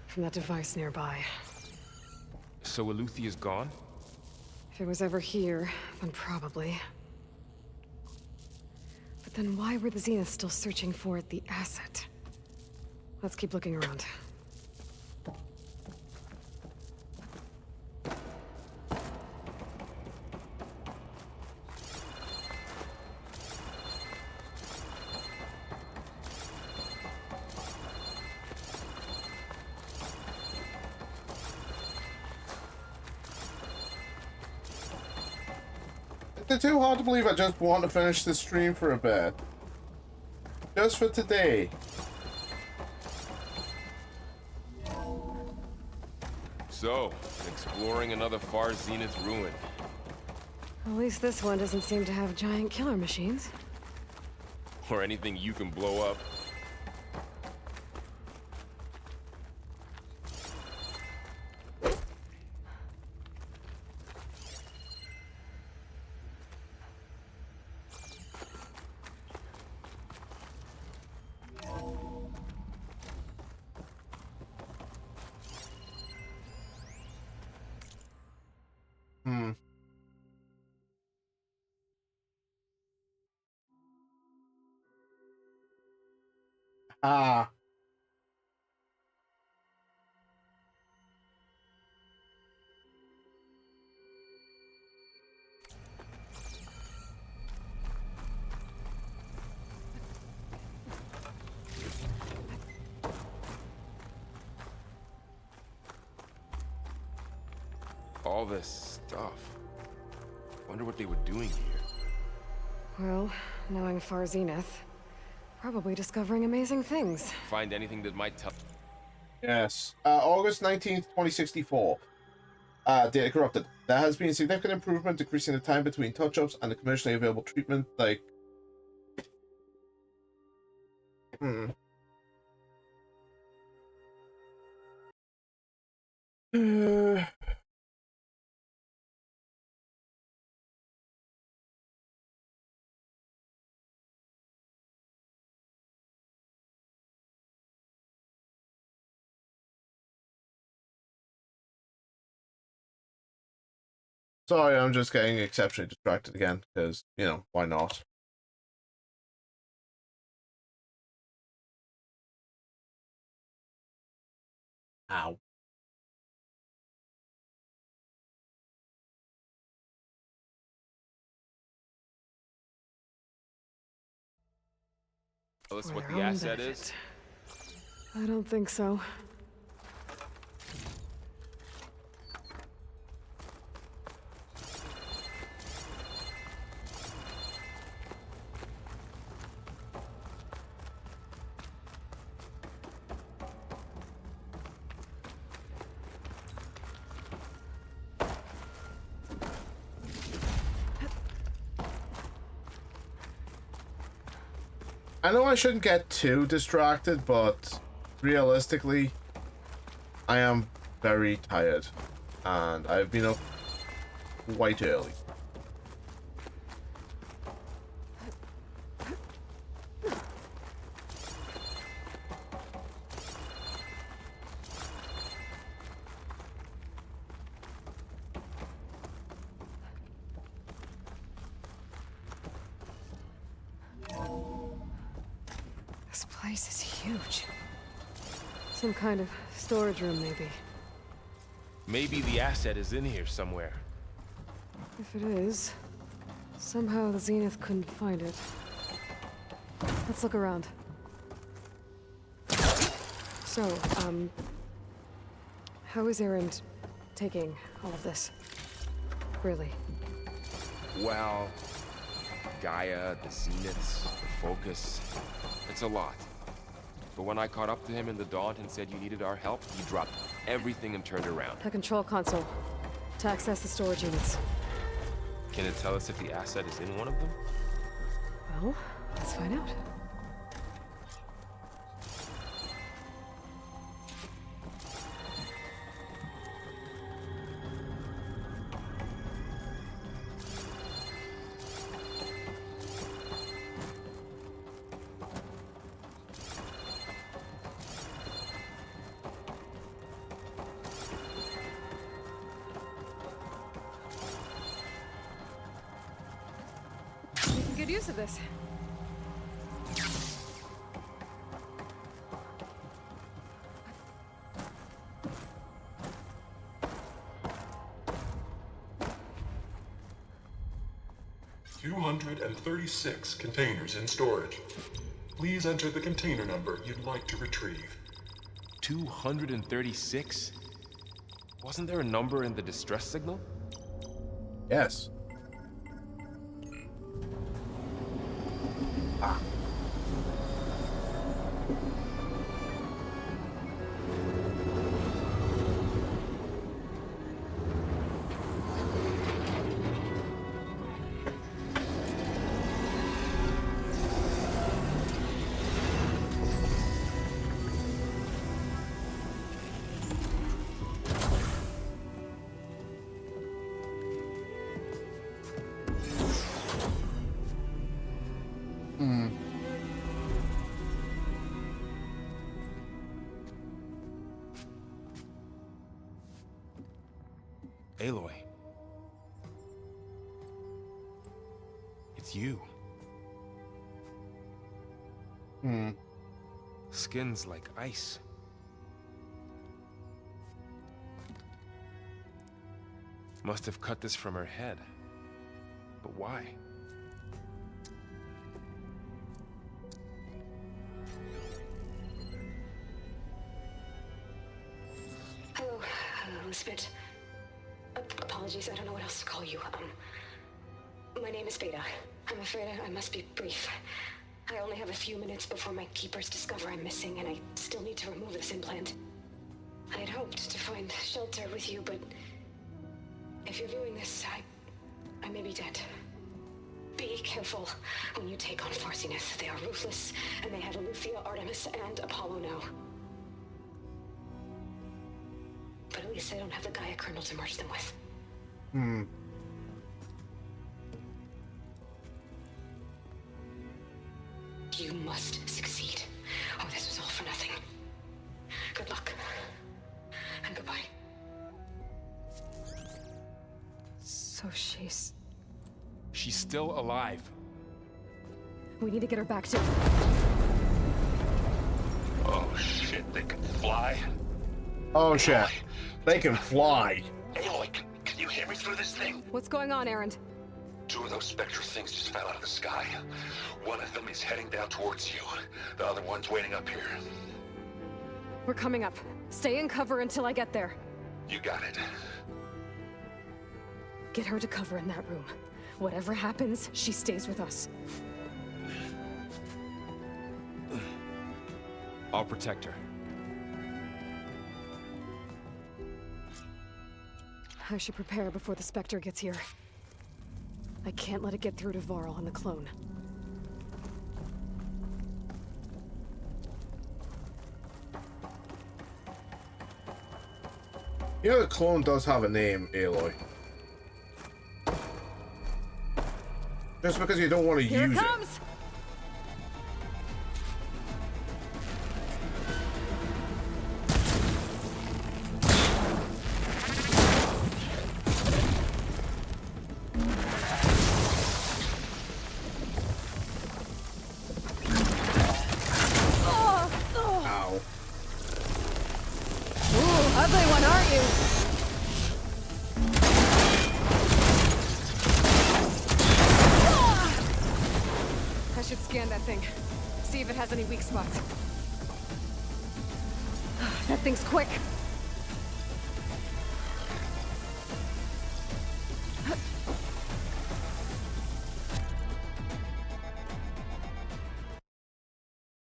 From that device nearby. So Eleuthea's gone? If it was ever here, then probably. But then why were the Zeniths still searching for the asset? Let's keep looking around. It's too hard to believe I just want to finish the stream for a bit. Just for today. So, exploring another Far Zenith ruin. At least this one doesn't seem to have giant killer machines. Or anything you can blow up. Ah. All this stuff. Wonder what they were doing here. Well, knowing Far Zenith, probably discovering amazing things. Find anything that might tell. Yes. August 19th, 2064. Data corrupted. There has been significant improvement, decreasing the time between touch-ups and the commercially available treatment, like... Sorry, I'm just getting exceptionally distracted again, because, you know, why not? Ow. Tell us For what their the own asset benefit. is? I don't think so. I know I shouldn't get too distracted, but realistically, I am very tired, and I've been up quite early. This place is huge. Some kind of storage room, maybe. Maybe the asset is in here somewhere. If it is, somehow the Zenith couldn't find it. Let's look around. So, how is Erend taking all of this? Really? Well, Gaia, the Zeniths, the Focus. It's a lot. But when I caught up to him in the Daunt and said you needed our help, he dropped everything and turned around. A control console. To access the storage units. Can it tell us if the asset is in one of them? Well, let's find out. good use of this. 236 containers in storage. Please enter the container number you'd like to retrieve. 236? Wasn't there a number in the distress signal? Yes. Aloy. It's you. Skin's like ice. Must have cut this from her head. But why? Hello, Elizabeth. Apologies, I don't know what else to call you. My name is Beta. I'm afraid I must be brief. I only have a few minutes before my keepers discover I'm missing, and I still need to remove this implant. I had hoped to find shelter with you, but if you're viewing this, I may be dead. Be careful when you take on Farsineth. They are ruthless, and they have Eleuthia, Artemis, and Apollo now. But at least I don't have the Gaia kernel to merge them with. You must succeed. Oh, this was all for nothing. Good luck. And goodbye. So she's... She's still alive. We need to get her back to... Oh shit, they can fly? Oh shit. They can fly. Aloy, can you hear me through this thing? What's going on, Erend? 2 of those spectral things just fell out of the sky. One of them is heading down towards you. The other one's waiting up here. We're coming up. Stay in cover until I get there. You got it. Get her to cover in that room. Whatever happens, she stays with us. I'll protect her. I should prepare before the Spectre gets here. I can't let it get through to Varl and the clone. You know the clone does have a name, Aloy. Just because you don't want to Here use it comes! Ow. Ooh, ugly one, aren't you? I should scan that thing. See if it has any weak spots. That thing's quick.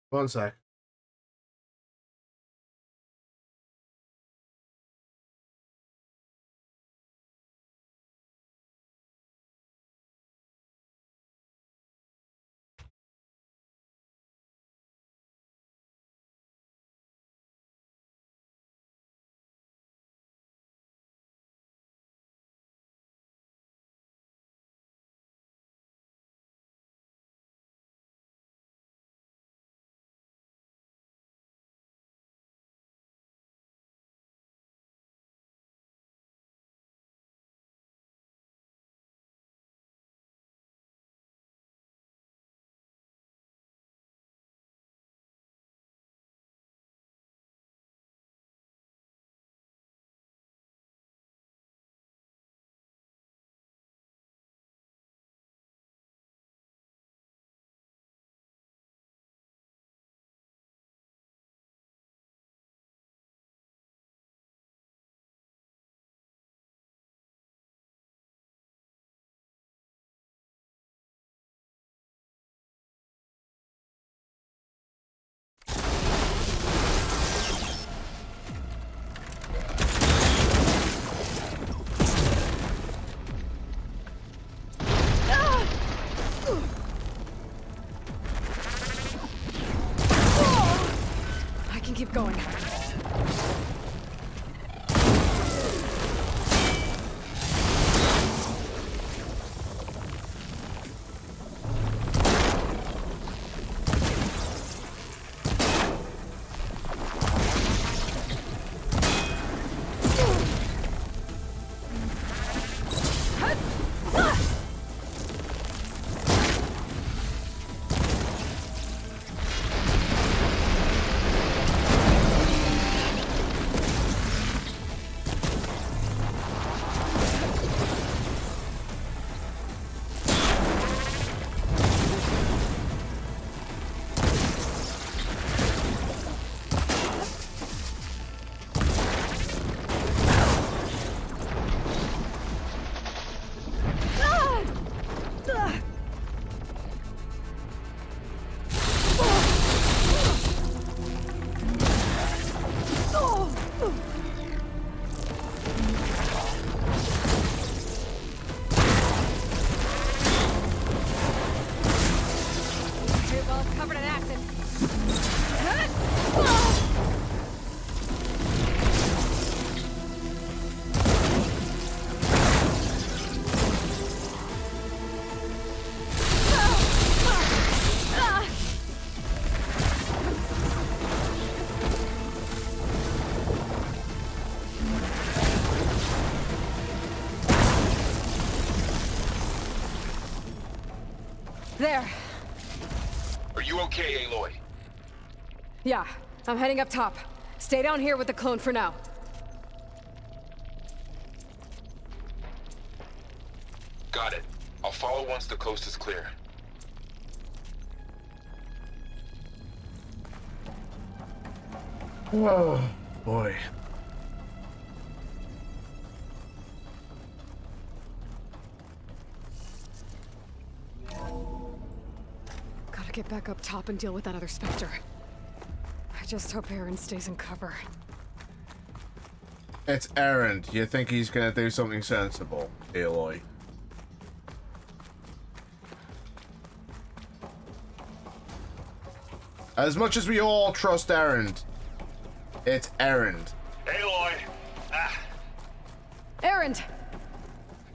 One sec. keep going. There. Are you okay, Aloy? Yeah, I'm heading up top. Stay down here with the clone for now. Got it. I'll follow once the coast is clear. Oh, boy. Gotta get back up top and deal with that other Spectre. I just hope Aaron stays in cover. It's Aaron. You think he's gonna do something sensible, Aloy? As much as we all trust Aaron, it's Aaron. Aloy! Aaron!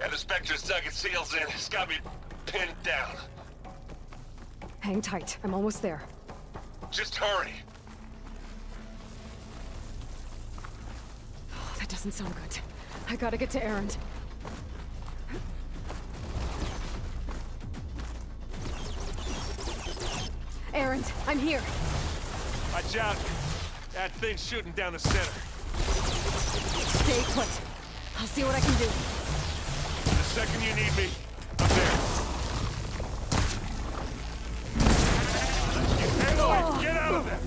And the Spectre's dug its heels in. It's got me pinned down. Hang tight. I'm almost there. Just hurry. Oh, that doesn't sound good. I gotta get to Aaron. Aaron, I'm here. Watch out. That thing's shooting down the center. Stay put. I'll see what I can do. The second you need me, I'm there. Aloy, get out of there!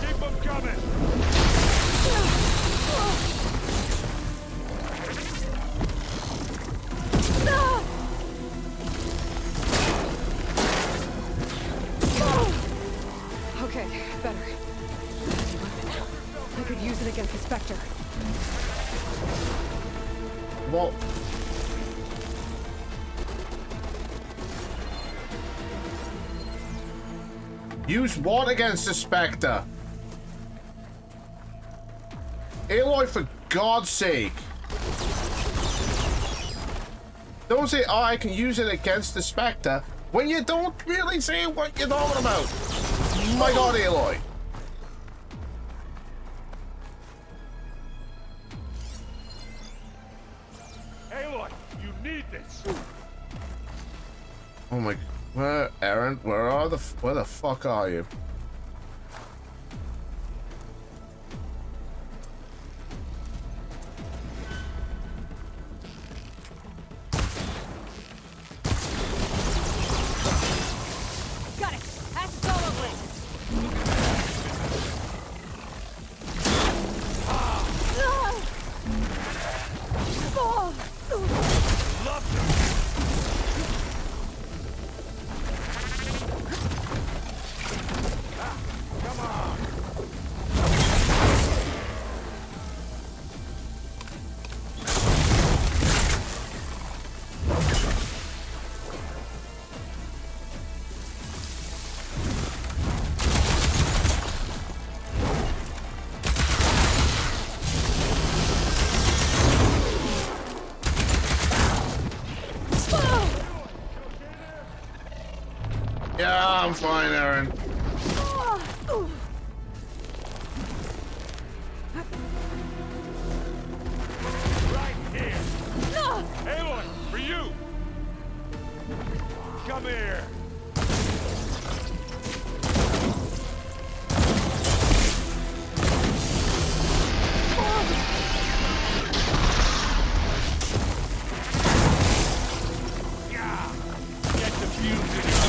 Keep them coming! Okay, better. I could use it against the Spectre. Well, use what against the Spectre? Aloy, for God's sake. Don't say, oh, I can use it against the Spectre, when you don't really say what you're talking about. My God, Aloy. Aloy, you need this! Oh my, where, Aaron, where the fuck are you? Got it! Acid solo blade! I'm fine, Aaron. Right here. Aloy, for you. Come here. Get the fumes in your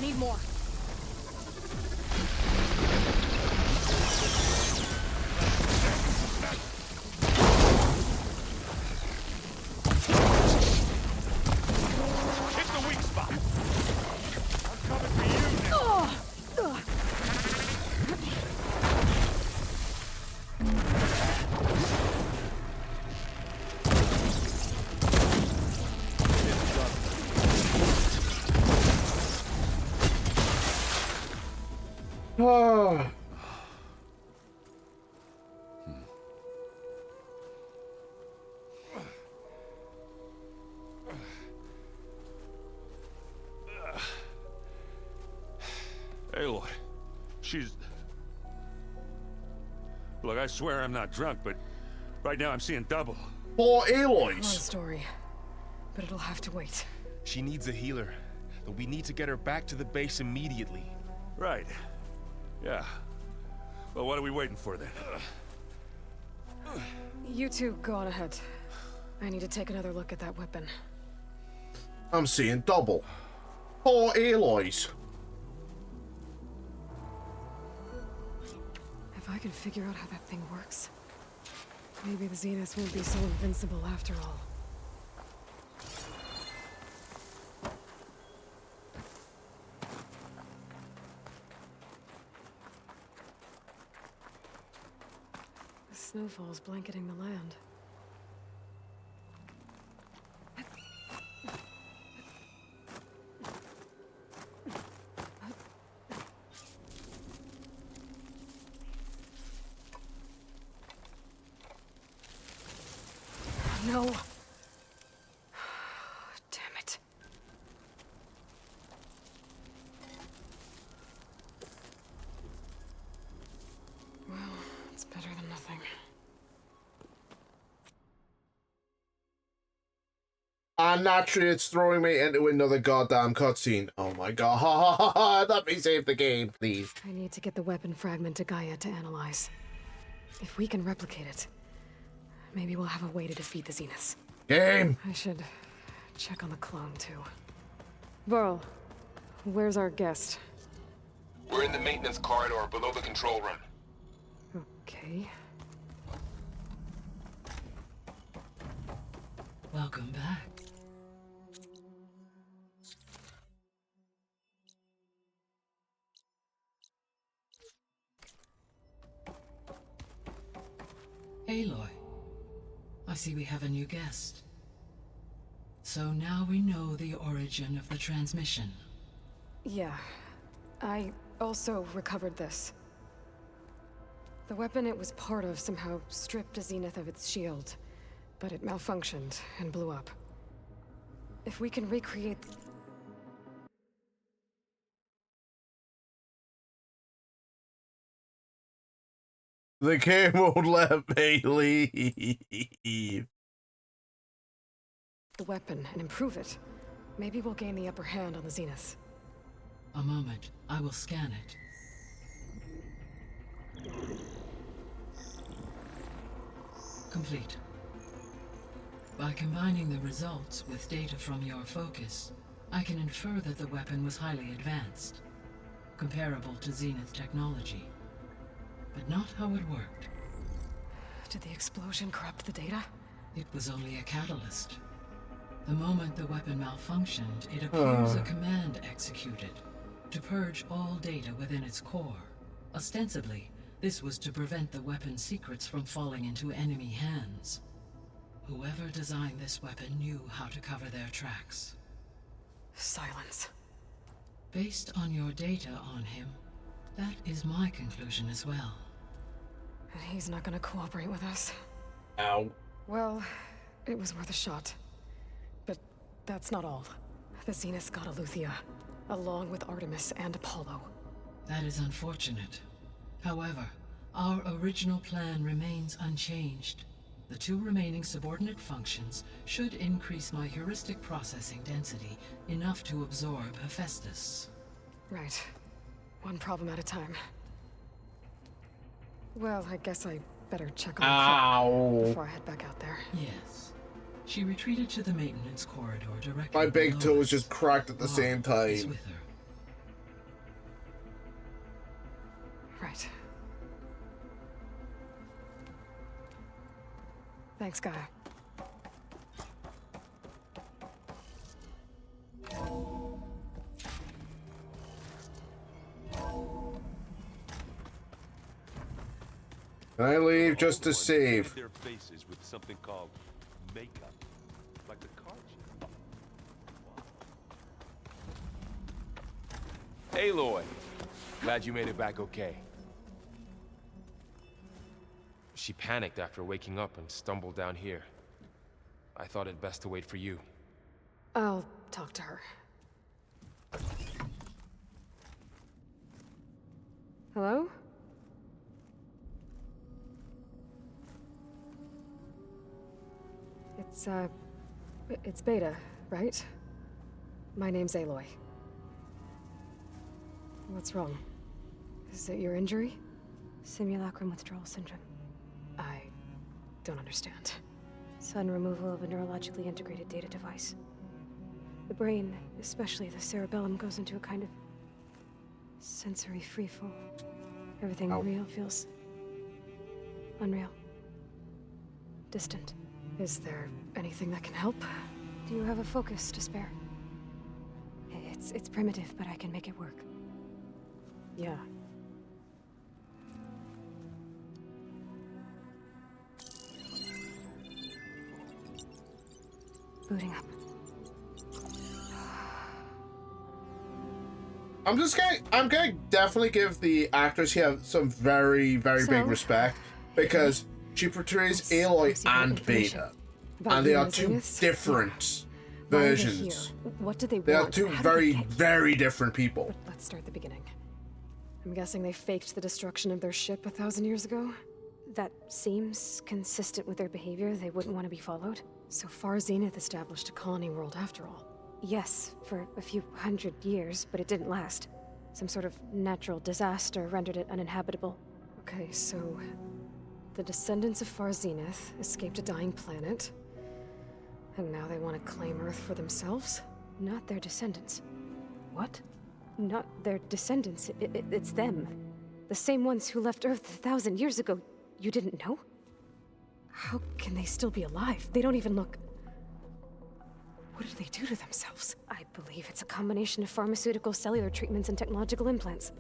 Need more. hit the weak spot. I'm coming for you now. Oh. Aloy, she's... Look, I swear I'm not drunk, but right now I'm seeing double. Four Long Aloys. story, but it'll have to wait. She needs a healer, but we need to get her back to the base immediately. Right. Yeah. Well, what are we waiting for then? You two go on ahead. I need to take another look at that weapon. I'm seeing double. Four Aloys. If I can figure out how that thing works, maybe the Zeniths won't be so invincible after all. The snowfall's blanketing the land. No. Damn it. Well, it's better than nothing. And naturally, it's throwing me into another goddamn cutscene. Oh my god. Let me save the game, please. I need to get the weapon fragment to Gaia to analyze. If we can replicate it, maybe we'll have a way to defeat the Zeniths. Game. I should check on the clone, too. Varl, where's our guest? We're in the maintenance corridor below the control room. Okay. Welcome back. Aloy, I see we have a new guest. So now we know the origin of the transmission. Yeah. I also recovered this. The weapon it was part of somehow stripped a Zenith of its shield, but it malfunctioned and blew up. If we can recreate... The game won't let me leave. the weapon and improve it, maybe we'll gain the upper hand on the Zeniths. A moment. I will scan it. Complete. By combining the results with data from your focus, I can infer that the weapon was highly advanced, comparable to Zenith technology, but not how it worked. Did the explosion corrupt the data? It was only a catalyst. The moment the weapon malfunctioned, it appears a command executed to purge all data within its core. Ostensibly, this was to prevent the weapon's secrets from falling into enemy hands. Whoever designed this weapon knew how to cover their tracks. Silence. Based on your data on him, that is my conclusion as well. And he's not gonna cooperate with us. Ow. Well, it was worth a shot. But that's not all. The Zeniths got Eleuthia, along with Artemis and Apollo. That is unfortunate. However, our original plan remains unchanged. The 2 remaining subordinate functions should increase my heuristic processing density enough to absorb Hephaestus. Right. One problem at a time. Well, I guess I better check on the crew before I head back out there. Yes. She retreated to the maintenance corridor directly. My big toe below was just cracked at the same is time. with her. Right. Thanks, Gaia. Can I leave just to save? Their faces with something called makeup, like a card chip. Aloy, glad you made it back okay. She panicked after waking up and stumbled down here. I thought it best to wait for you. I'll talk to her. Hello? It's Beta, right? My name's Aloy. What's wrong? Is it your injury? Simulacrum withdrawal syndrome. I don't understand. Sudden removal of a neurologically integrated data device. The brain, especially the cerebellum, goes into a kind of sensory freefall. Everything real feels unreal. Distant. Is there anything that can help? Do you have a focus to spare? It's primitive, but I can make it work. Yeah. Booting up. I'm gonna definitely give the actors here some very, very big respect, because she portrays Aloy and Beta, and they are 2 different versions. What do they want? They are 2 very, very different people. Let's start at the beginning. I'm guessing they faked the destruction of their ship 1,000 years ago? That seems consistent with their behavior. They wouldn't want to be followed. So far, Zenith established a colony world after all. Yes, for a few hundred years, but it didn't last. Some sort of natural disaster rendered it uninhabitable. Okay, so the descendants of Far Zenith escaped a dying planet, and now they want to claim Earth for themselves? Not their descendants. What? Not their descendants. It's them. The same ones who left Earth 1,000 years ago. You didn't know? How can they still be alive? They don't even look... What did they do to themselves? I believe it's a combination of pharmaceutical, cellular treatments, and technological implants.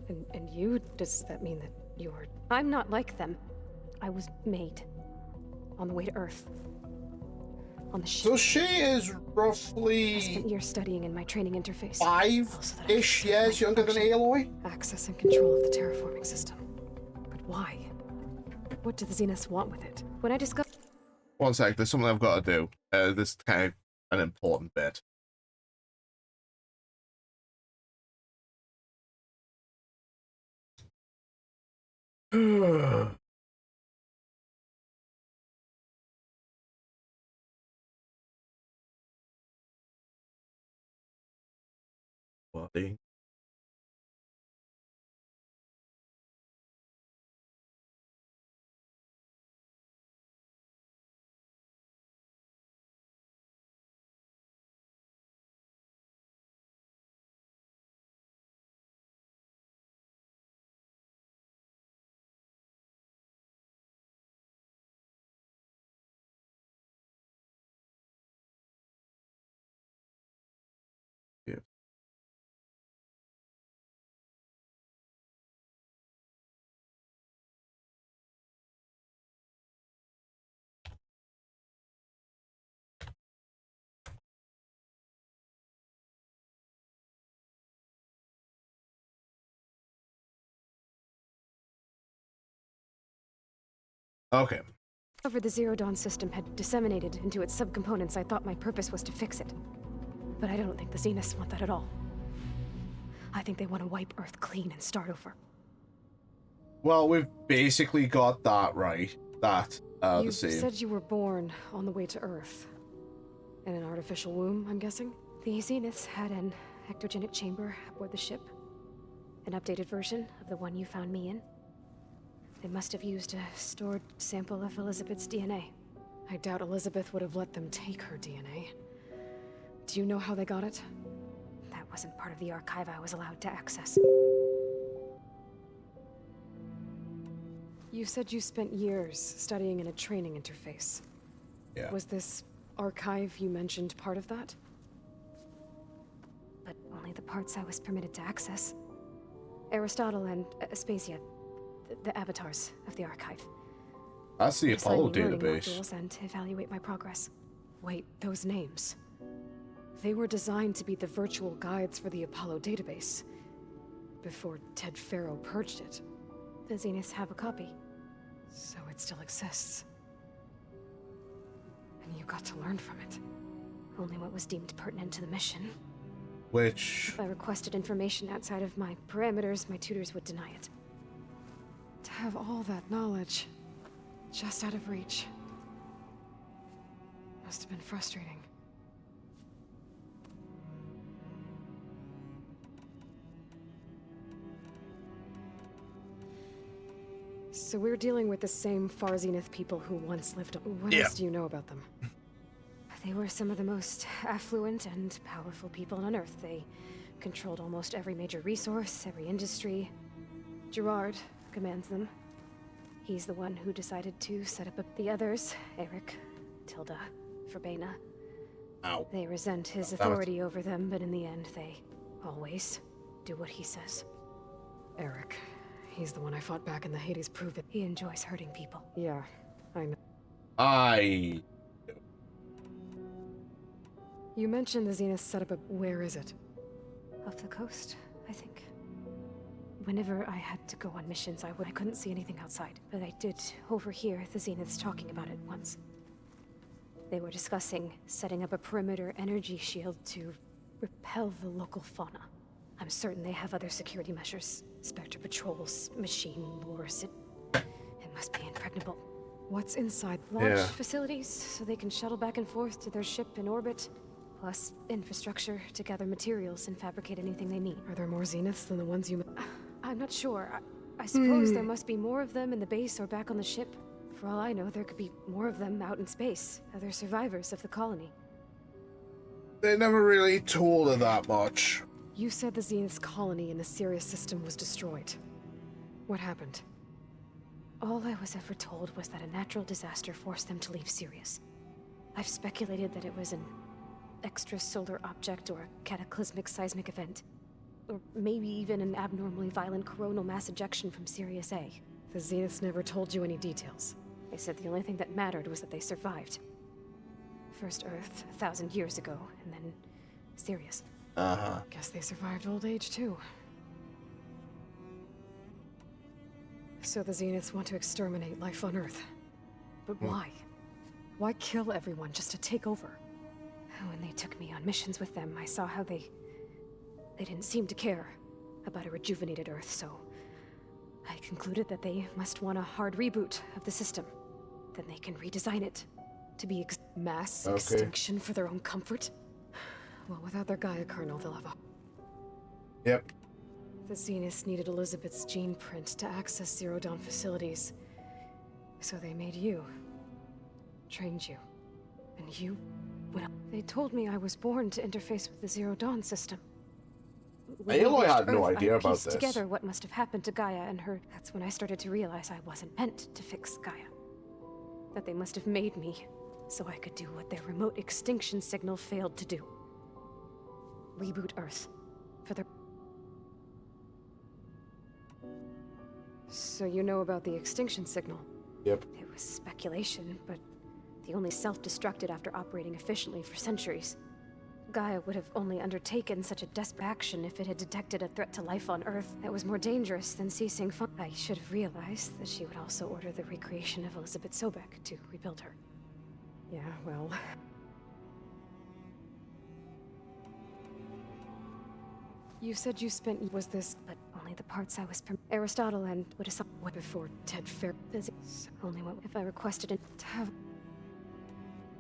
And you? Does that mean that you're... I'm not like them. I was made. On the way to Earth. On the ship. So she is roughly... I spent years studying in my training interface. 5-ish years younger than Aloy? Access and control of the terraforming system. But why? What do the Zeniths want with it? When I discovered... One sec, there's something I've got to do. This is kind of an important bit. Body. Okay. However, the Zero Dawn system had disseminated into its subcomponents. I thought my purpose was to fix it. But I don't think the Zeniths want that at all. I think they want to wipe Earth clean and start over. Well, we've basically got that right. That, the You same. said you were born on the way to Earth. In an artificial womb, I'm guessing? The Zeniths had an ectogenic chamber aboard the ship. An updated version of the one you found me in. They must have used a stored sample of Elizabeth's DNA. I doubt Elizabeth would have let them take her DNA. Do you know how they got it? That wasn't part of the archive I was allowed to access. You said you spent years studying in a training interface. Yeah. Was this archive you mentioned part of that? But only the parts I was permitted to access. Aristotle and Aspasia, the avatars of the archive. That's the Assign Apollo me learning database. modules and evaluate my progress. Wait, those names. They were designed to be the virtual guides for the Apollo database. Before Ted Faro purged it. The Zeniths have a copy. So it still exists. And you got to learn from it. Only what was deemed pertinent to the mission. Which... If I requested information outside of my parameters, my tutors would deny it. To have all that knowledge, just out of reach. Must have been frustrating. So we're dealing with the same Far Zenith people who once lived on. What else do you know about them? They were some of the most affluent and powerful people on Earth. They controlled almost every major resource, every industry. Gerard commands them. He's the one who decided to set up the others, Eric, Tilda, Verbena. Ow. They resent his Damn it. authority over them, but in the end, they always do what he says. Eric. He's the one I fought back in the Hades Prove It. He enjoys hurting people. Yeah, I know. I... You mentioned the Zenith set up a... Where is it? Off the coast, I think. Whenever I had to go on missions, I couldn't see anything outside. But I did overhear the Zeniths talking about it once. They were discussing setting up a perimeter energy shield to repel the local fauna. I'm certain they have other security measures. Spectre patrols, machine wars. It must be impregnable. What's inside? Launch facilities, so they can shuttle back and forth to their ship in orbit. Plus, infrastructure to gather materials and fabricate anything they need. Are there more Zeniths than the ones you... I'm not sure. I suppose there must be more of them in the base or back on the ship. For all I know, there could be more of them out in space. Other survivors of the colony. They never really told her that much. You said the Zenith's colony in the Sirius system was destroyed. What happened? All I was ever told was that a natural disaster forced them to leave Sirius. I've speculated that it was an extrasolar object or a cataclysmic seismic event. Or maybe even an abnormally violent coronal mass ejection from Sirius A. The Zeniths never told you any details. They said the only thing that mattered was that they survived. First Earth, 1,000 years ago, and then Sirius. Uh-huh. Guess they survived old age, too. So the Zeniths want to exterminate life on Earth. But why? Why kill everyone just to take over? When they took me on missions with them, I saw how they didn't seem to care about a rejuvenated Earth, so I concluded that they must want a hard reboot of the system. Then they can redesign it to be mass extinction for their own comfort? Well, without their Gaia kernel, they'll have a... Yep. The Zeniths needed Elizabeth's gene print to access Zero Dawn facilities. So they made you. Trained you. And you... Well, they told me I was born to interface with the Zero Dawn system. Aloy had no idea about pieced this. Together what must have happened to Gaia and her. That's when I started to realize I wasn't meant to fix Gaia. That they must have made me so I could do what their remote extinction signal failed to do. Reboot Earth. For their... So you know about the extinction signal? Yep. It was speculation, but the only self-destructed after operating efficiently for centuries. Gaia would have only undertaken such a desperate action if it had detected a threat to life on Earth that was more dangerous than ceasing fun. I should have realized that she would also order the recreation of Elizabeth Sobek to rebuild her. Yeah, well... You said you spent... Was this... But only the parts I was... Aristotle and would assign... What before Ted Fair... Physics... Only what if I requested it to have...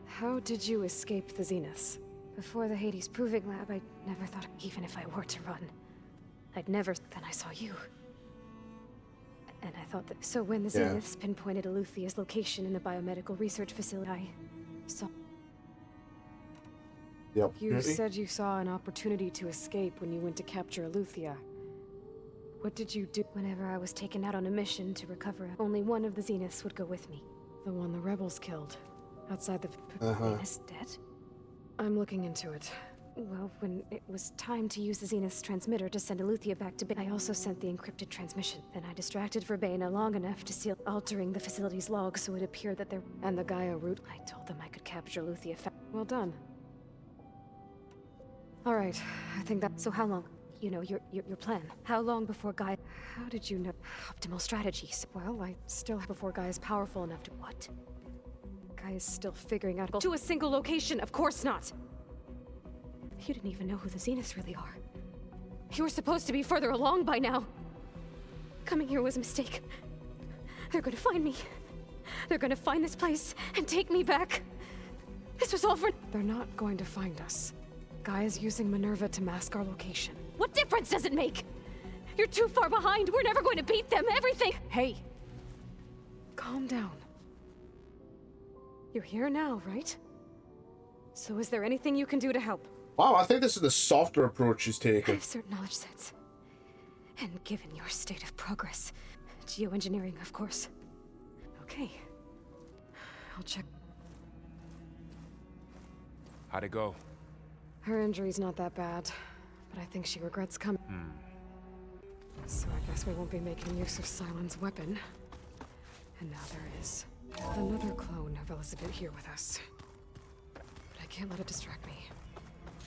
How did you escape the Zeniths? Before the Hades Proving Lab, I never thought... Even if I were to run... I'd never... Then I saw you. And I thought that... So when the Zeniths pinpointed Eluthia's location in the biomedical research facility, I saw... You said you saw an opportunity to escape when you went to capture Eluthia. What did you do? Whenever I was taken out on a mission to recover, only one of the Zeniths would go with me. The one the rebels killed. Outside the... Venus dead? I'm looking into it. Well, when it was time to use the Zenith's transmitter to send Eluthia back to I also sent the encrypted transmission. Then I distracted Verbena long enough to seal, altering the facility's log so it appeared that there... And the Gaia route... I told them I could capture Eluthia Well done. Alright, I think that... So how long? You know, your plan. How long before Gaia... How did you know... Optimal strategies. Well, I still have before Gaia's powerful enough to... What? Gaia's still figuring out... To a single location, of course not! You didn't even know who the Zeniths really are. You were supposed to be further along by now. Coming here was a mistake. They're gonna find me. They're gonna find this place and take me back. This was all for... They're not going to find us. Gaia's using Minerva to mask our location. What difference does it make? You're too far behind. We're never going to beat them. Everything... Hey. Calm down. You're here now, right? So is there anything you can do to help? Wow, I think this is the softer approach she's I taking. have certain knowledge sets. And given your state of progress, geoengineering, of course. Okay. I'll check. How'd it go? Her injury's not that bad, but I think she regrets coming. So I guess we won't be making use of Sylens' weapon. And now there is another clone of Elizabeth here with us. But I can't let it distract me.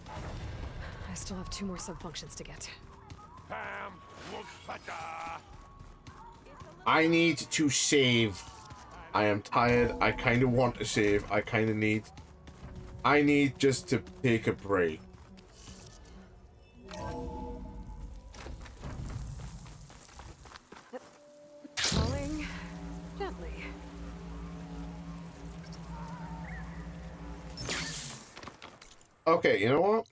I still have 2 more sub-functions to get. I need to save. I am tired. I kind of want to save. I kind of need... I need just to take a break. Falling gently. Okay, you know what?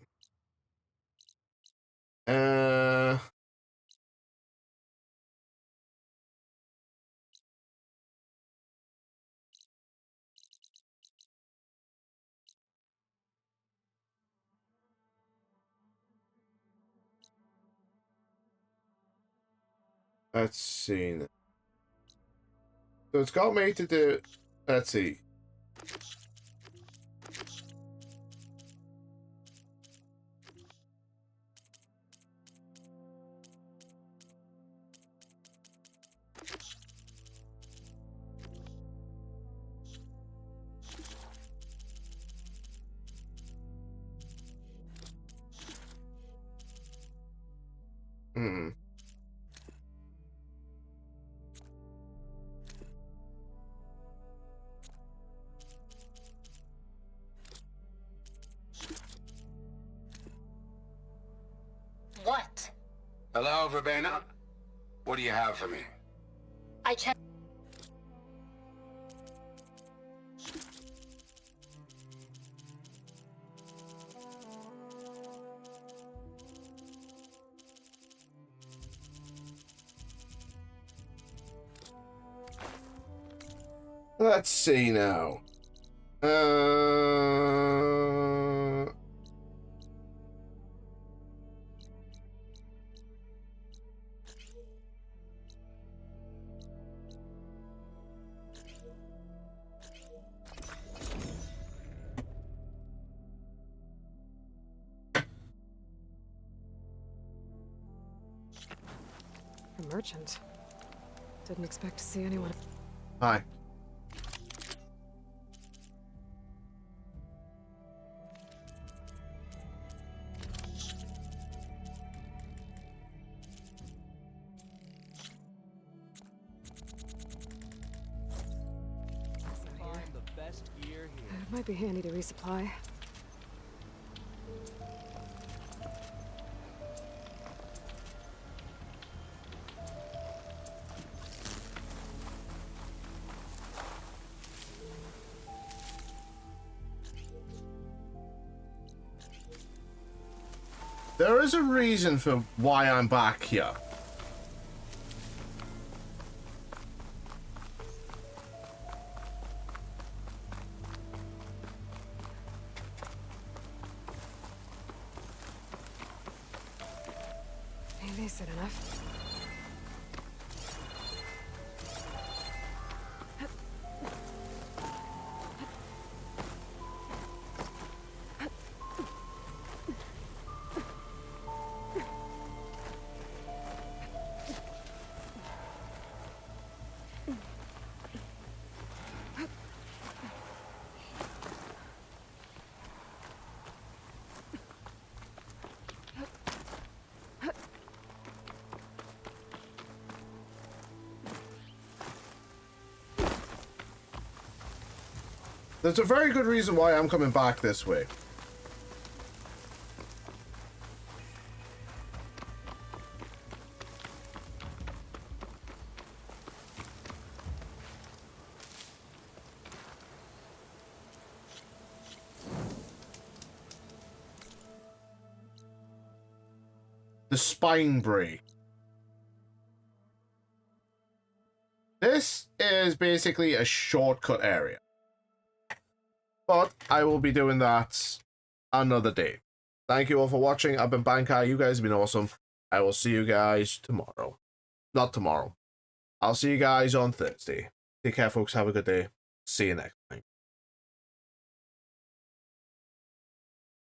Let's see. So it's got me to do... Let's see. What? Hello, Verbena? What do you have for me? I checked. Let's see now. A merchant. Didn't expect to see anyone. Hi. It might be handy to resupply. There is a reason for why I'm back here. Maybe I said enough. There's a very good reason why I'm coming back this way. The spine break. This is basically a shortcut area. But I will be doing that another day. Thank you all for watching. I've been Bankai. You guys have been awesome. I will see you guys tomorrow. Not tomorrow. I'll see you guys on Thursday. Take care, folks. Have a good day. See you next time.